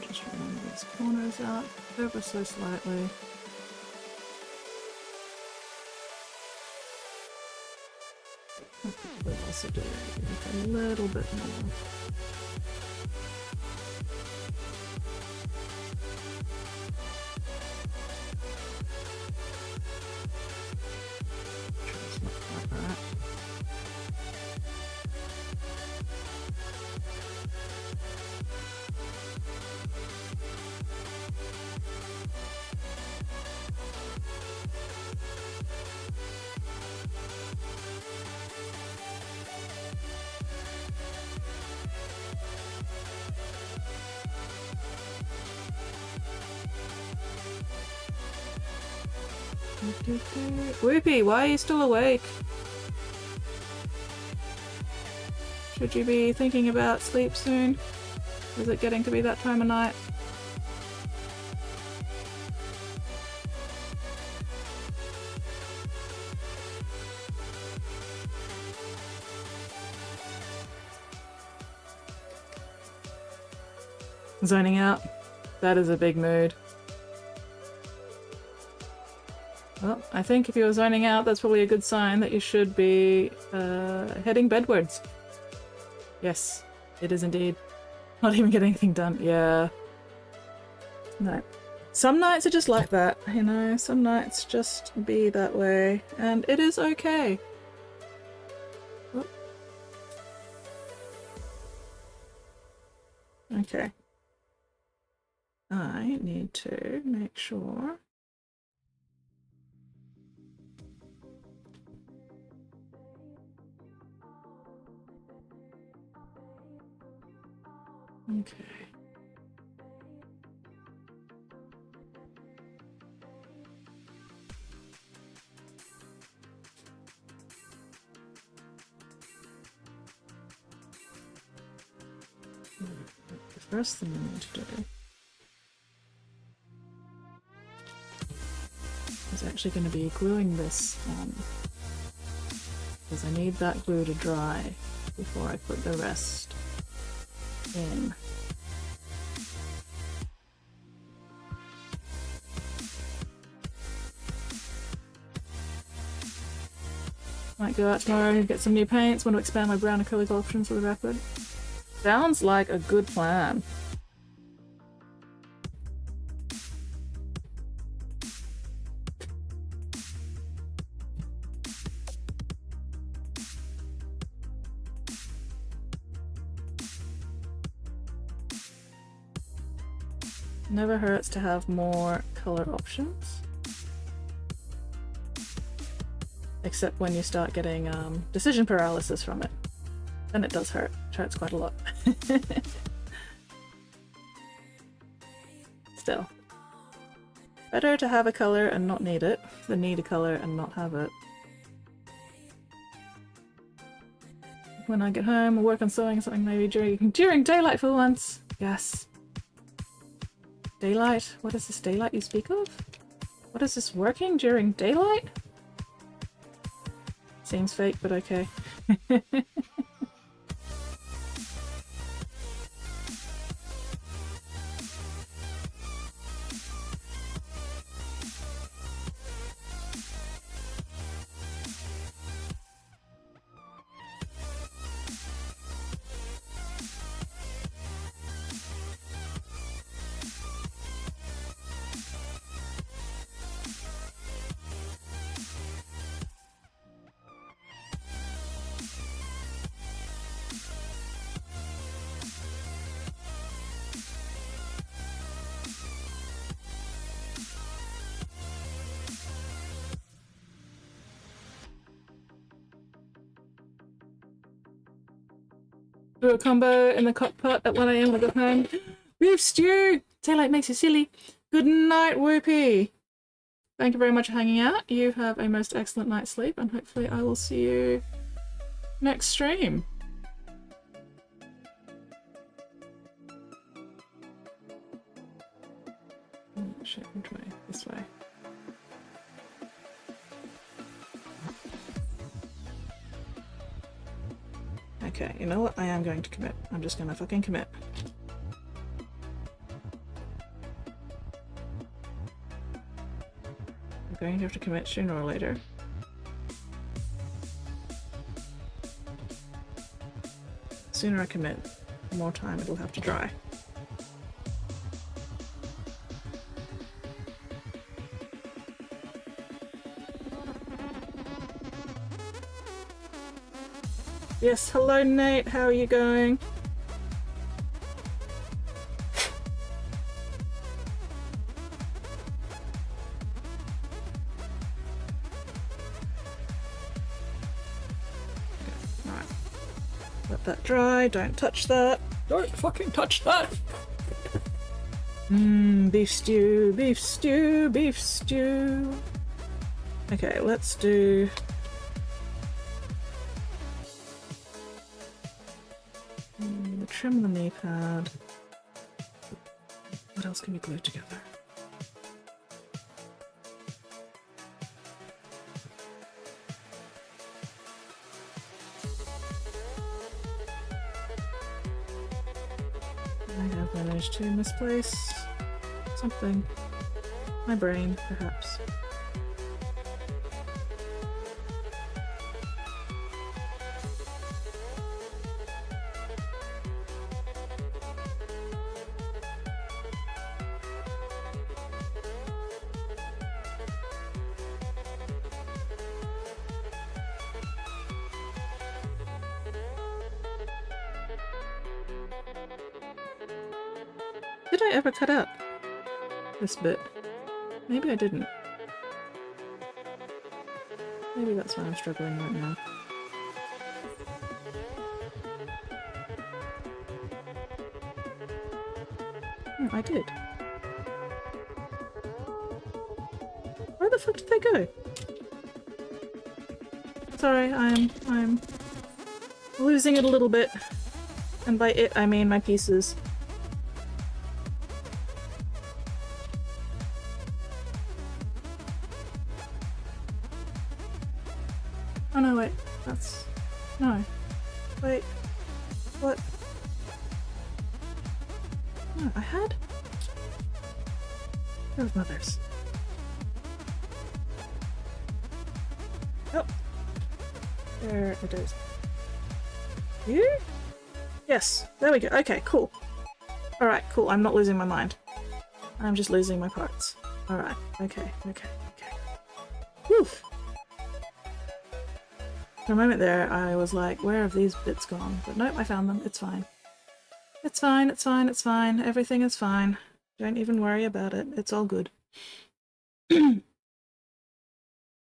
Just remove these corners out ever so slightly. I could also do a little bit more. It's not quite right. Whoopie, why are you still awake? Should you be thinking about sleep soon? Is it getting to be that time of night? Zoning out. That is a big mood. Well, I think if you're zoning out, that's probably a good sign that you should be heading bedwards. Yes, it is indeed. Not even getting anything done. Yeah. No. Some nights are just like that, you know? Some nights just be that way, and it is okay. Oh. Okay. I need to make sure. Okay. The first thing I need to do is actually going to be gluing this on, because I need that glue to dry before I put the rest in. Might go out tomorrow and get some new paints. Want to expand my brown acrylic options for the rapid. Sounds like a good plan. Never hurts to have more color options. Except when you start getting decision paralysis from it. Then it does hurt. It hurts quite a lot. Still. Better to have a color and not need it than need a color and not have it. When I get home, I'll work on sewing something maybe during daylight for once. Yes. Daylight? What is this daylight you speak of? What is this working during daylight? Seems fake, but okay. Do a combo in the cockpit at 1 AM when I get home. Beef stew! Daylight makes you silly. Good night, Whoopie! Thank you very much for hanging out. You have a most excellent night's sleep, and hopefully I will see you next stream. Oh, shit, which way? This way. Okay, you know what? I am going to commit. I'm just gonna fucking commit. I'm going to have to commit sooner or later. The sooner I commit, the more time it'll have to dry. Yes, hello Nate, how are you going? Alright. Let that dry, don't touch that. Don't fucking touch that! Mmm, beef stew, beef stew, beef stew. Okay, let's do... trim the knee pad. What else can we glue together? I have managed to misplace something. My brain, perhaps. Did I ever cut out this bit? Maybe I didn't. Maybe that's why I'm struggling right now. Oh, I did. Where the fuck did they go? Sorry, I'm losing it a little bit. And by it, I mean my pieces. Oh no, wait. That's... No. Wait. What? No, I had... Those mothers. Oh. There it is. You? Yes. There we go. Okay, cool. Alright, cool. I'm not losing my mind. I'm just losing my parts. Alright. Okay. Whew. For a moment there, I was like, where have these bits gone? But nope, I found them. It's fine. It's fine, it's fine, it's fine. Everything is fine. Don't even worry about it. It's all good. Did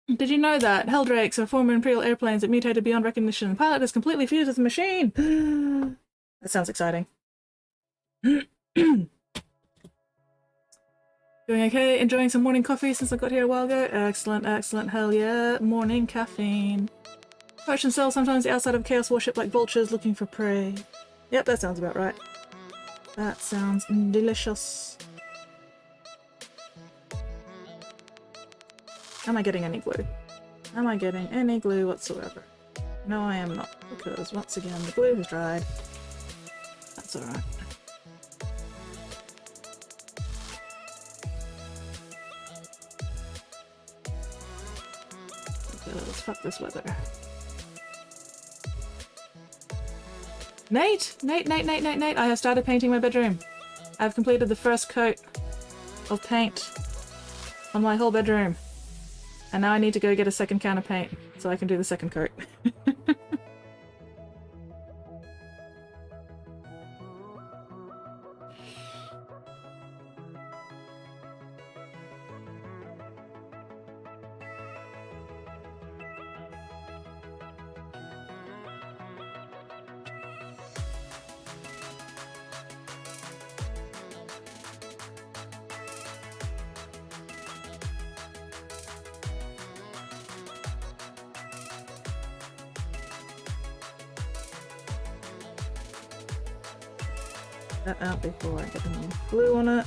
you know that Heldrakes are former Imperial airplanes that mutated beyond recognition? The pilot is completely fused with the machine! That sounds exciting. Doing okay? Enjoying some morning coffee since I got here a while ago? Excellent, excellent. Hell yeah. Morning caffeine. Perch themselves sometimes outside of a chaos warship like vultures looking for prey. Yep, that sounds about right. That sounds delicious. Am I getting any glue? Am I getting any glue whatsoever? No, I am not, because once again the glue has dried. That's alright. Because fuck this weather. Nate! Nate! I have started painting my bedroom. I have completed the first coat of paint on my whole bedroom. And now I need to go get a second can of paint so I can do the second coat. That out before I get any glue on it.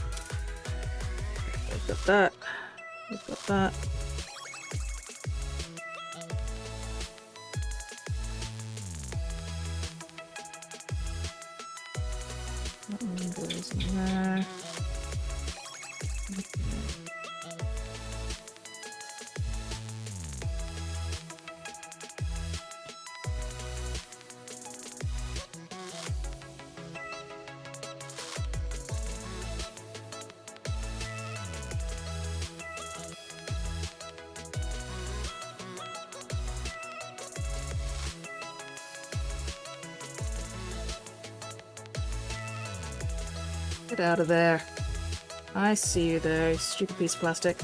We've got that. We've got that. That one goes in there. Okay. Get out of there. I see you there, you stupid piece of plastic.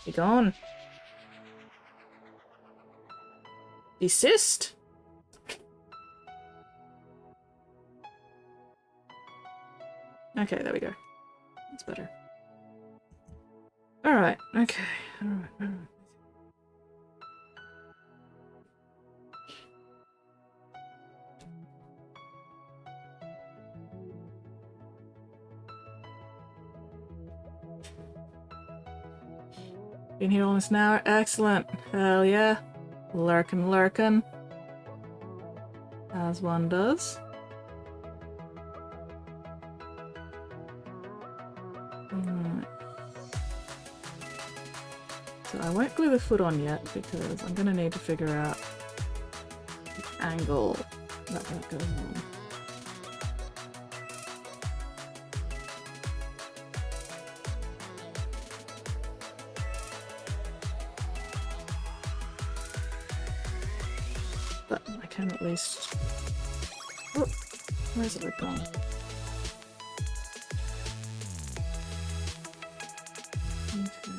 Be gone. Desist? Okay, there we go. That's better. Alright, okay. Alright. Been here almost an hour. Excellent. Hell yeah. Lurkin'. As one does. Alright. So I won't glue the foot on yet because I'm gonna need to figure out the angle that goes on. But I can at least... Oh, where's it gone? Okay.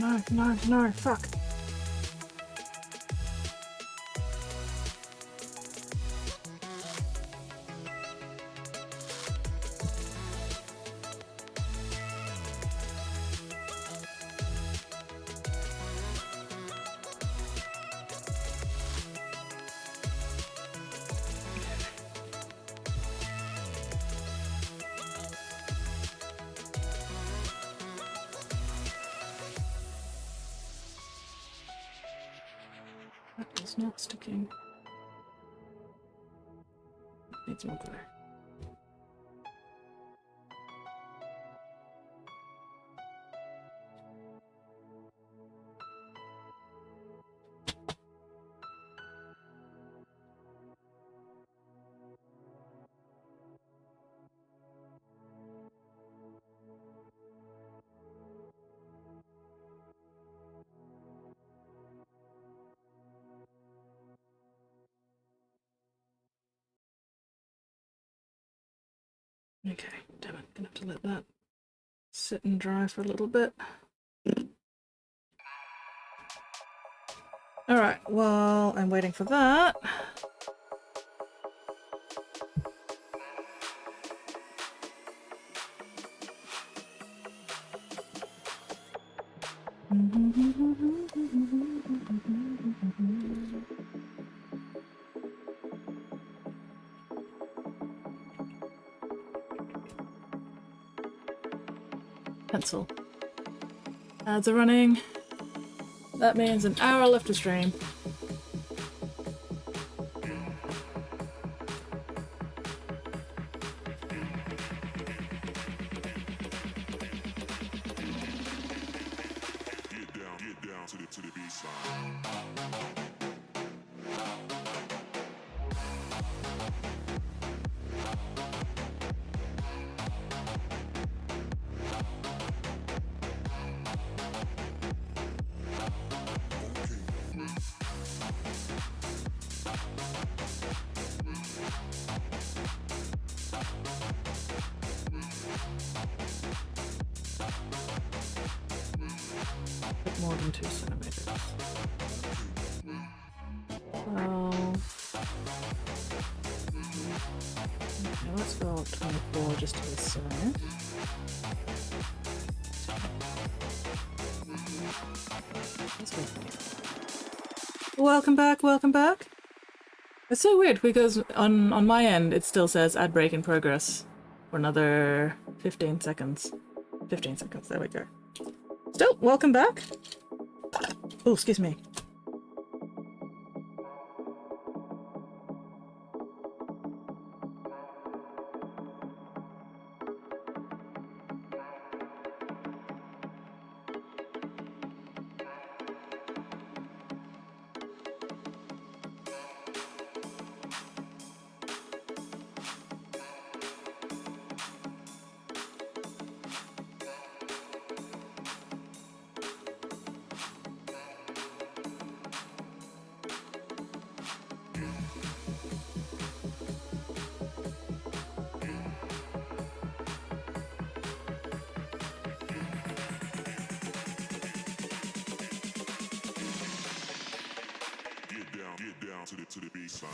Oh, no, fuck. That is not sticking. Needs more glue. Okay, damn it, gonna have to let that sit and dry for a little bit. Alright, while I'm waiting for that... Pencil. Ads are running. That means an hour left to stream. Get down to the beat side. Bit more than 2 centimeters. 12. Okay, let's go up 24 just to be safe. Let's go. Welcome back, welcome back. It's so weird because on my end it still says ad break in progress for another 15 seconds. 15 seconds, there we go. Still, welcome back. Oh, excuse me. Get down to the beat side.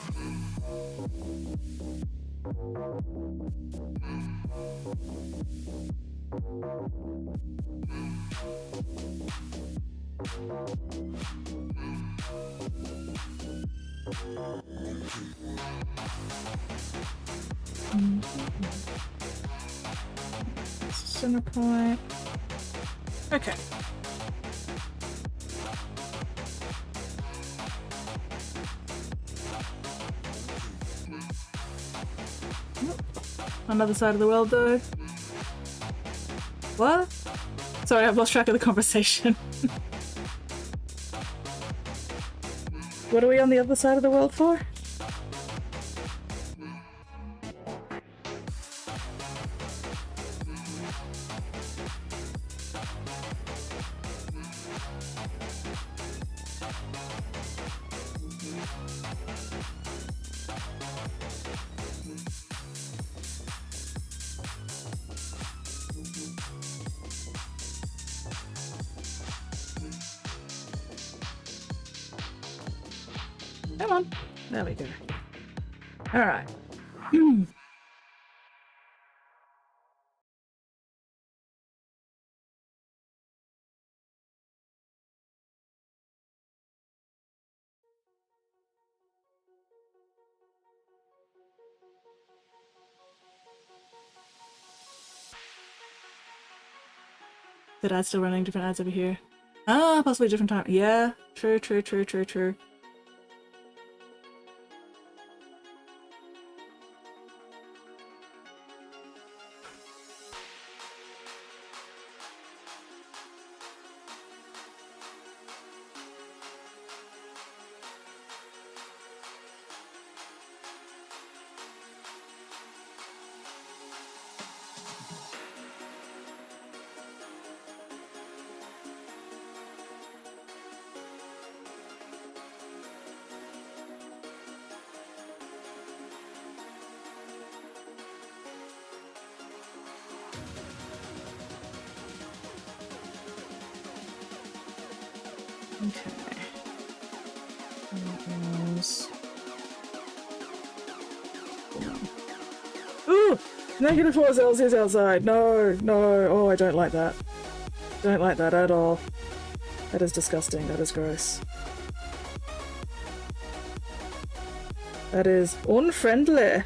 Center point. Okay. Another side of the world though. What? Sorry, I've lost track of the conversation. What are we on the other side of the world for? Come on. There we go. Alright. That ad's still running different ads over here. Ah, possibly different time. Yeah, true. Okay. Ooh! -4 Celsius outside! No! Oh, I don't like that. Don't like that at all. That is disgusting. That is gross. That is unfriendly.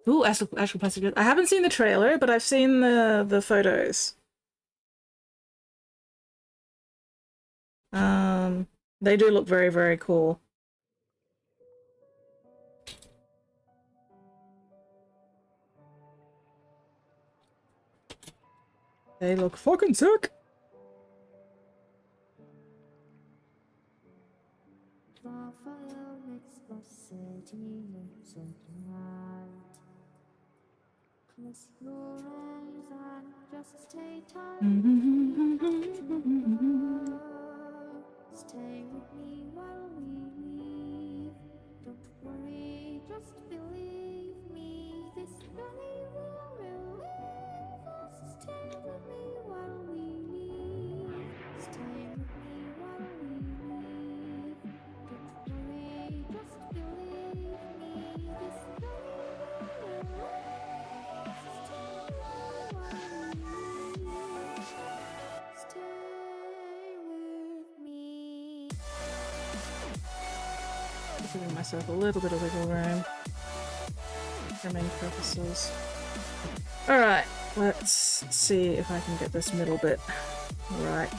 Ooh, actual plastic. I haven't seen the trailer, but I've seen the photos. They do look very, very cool. They look fucking sick. Close your eyes and just stay tight. Stay with me while we leave. Don't worry, just believe me. This journey will relieve us. Stay with me while we leave. Stay with me while we leave. Don't worry, just believe me. This journey will relieve us. Stay with me while we leave. Stay with me. Giving myself a little bit of wiggle room for main purposes. Alright, let's see if I can get this middle bit right.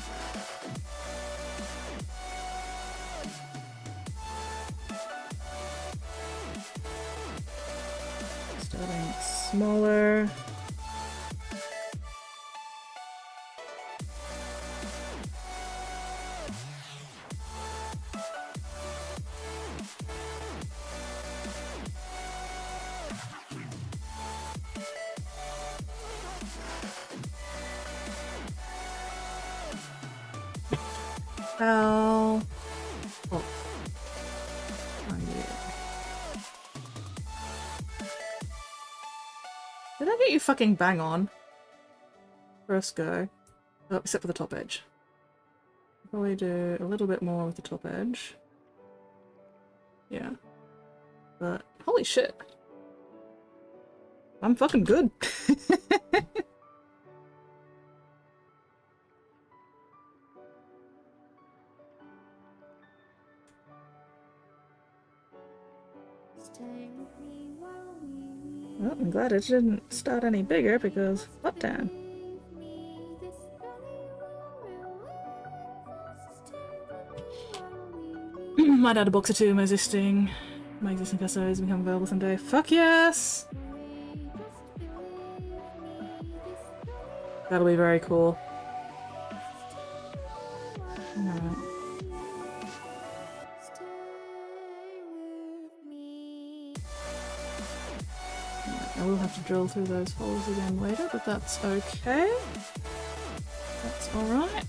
Starting smaller. How? Oh. Oh, yeah. Did I get you fucking bang on? First go. Oh, except for the top edge. Probably do a little bit more with the top edge. Yeah. But, holy shit. I'm fucking good. Stay with me while we leave. Well, I'm glad it didn't start any bigger because what damn. This journey will relieve us. Stay with me while we leave. Might add a box or two of my existing pesos become available someday. Fuck yes! That'll be very cool. Alright. I will have to drill through those holes again later, but that's okay. That's alright.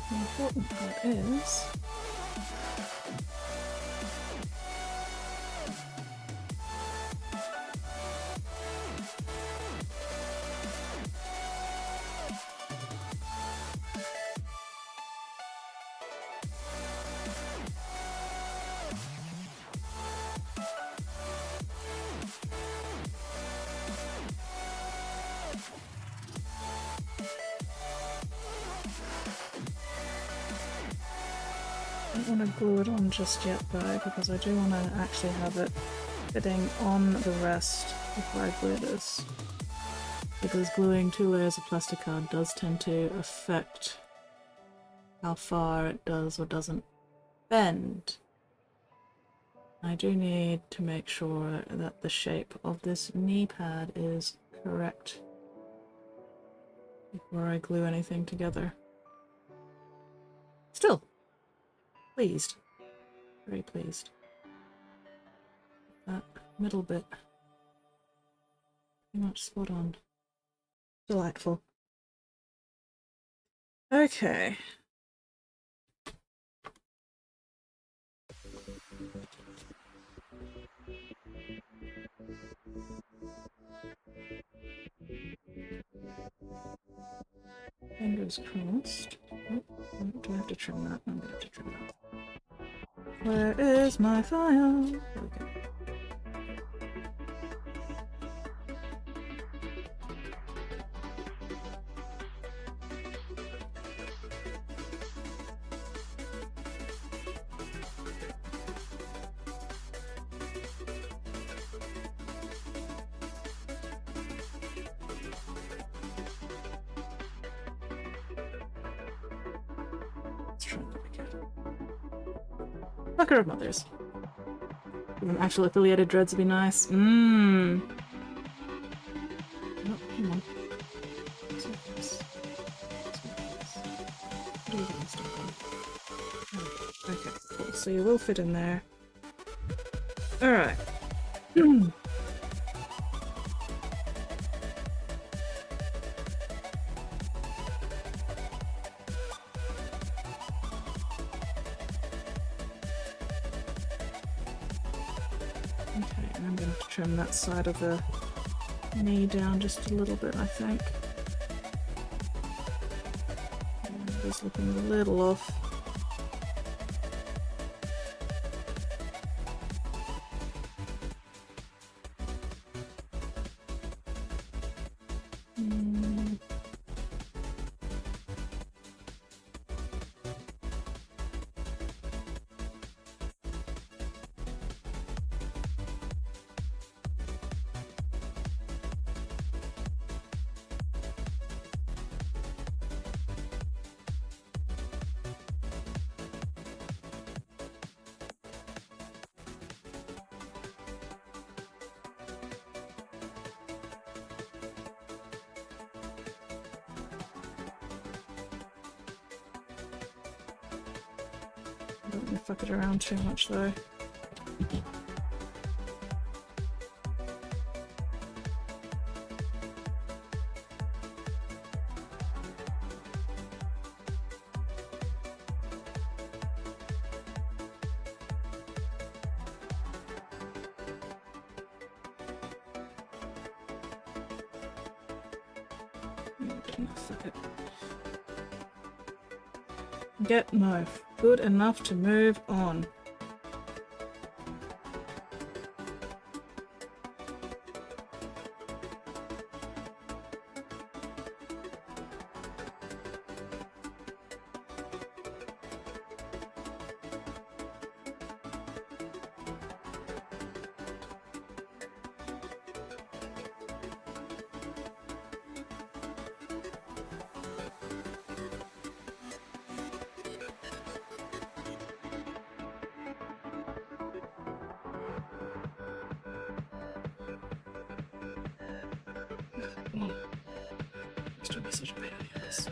The important part is... I don't want to glue it on just yet though, because I do want to actually have it fitting on the rest before I glue this. Because gluing 2 layers of plastic card does tend to affect how far it does or doesn't bend. I do need to make sure that the shape of this knee pad is correct before I glue anything together. Still, pleased. Very pleased. That middle bit. Pretty much spot on. Delightful. Okay. Fingers crossed. Oh, do I have to trim that? I'm gonna have to trim that. Where is my file? There we go. Fucker of mothers. Actual affiliated dreads would be nice. Oh, come on. Surface. What are you getting stuck on? Oh, okay, cool. So you will fit in there. Alright. Okay, and I'm going to have to trim that side of the knee down just a little bit, I think. And it is looking a little off. I don't want to fuck it around too much though. Fuck it. No. Good enough to move on. It's gonna be such a pain in the ass.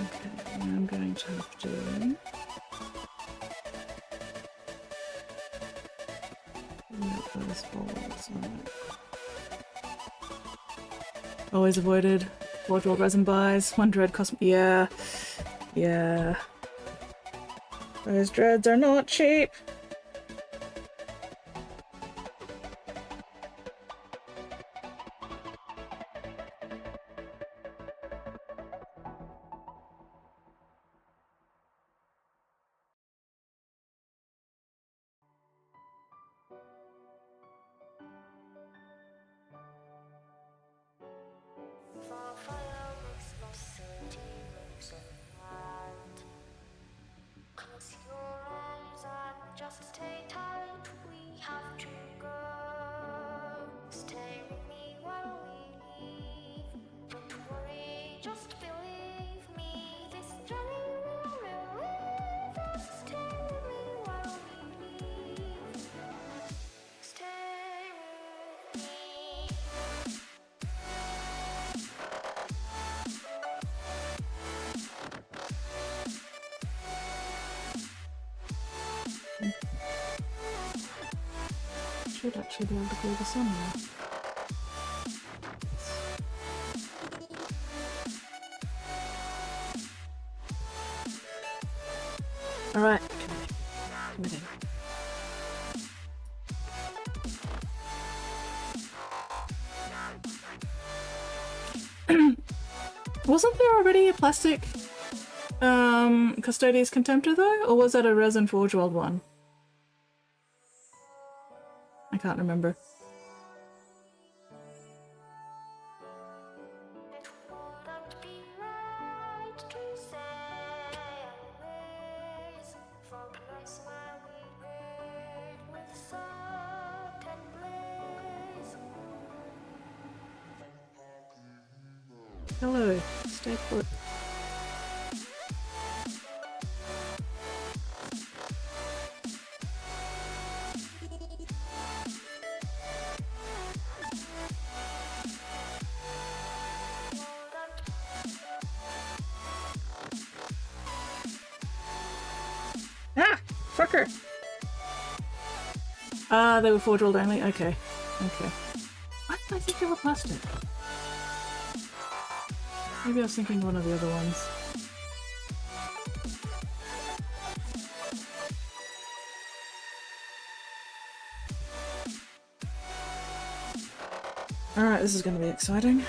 Okay, I'm going to have to make those holes on it. Always avoided wardrobe resin buys. One dread cost me. Yeah. Those dreads are not cheap. Should actually be able to glue this on now. Alright, come in. Wasn't there already a plastic Custodes Contemptor though? Or was that a Resin Forge World one? I can't remember. Hello, stay put. Ah! Fucker! Ah, they were forge rolled only? Okay. Okay. Why did I think they were plastic? Maybe I was thinking one of the other ones. Alright, this is gonna be exciting.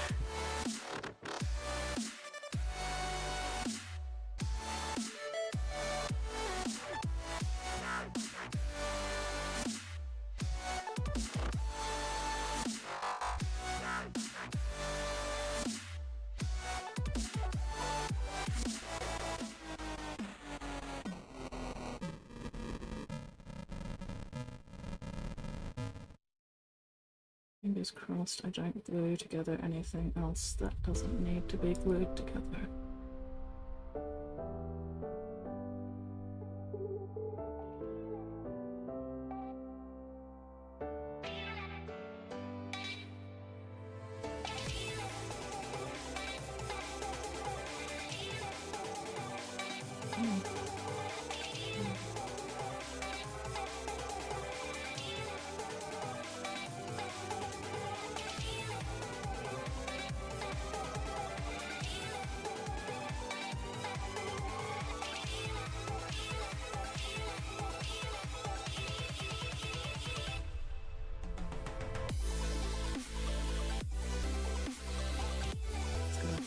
Fingers crossed I don't glue together anything else that doesn't need to be glued together.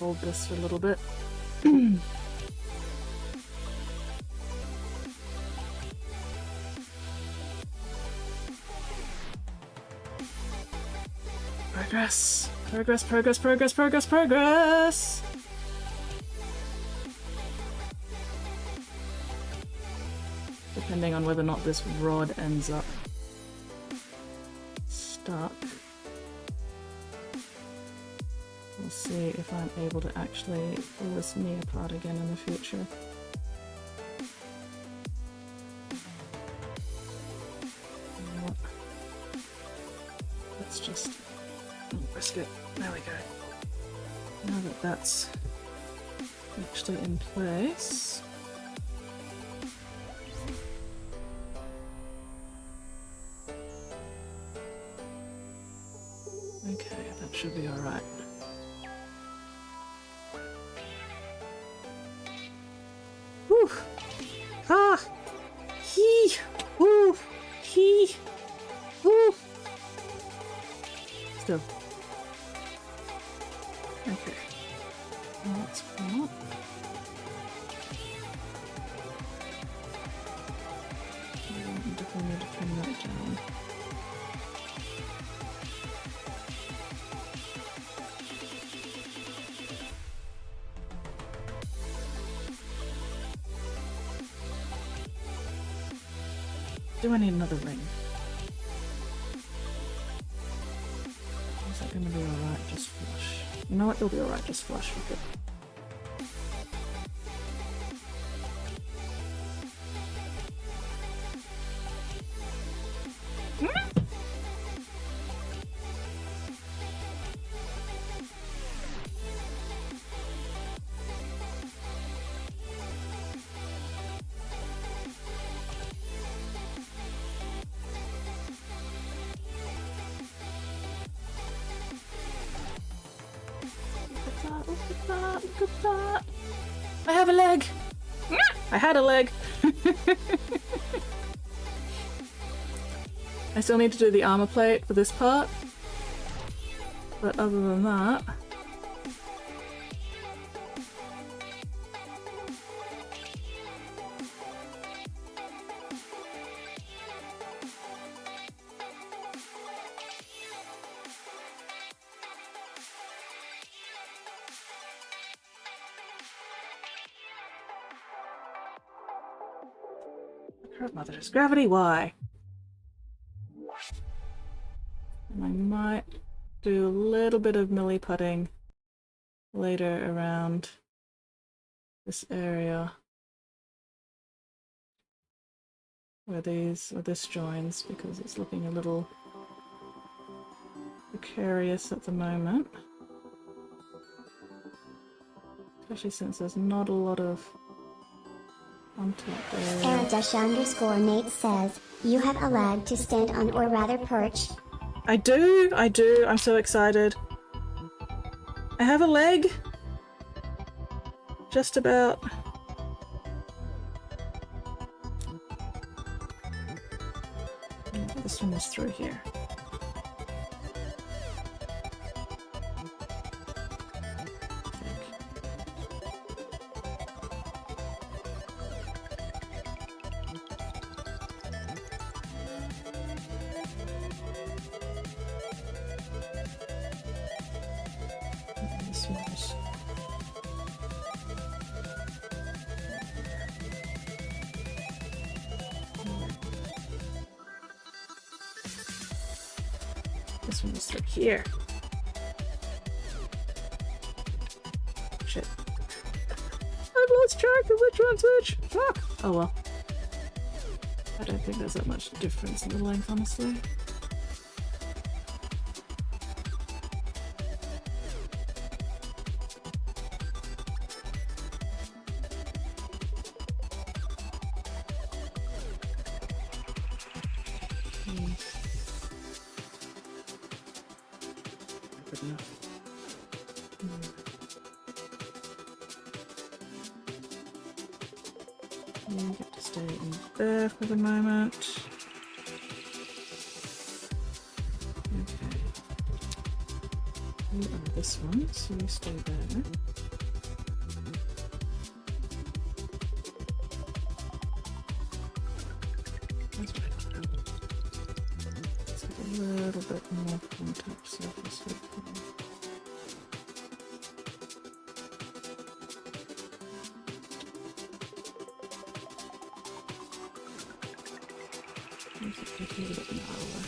Hold this for a little bit. Progress! Progress, progress, progress, progress, progress! Depending on whether or not this rod ends up stuck. We'll see if I'm able to actually pull this knee apart again in the future. You know what? Let's just risk it. There we go. Now that that's actually in place. Okay, that should be alright. Whew. Ah! Hee! Woo! Hee! Woo! Still. Okay. Now let's pull up. I definitely need to trim that down. Do I need another ring? Is that gonna be alright just flush? You know what, it'll be alright just flush with it. Look at that! I have a leg! I had a leg! I still need to do the armor plate for this part. But other than that... Mother's gravity, why? And I might do a little bit of melee putting later around this area where this joins, because it's looking a little precarious at the moment. Especially since there's not a lot of contact there. Era_Nate says, you have a leg to stand on or rather perch. I do, I'm so excited. I have a leg. Just about. This one is through here. This one's. This one is through here. Shit. I've lost track of which one's which. Fuck. Oh well. I don't think there's that much difference in the length, honestly. Good enough. You get to stay in there for the moment. Okay. You are this one, so you stay there. That's right. Let's get a little bit more contact surface with them. Take a little bit narrower.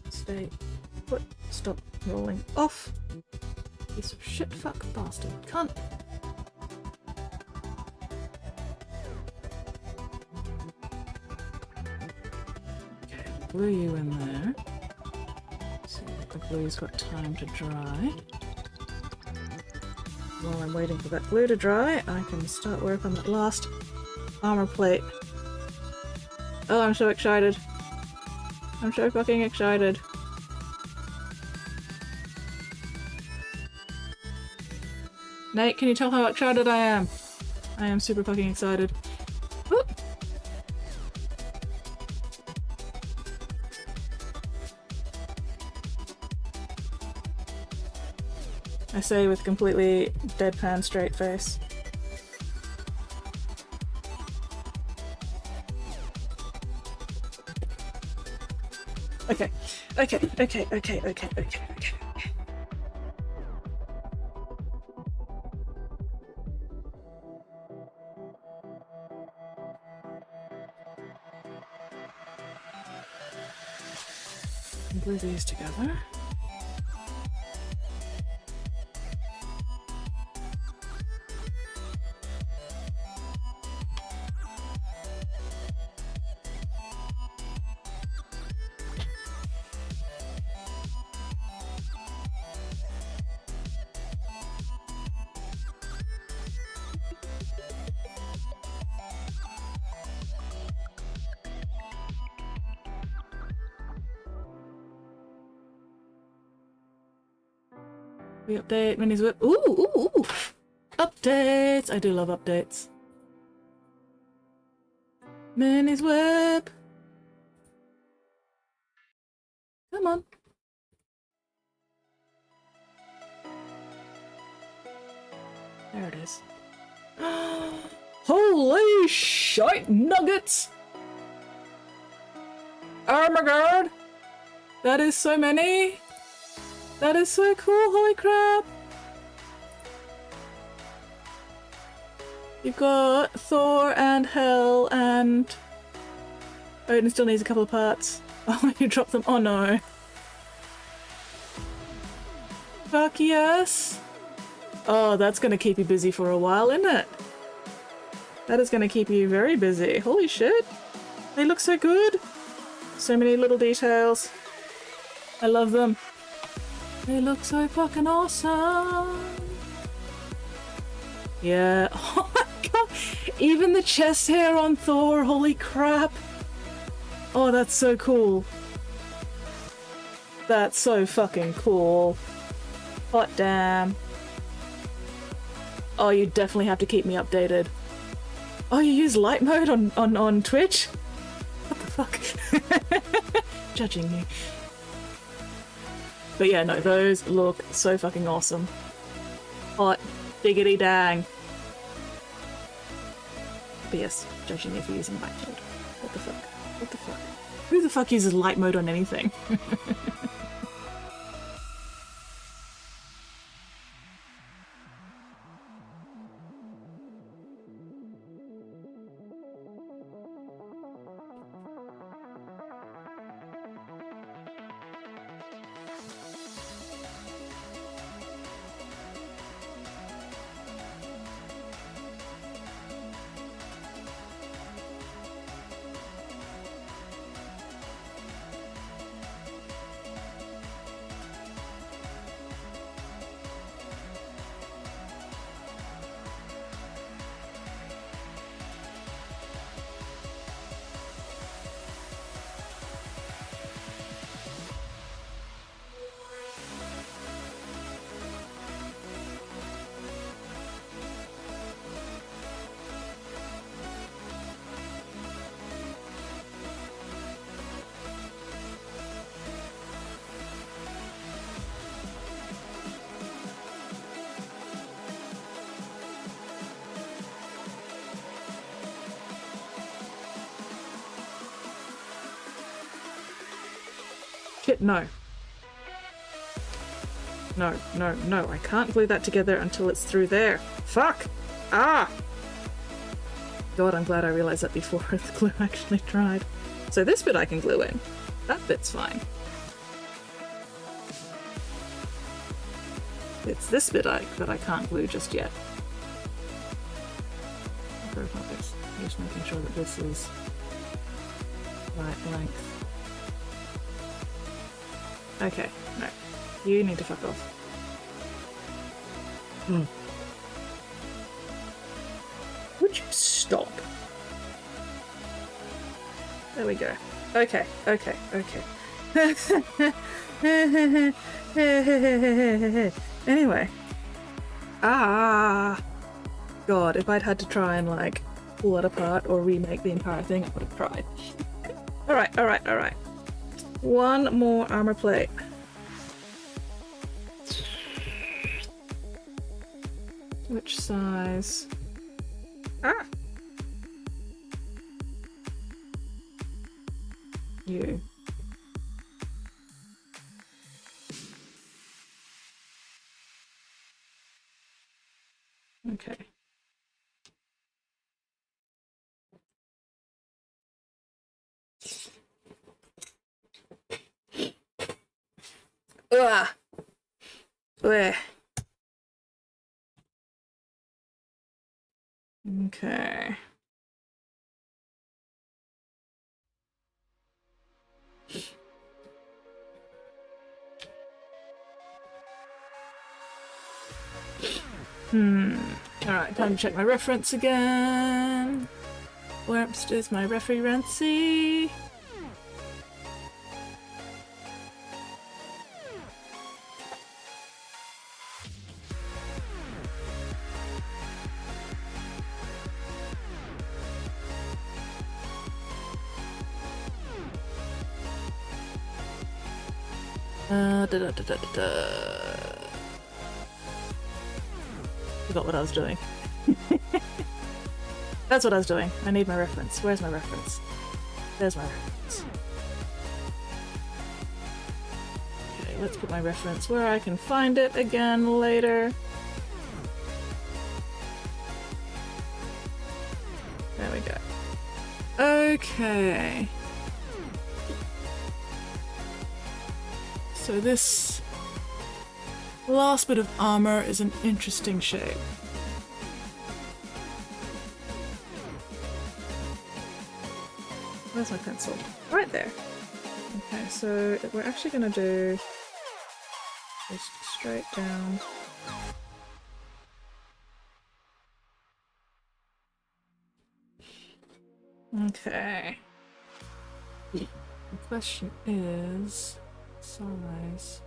Stay put. Stop rolling off. Piece of shit fuck bastard cunt. Okay, glue you in there. See if the glue's got time to dry. While I'm waiting for that glue to dry, I can start work on that last armor plate. Oh, I'm so excited. I'm so fucking excited. Nate, can you tell how excited I am? I am super fucking excited. Whoop. I say with completely deadpan straight face. Okay. Glue these together. We update Minnie's whip. Ooh! Updates! I do love updates. Minnie's whip! Come on. There it is. Holy shite nuggets! Oh my god! That is so many! That is so cool, holy crap! You've got Thor and Hel and... Odin still needs a couple of parts. Oh, you dropped them. Oh no. Fuck yes! Oh, that's gonna keep you busy for a while, isn't it? That is gonna keep you very busy. Holy shit! They look so good! So many little details. I love them. They look so fucking awesome! Yeah. Oh my god! Even the chest hair on Thor, holy crap! Oh, that's so cool. That's so fucking cool. Hot damn. Oh, you definitely have to keep me updated. Oh, you use light mode on Twitch? What the fuck? Judging me. But yeah, no, those look so fucking awesome. Hot diggity dang. But yes, judging me for using light mode. What the fuck? What the fuck? Who the fuck uses light mode on anything? Shit, no. No, no, no. I can't glue that together until it's through there. Fuck! Ah! God, I'm glad I realized that before the glue actually dried. So this bit I can glue in. That bit's fine. It's this bit that I can't glue just yet. Just making sure that this is right length. Okay, no. You need to fuck off. Would you stop? There we go. Okay, okay, okay. Anyway. Ah! God, if I'd had to try and, like, pull it apart or remake the entire thing, I would have tried. Alright, alright, alright. One more armor plate. Which size? Ah! You. Okay. Ugh. Blech. Okay. Alright, time to check my reference again. Where is my referency? Forgot what I was doing. That's what I was doing. I need my reference. Where's my reference? There's my reference. Okay, let's put my reference where I can find it again later. There we go. Okay. So this last bit of armor is an interesting shape. Where's my pencil? Right there. Okay, so we're actually gonna do just straight down. Okay. The question is size.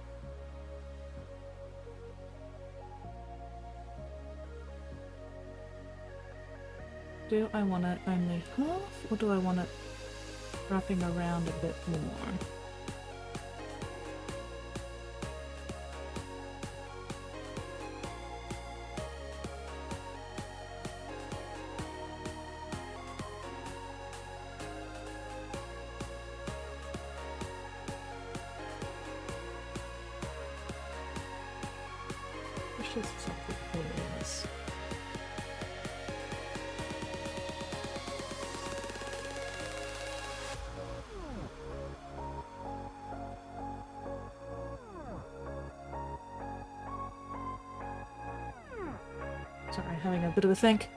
Do I want it only half, or do I want it wrapping around a bit more? Push this exactly where it is. Sorry, having a bit of a think.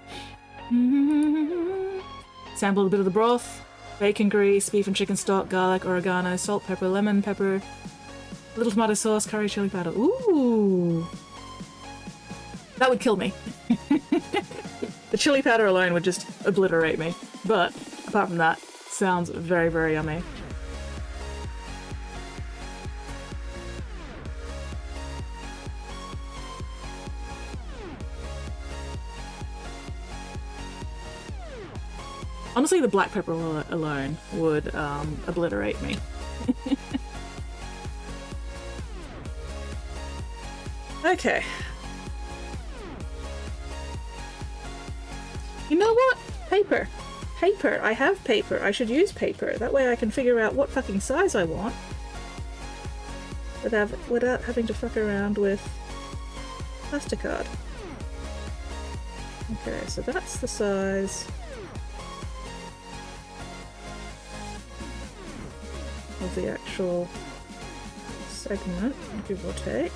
Sample a bit of the broth, bacon grease, beef and chicken stock, garlic, oregano, salt, pepper, lemon, pepper, a little tomato sauce, curry, chili powder. Ooh! That would kill me. The chili powder alone would just obliterate me. But, apart from that, sounds very, very yummy. Honestly, the black pepper alone would obliterate me. Okay. You know what? Paper. Paper. I have paper. I should use paper. That way I can figure out what fucking size I want. Without having to fuck around with plasticard. Okay, so that's the size of the actual segment, give or take.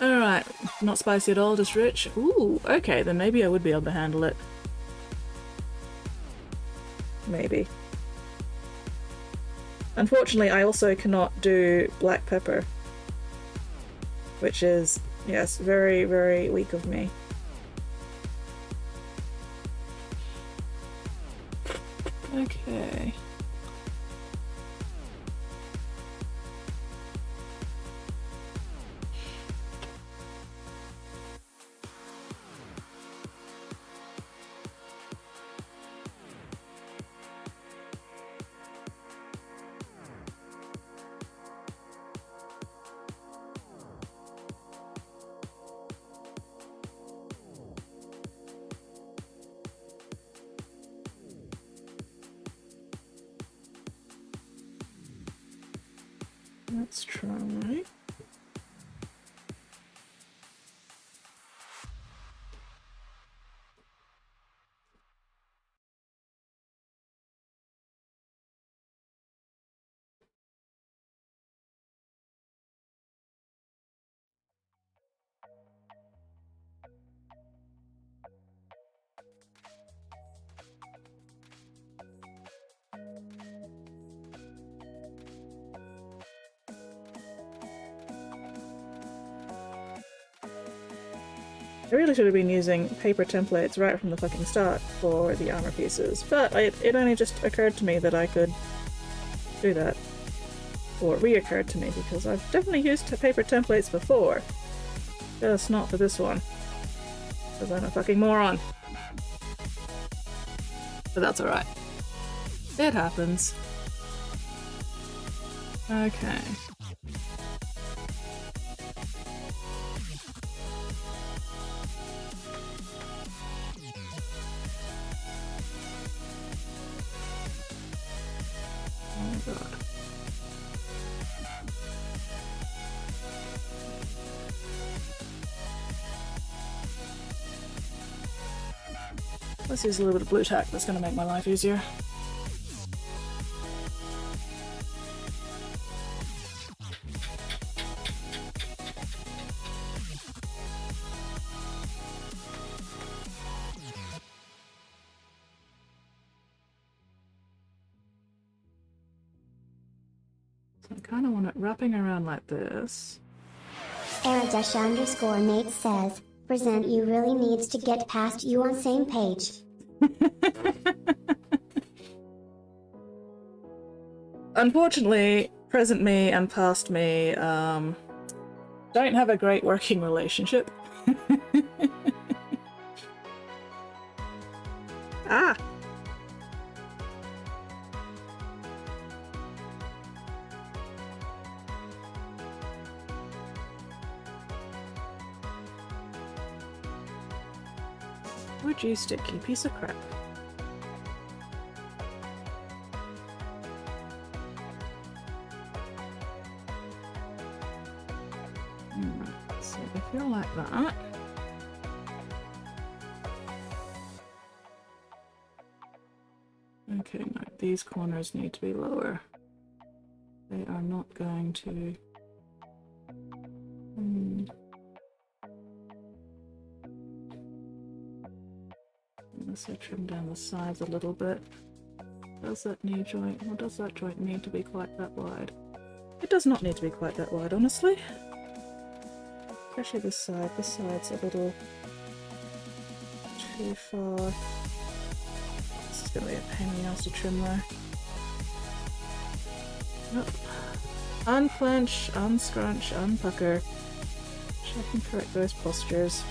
Alright, not spicy at all, just rich. Ooh, okay, then maybe I would be able to handle it. Maybe. Unfortunately, I also cannot do black pepper, which is, yes, very, very weak of me. Okay. Let's try. I really should have been using paper templates right from the fucking start for the armor pieces, but it only just occurred to me that I could do that. Or reoccurred to me, because I've definitely used paper templates before. Just not for this one. Because I'm a fucking moron. But that's alright. It happens. Okay. Oh my god. Let's use a little bit of blue tack, that's gonna make my life easier. So I kinda want it wrapping around like this. Era_Nate says, Present you really needs to get past you on same page. Unfortunately, present me and past me don't have a great working relationship. Ah! Would you stick, you piece of crap? Alright, so if you're like that. Okay, no, these corners need to be lower. They are not going to. Unless I trim down the sides a little bit. Does that knee joint, or does that joint need to be quite that wide? It does not need to be quite that wide, honestly. Especially this side. This side's a little too far. This is going to be a pain in the ass to trim there. Nope. Unclench, unscrunch, unpucker. Check and correct those postures.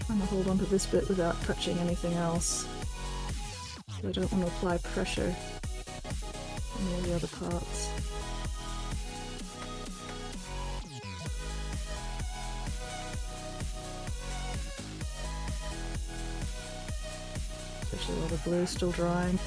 Trying to hold onto this bit without touching anything else. I don't want to apply pressure on all the other parts. Especially while the glue is still drying.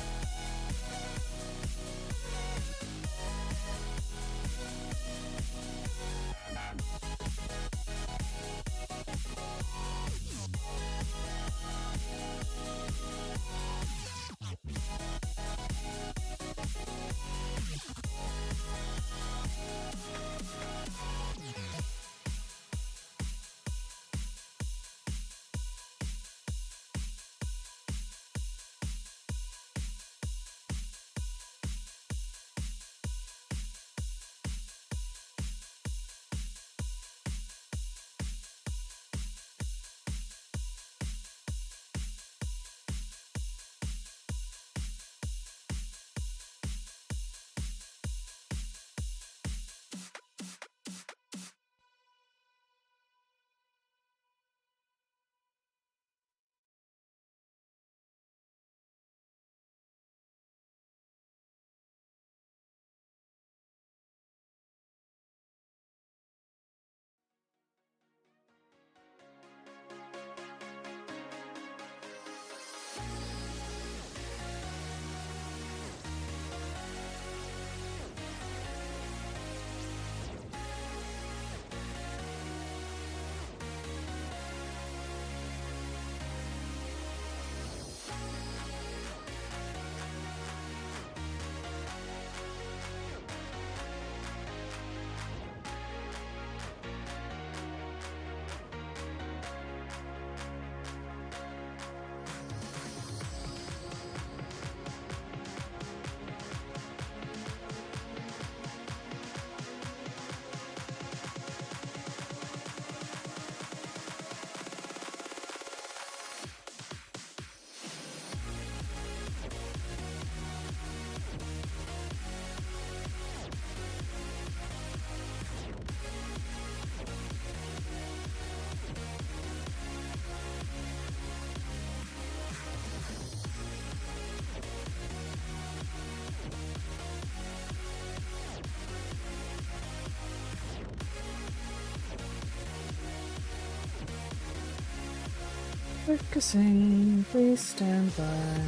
Focusing, please stand by.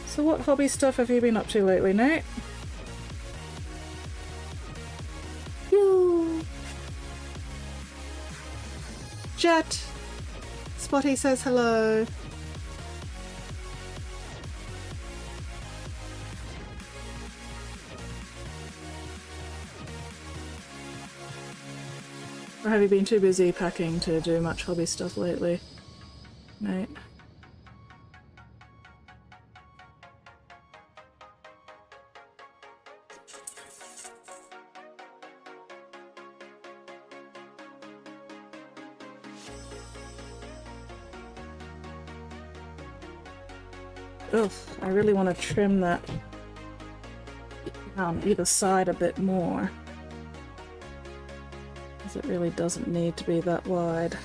So what hobby stuff have you been up to lately, Nate? Yoo! Jet! Spotty says hello. Or have you been too busy packing to do much hobby stuff lately, Nate? Ugh, I really want to trim that either side a bit more. Because it really doesn't need to be that wide.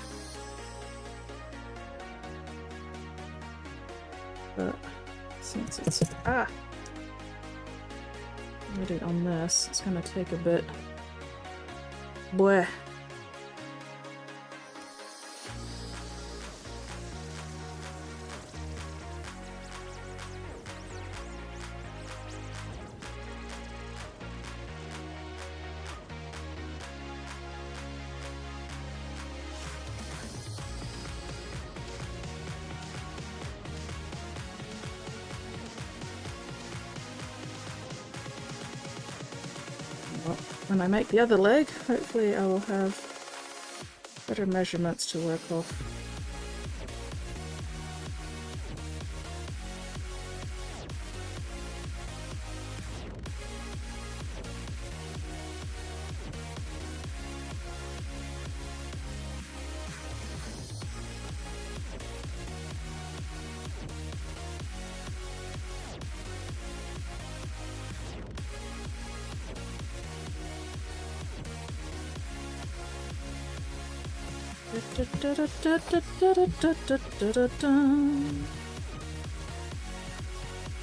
But since it's already on this, it's gonna take a bit. Bleh. When I make the other leg, hopefully I will have better measurements to work off.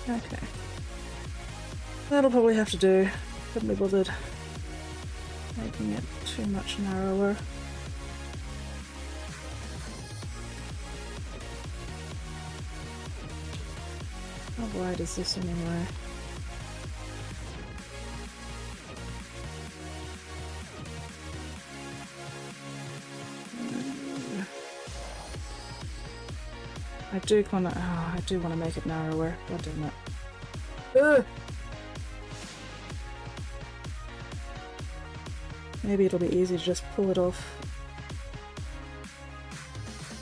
Okay. That'll probably have to do. Couldn't be bothered making it too much narrower. How wide is this anyway? I do want to make it narrower. God damn it. Ugh! Maybe it'll be easy to just pull it off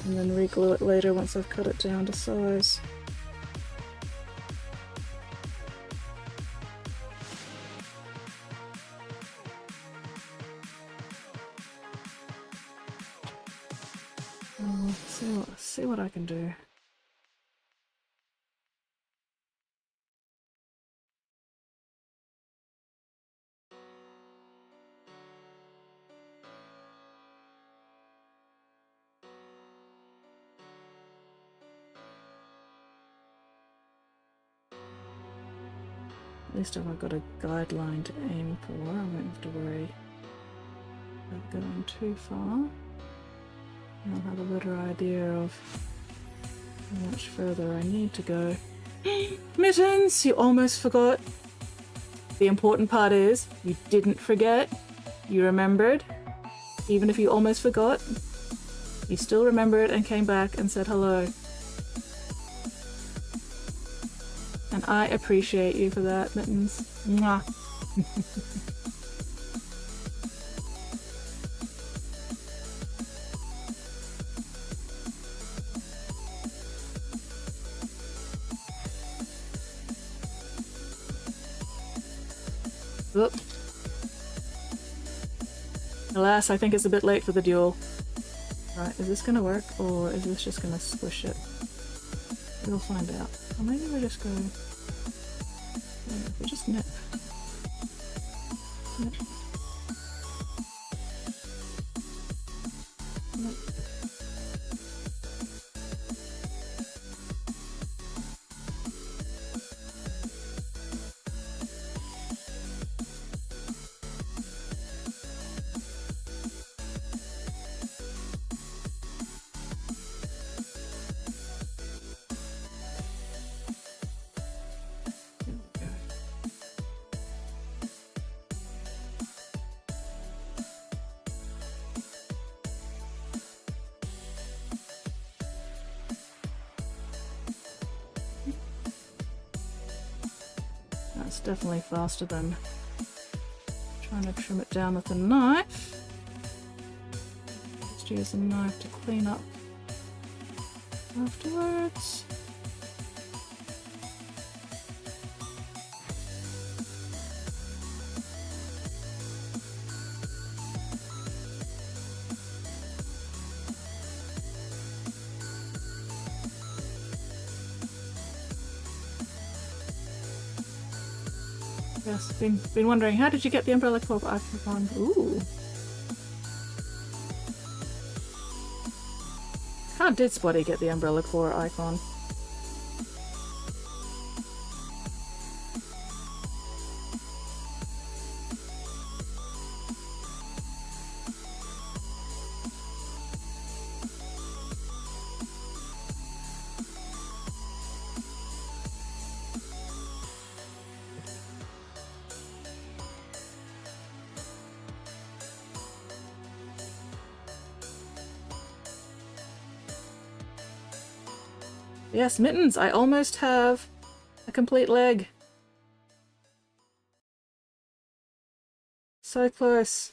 and then re-glue it later once I've cut it down to size. See what I can do. At least if I've got a guideline to aim for, I won't have to worry about going too far. I'll have a better idea of how much further I need to go. Mittens! You almost forgot. The important part is, you didn't forget. You remembered. Even if you almost forgot, you still remembered and came back and said hello. And I appreciate you for that, Mittens. Mwah. Oop. Alas, I think it's a bit late for the duel. Right, is this gonna work, or is this just gonna squish it? We'll find out. Or maybe we just go... Yeah, we just nip. Nip. Nip. definitely faster than trying to trim it down with a knife. Just use a knife to clean up afterwards. Yes, been wondering, how did you get the Umbrella Corp icon? Ooh. How did Spotty get the Umbrella Corps icon? Yes, mittens! I almost have a complete leg. So close.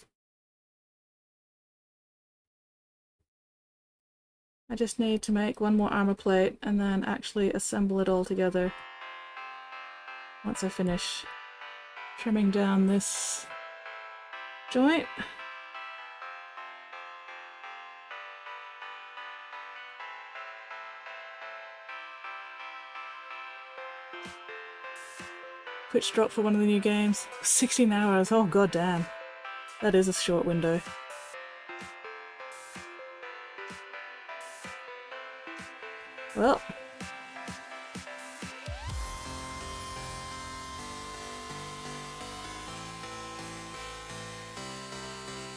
I just need to make one more armor plate and then actually assemble it all together. Once I finish trimming down this joint. Twitch drop for one of the new games. 16 hours, oh god damn. That is a short window. Well.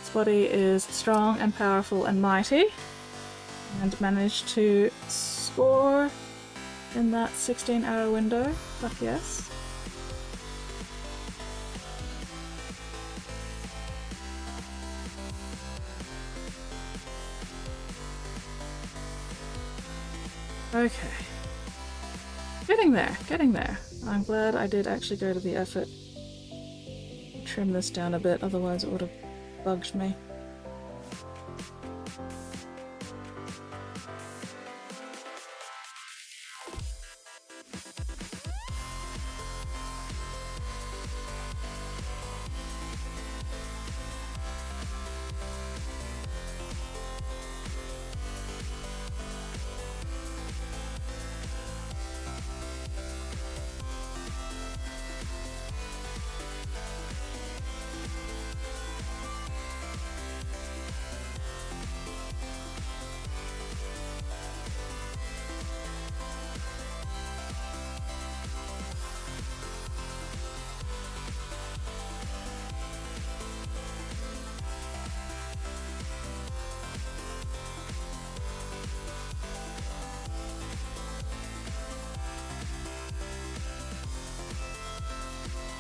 Spotty is strong and powerful and mighty. And managed to score in that 16-hour window. Fuck yes. Okay. Getting there, getting there. I'm glad I did actually go to the effort to trim this down a bit, otherwise it would have bugged me.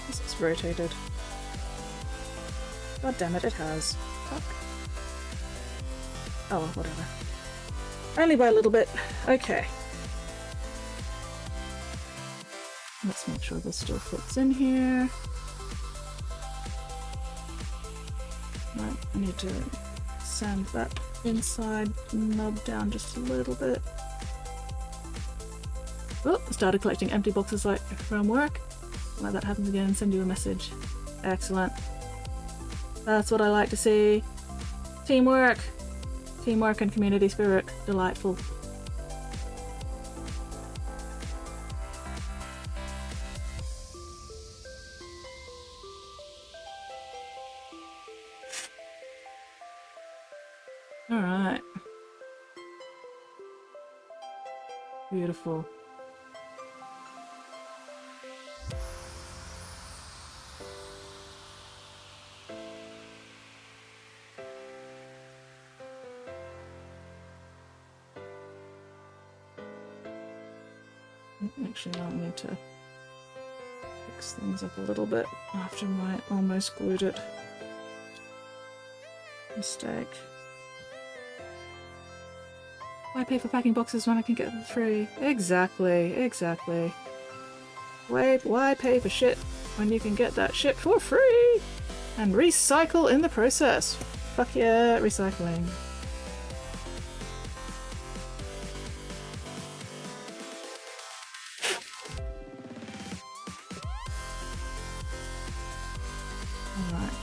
It's rotated. God damn it, it has. Fuck. Oh, well, whatever. Only by a little bit. Okay. Let's make sure this still fits in here. Right, I need to sand that inside knob down just a little bit. Oh, started collecting empty boxes like from work. Let that happen again and send you a message. Excellent. That's what I like to see. Teamwork! Teamwork and community spirit. Delightful. Alright. Beautiful. Actually, I'll need to fix things up a little bit after I almost glued it. Mistake. Why pay for packing boxes when I can get them free? Exactly, exactly. Why pay for shit when you can get that shit for free and recycle in the process. Fuck yeah, recycling. Alright.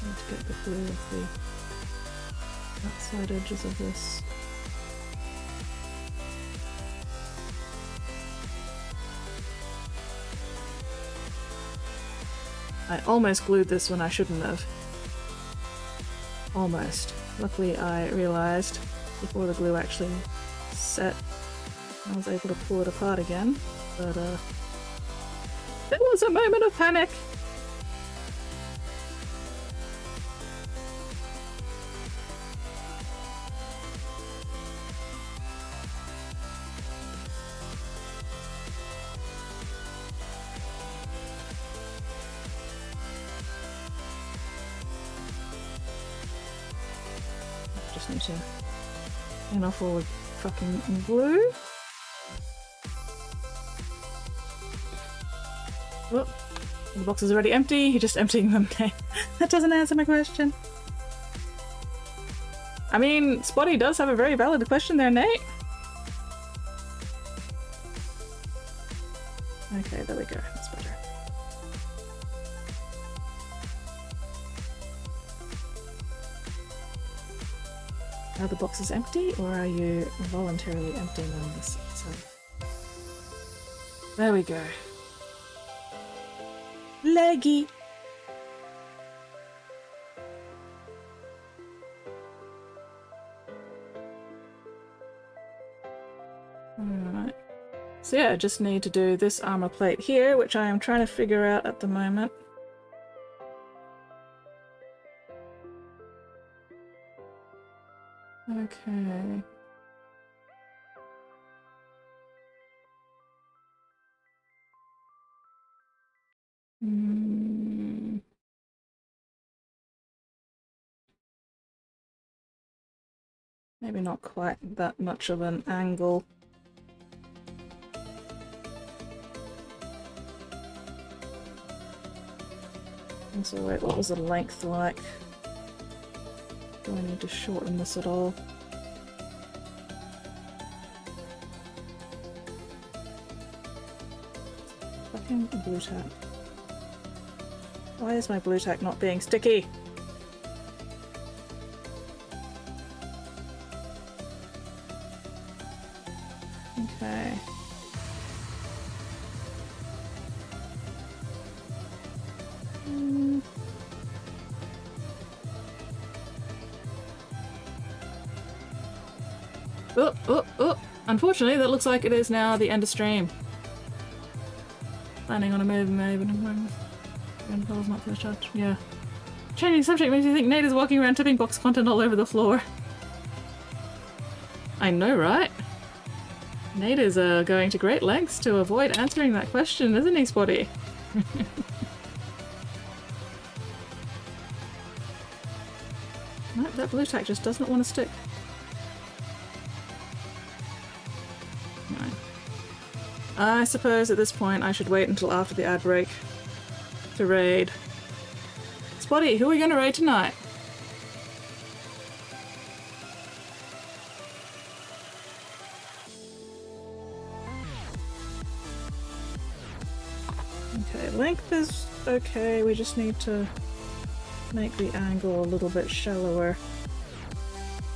Need to get the glue of the outside edges of this. I almost glued this when I shouldn't have. Almost. Luckily I realised before the glue actually set I was able to pull it apart again, but there was a moment of panic! Just need to clean off all the fucking glue. Oh, the box is already empty. You're just emptying them. Okay, that doesn't answer my question. I mean, Spotty does have a very valid question there, Nate. Okay, there we go. That's better. Are the boxes empty, or are you voluntarily emptying them yourself? There we go. Leggy! Alright. So yeah, I just need to do this armor plate here, which I am trying to figure out at the moment. Okay. Maybe not quite that much of an angle. And so wait, what was the length like? Do I need to shorten this at all? Fucking blue tack. Why is my blue tack not being sticky? Okay. Oh! Unfortunately, that looks like it is now the end of stream. Planning on a move, maybe. Not finished up. Yeah. Changing subject makes me think Nate is walking around tipping box content all over the floor. I know, right? Nate is going to great lengths to avoid answering that question, isn't he, Spotty? No, that blue tack just doesn't want to stick. No. I suppose at this point I should wait until after the ad break to raid. Spotty, who are we going to raid tonight? Okay, length is okay, we just need to make the angle a little bit shallower.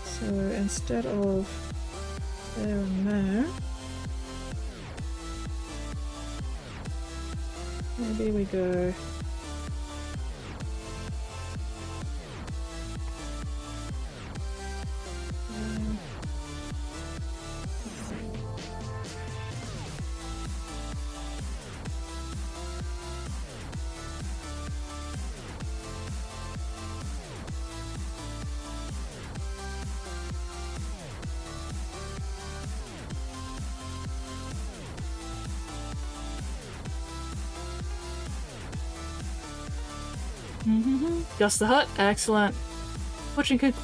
So instead of there and there, maybe we go Gus the Hut, excellent. Watching cook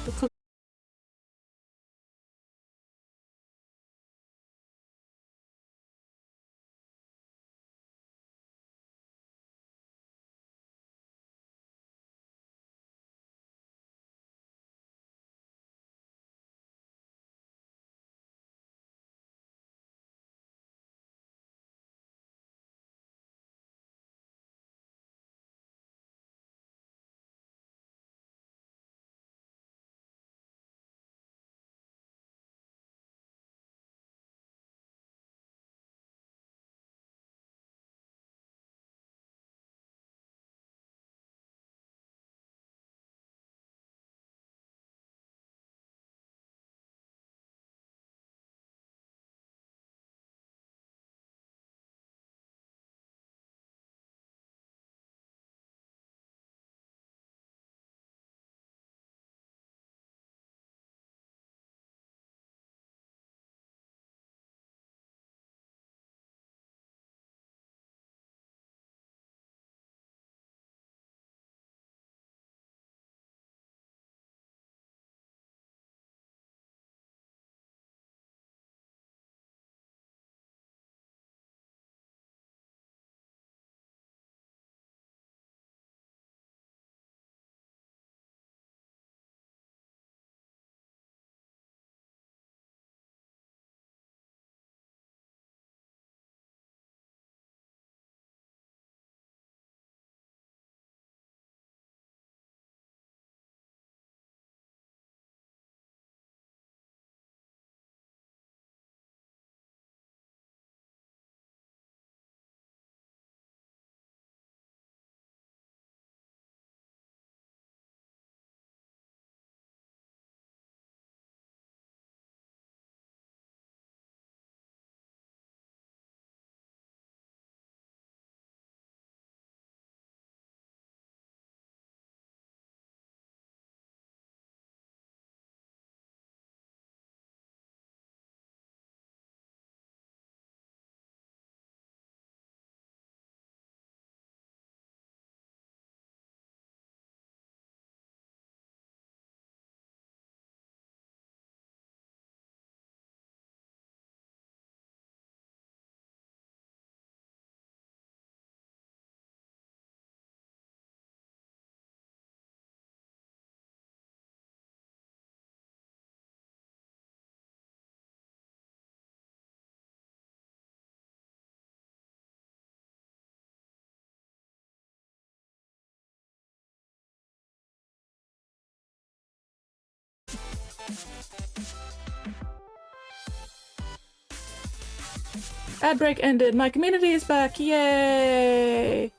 Ad break ended. My community is back. Yay!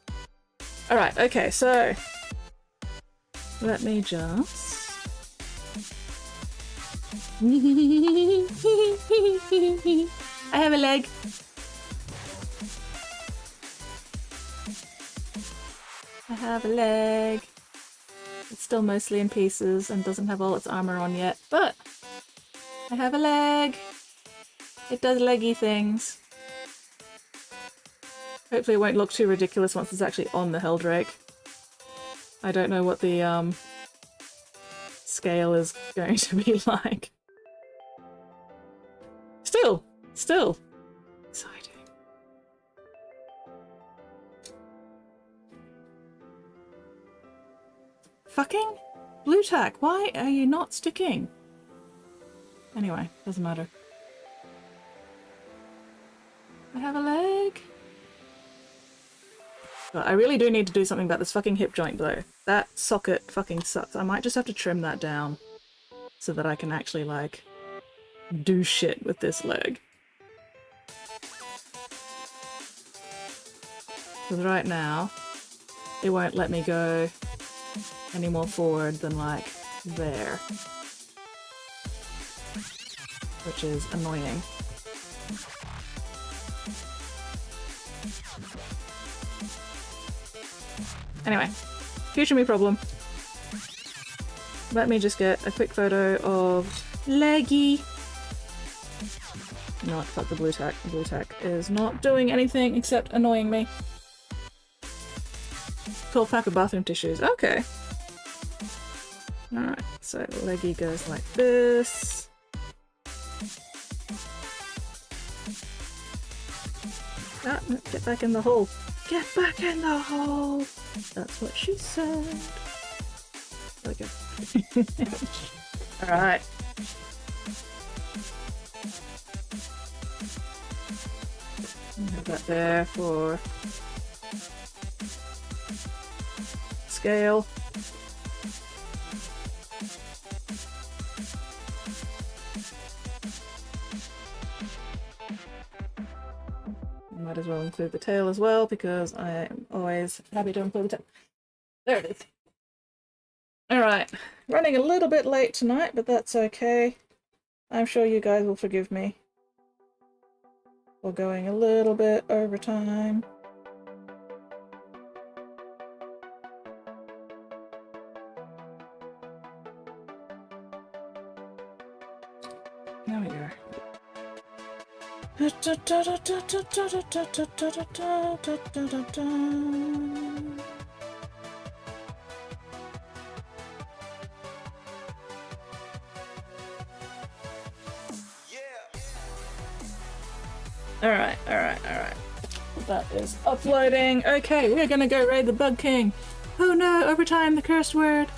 Alright, okay, so let me just I have a leg. I have a leg. It's still mostly in pieces and doesn't have all its armor on yet, but I have a leg. It does leggy things. Hopefully it won't look too ridiculous once it's actually on the Heldrake. I don't know what the scale is going to be like. Still exciting. Fucking blue tack, why are you not sticking? Anyway, doesn't matter. I have a leg. But I really do need to do something about this fucking hip joint though. That socket fucking sucks. I might just have to trim that down so that I can actually like do shit with this leg. Because right now it won't let me go any more forward than like there. Which is annoying. Anyway, future me problem. Let me just get a quick photo of leggy. You know what, fuck the blue tack. The blue tack is not doing anything except annoying me. 12 pack of bathroom tissues, okay. Alright, so leggy goes like this. Ah, no, get back in the hole. Get back in the hole! That's what she said. There we go. Alright. Have that there for scale. Might as well include the tail as well, because I am always happy to include the tail. There it is. Alright, running a little bit late tonight, but that's okay. I'm sure you guys will forgive me for going a little bit over time. There we go. Alright. That is uploading. Okay, we're gonna go raid the Bug King. Oh no, overtime, the cursed word.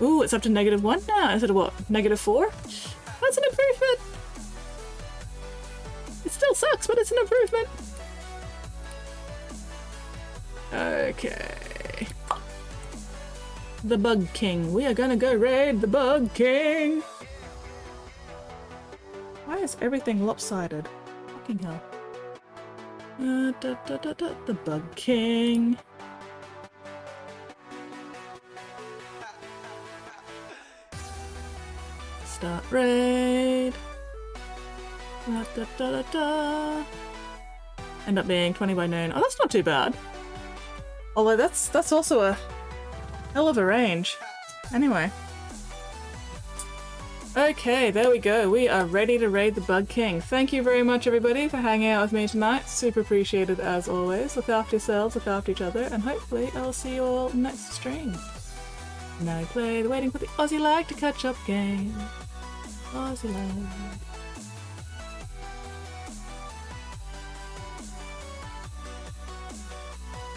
Ooh, it's up to -1 now. Is it a what? -4? That's an improvement! It still sucks, but it's an improvement. Okay. The Bug King. We are gonna go raid the Bug King. Why is everything lopsided? Fucking hell. The Bug King. Start raid. End up being 20 by noon. Oh, that's not too bad. Although that's also a hell of a range. Anyway. Okay, there we go. We are ready to raid the Bug King. Thank you very much, everybody, for hanging out with me tonight. Super appreciated as always. Look after yourselves, look after each other, and hopefully I'll see you all next stream. Now we play the Waiting for the Aussie lag to catch up game. Aussie lag.